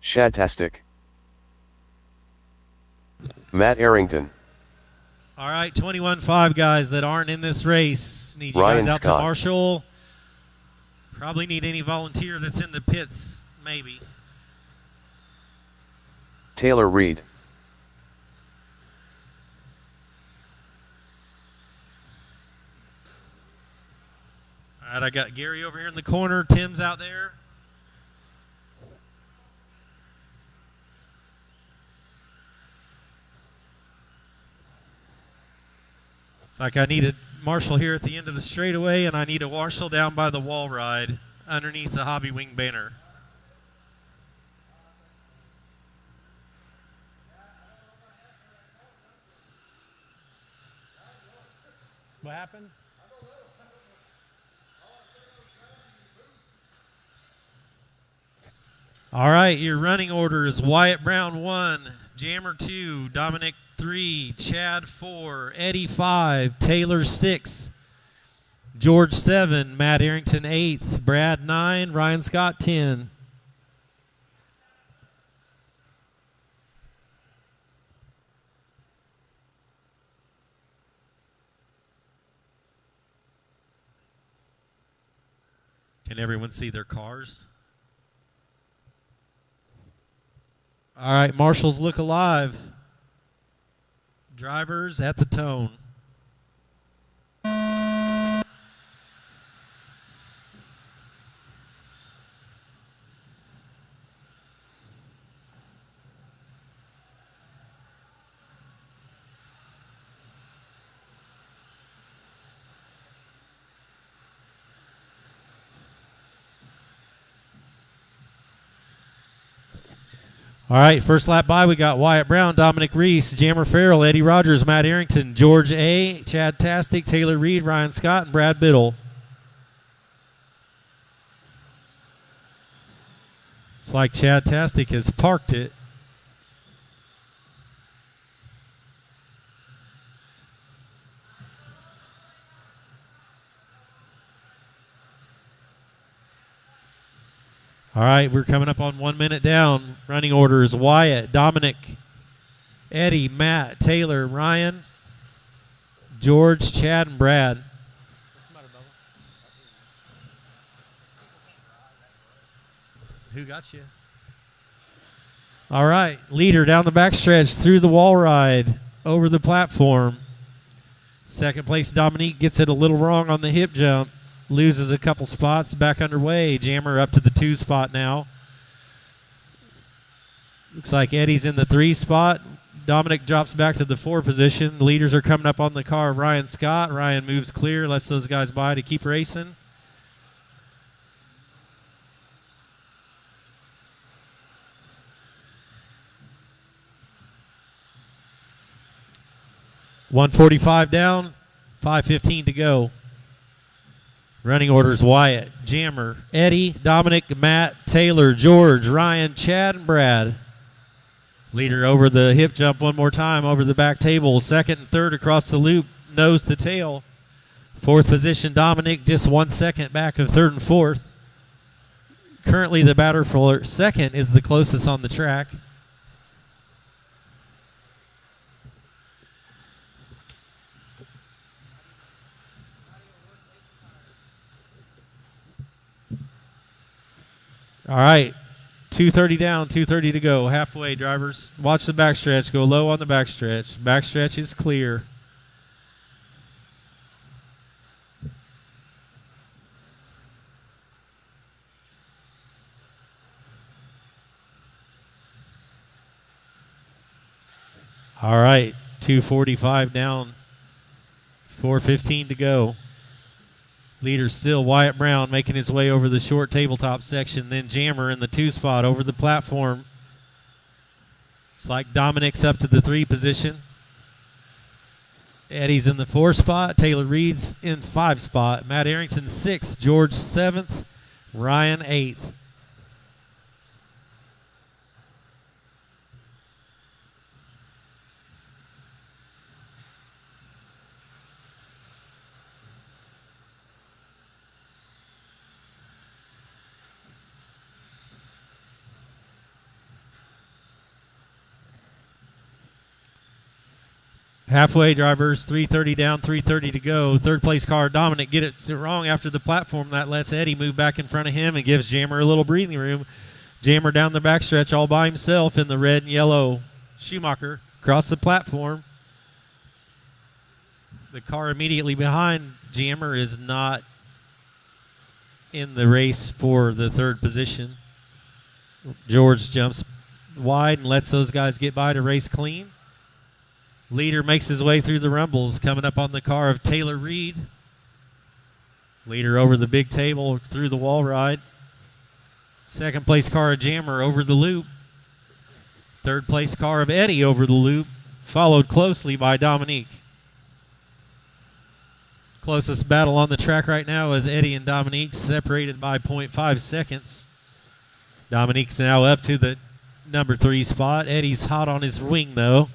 Shadtastic, Matt Arrington, All right, 21.5 guys that aren't in this race. Need you Ryan guys out Scott. to Marshall. Probably need any volunteer that's in the pits, maybe. Taylor Reed, All right, I got Gary over here in the corner. Tim's out there. It's like I need a marshal here at the end of the straightaway, and I need a marshal down by the wall ride underneath the Hobby Wing banner. What happened? All right, your running order is Wyatt Brown 1, Jammer 2, Dominic 3, Chad 4, Eddie 5, Taylor 6, George 7, Matt Arrington 8th, Brad 9, Ryan Scott 10. Can everyone see their cars? All right, marshals look alive. Drivers at the tone. All right, first lap by, we got Wyatt Brown, Dominic Reese, Jammer Farrell, Eddie Rogers, Matt Arrington, George A., Chad Tastic, Taylor Reed, Ryan Scott, and Brad Biddle. It's like Chad Tastic has parked it. All right, we're coming up on 1 minute down. Running order is Wyatt, Dominic, Eddie, Matt, Taylor, Ryan, George, Chad, and Brad. Who got you? All right, leader down the backstretch through the wall ride over the platform. Second place, Dominique gets it a little wrong on the hip jump. Loses a couple spots, back underway. Jammer up to the 2 spot now. Looks like Eddie's in the 3 spot. Dominic drops back to the 4 position. The leaders are coming up on the car of Ryan Scott. Ryan moves clear, lets those guys by to keep racing. .145 down, 5:15 to go. Running orders Wyatt, Jammer, Eddie, Dominic, Matt, Taylor, George, Ryan, Chad, and Brad. Leader over the hip jump one more time over the back table. Second and third across the loop, nose to tail. 4th position, Dominic, just 1 second back of 3rd and 4th. Currently the batter for 2nd is the closest on the track. All right, 2:30 down, 2:30 to go. Halfway, drivers. Watch the backstretch. Go low on the backstretch. Backstretch is clear. All right, 2:45 down, 4:15 to go. Leader still Wyatt Brown making his way over the short tabletop section. Then Jammer in the 2 spot over the platform. It's like Dominic's up to the 3 position. Eddie's in the 4 spot. Taylor Reed's in 5 spot. Matt Arrington 6th. George 7th. Ryan 8th. Halfway, drivers, 3:30 down, 3:30 to go. 3rd place car, Dominic, gets it wrong after the platform. That lets Eddie move back in front of him and gives Jammer a little breathing room. Jammer down the backstretch all by himself in the red and yellow Schumacher across the platform. The car immediately behind Jammer is not in the race for the 3rd position. George jumps wide and lets those guys get by to race clean. Leader makes his way through the rumbles, coming up on the car of Taylor Reed. Leader over the big table through the wall ride. Second place car of Jammer over the loop. Third place car of Eddie over the loop, followed closely by Dominique. Closest battle on the track right now is Eddie and Dominique, separated by 0.5 seconds. Dominique's now up to the number 3 spot. Eddie's hot on his wing, though.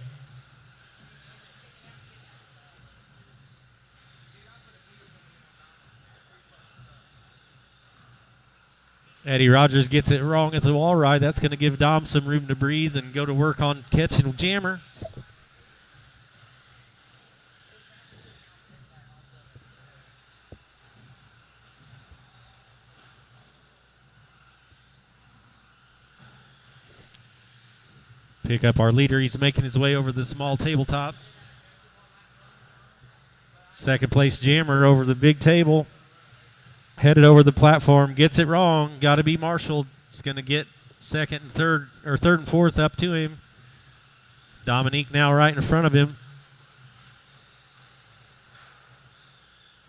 Eddie Rogers gets it wrong at the wall ride. That's going to give Dom some room to breathe and go to work on catching Jammer. Pick up our leader. He's making his way over the small tabletops. Second place Jammer over the big table. Headed over the platform. Gets it wrong. Got to be Marshall. He's going to get second and third and fourth up to him. Dominique now right in front of him.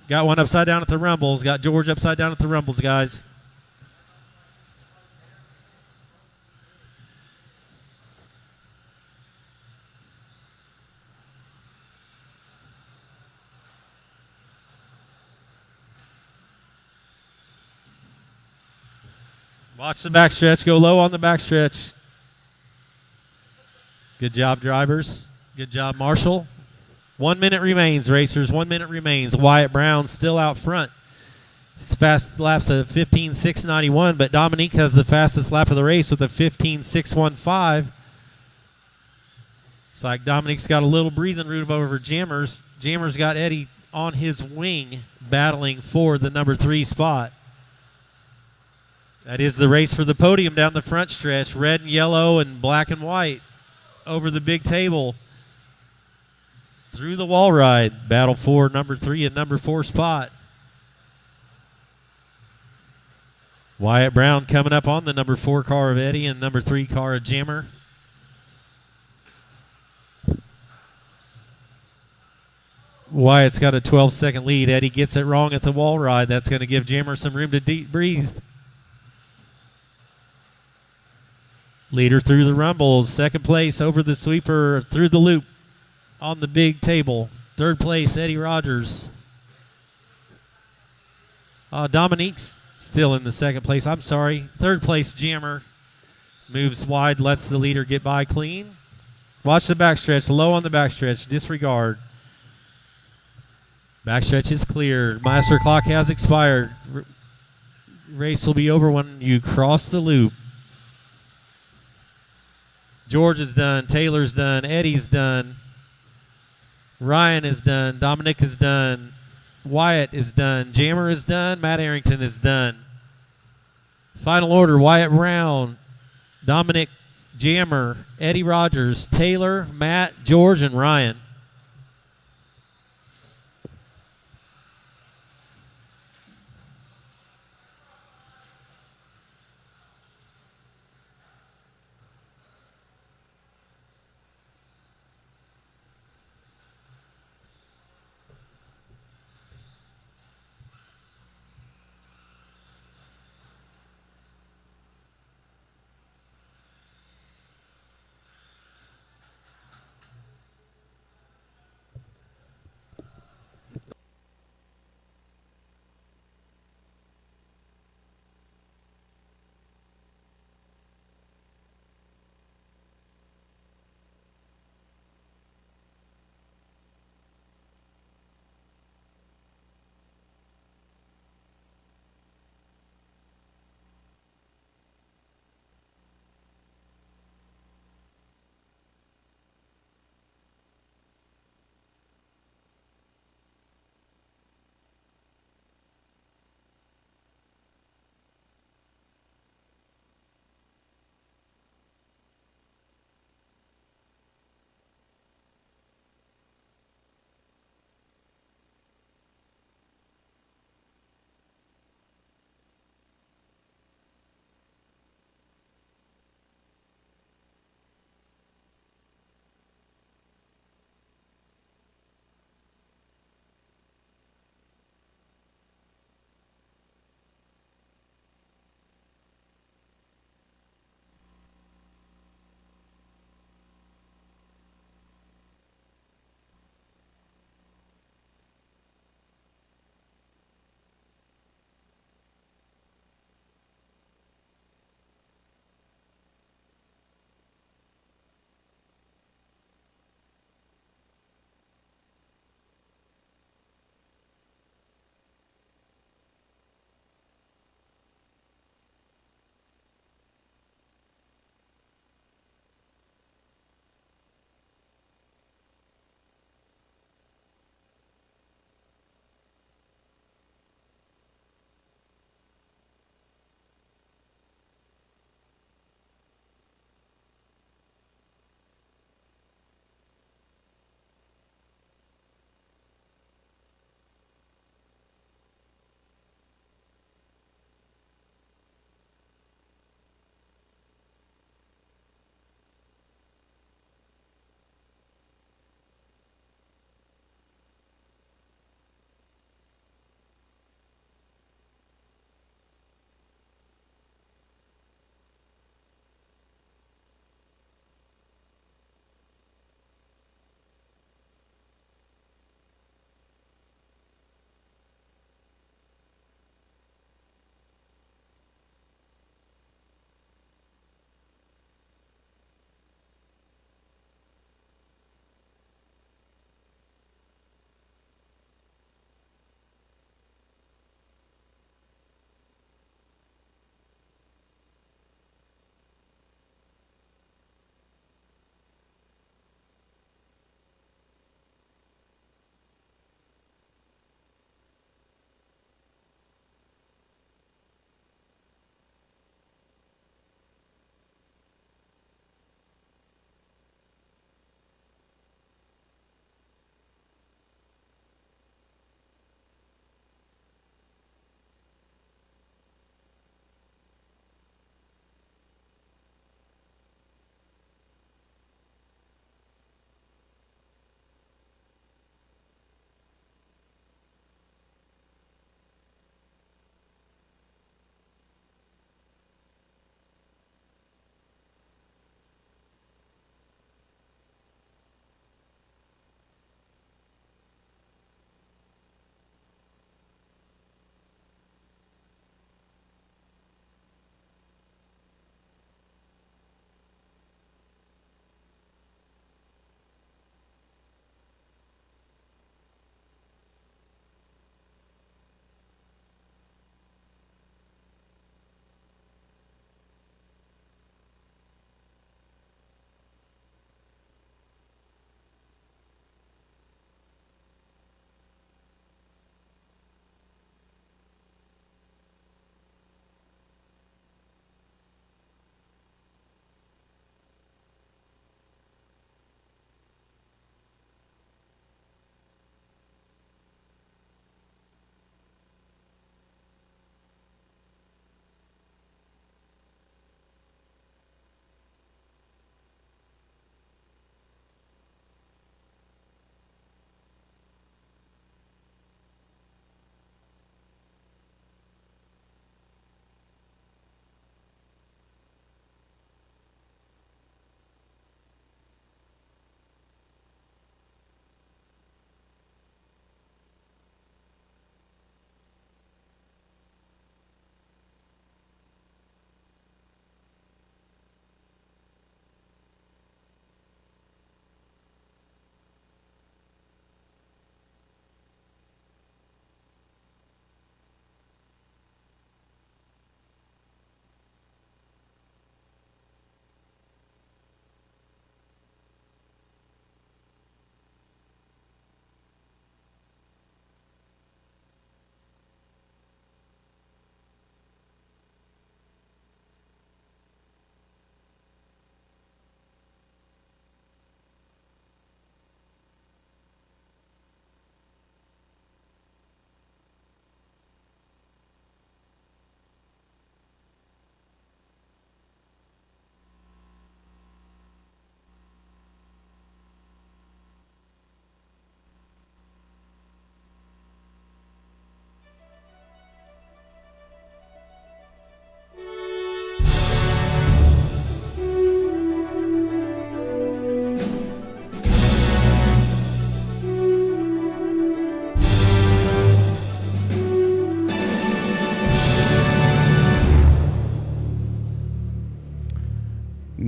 Got one upside down at the rumbles. Got George upside down at the rumbles, guys. Watch the backstretch. Go low on the backstretch. Good job, drivers. Good job, Marshall. 1 minute remains, racers. 1 minute remains. Wyatt Brown still out front. His fast lap's a 15.691, but Dominique has the fastest lap of the race with a 15.615. It's like Dominique's got a little breathing room over Jammers. Jammers got Eddie on his wing battling for the number 3 spot. That is the race for the podium down the front stretch. Red and yellow and black and white over the big table. Through the wall ride. Battle for number 3 and number 4 spot. Wyatt Brown coming up on the number 4 car of Eddie and number 3 car of Jammer. Wyatt's got a 12-second lead. Eddie gets it wrong at the wall ride. That's going to give Jammer some room to deep breathe. Leader through the rumbles. Second place over the sweeper through the loop on the big table. Third place, Eddie Rogers. Dominique's still in the second place. I'm sorry. Third place, Jammer. Moves wide, lets the leader get by clean. Watch the backstretch. Low on the backstretch. Disregard. Backstretch is cleared. Master clock has expired. Race will be over when you cross the loop. George is done. Taylor's done. Eddie's done. Ryan is done. Dominic is done. Wyatt is done. Jammer is done. Matt Arrington is done. Final order, Wyatt Brown, Dominic, Jammer, Eddie Rogers, Taylor, Matt, George, and Ryan.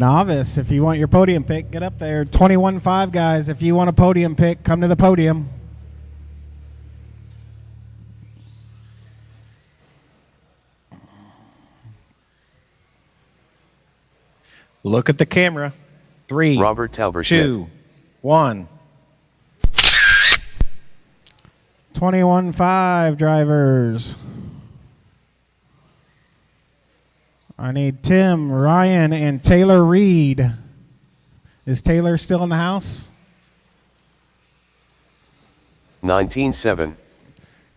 Novice, if you want your podium pick, get up there. 21.5, guys. If you want a podium pick, come to the podium. Look at the camera. 3, Robert Talberschmidt. 2, 1. 21.5 drivers. I need Tim, Ryan, and Taylor Reed. Is Taylor still in the house? 19.7.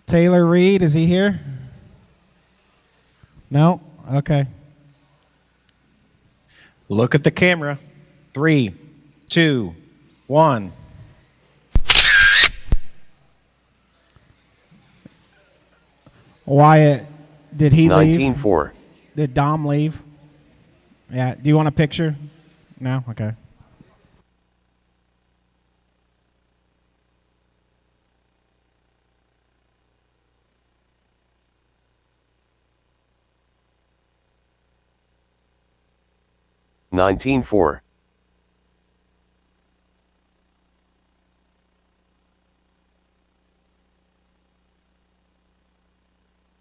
Taylor Reed, is he here? No? Okay. Look at the camera. 3, 2, 1. Wyatt, did he leave? 19.4. Did Dom leave? Yeah. Do you want a picture? No? Okay. $19.4.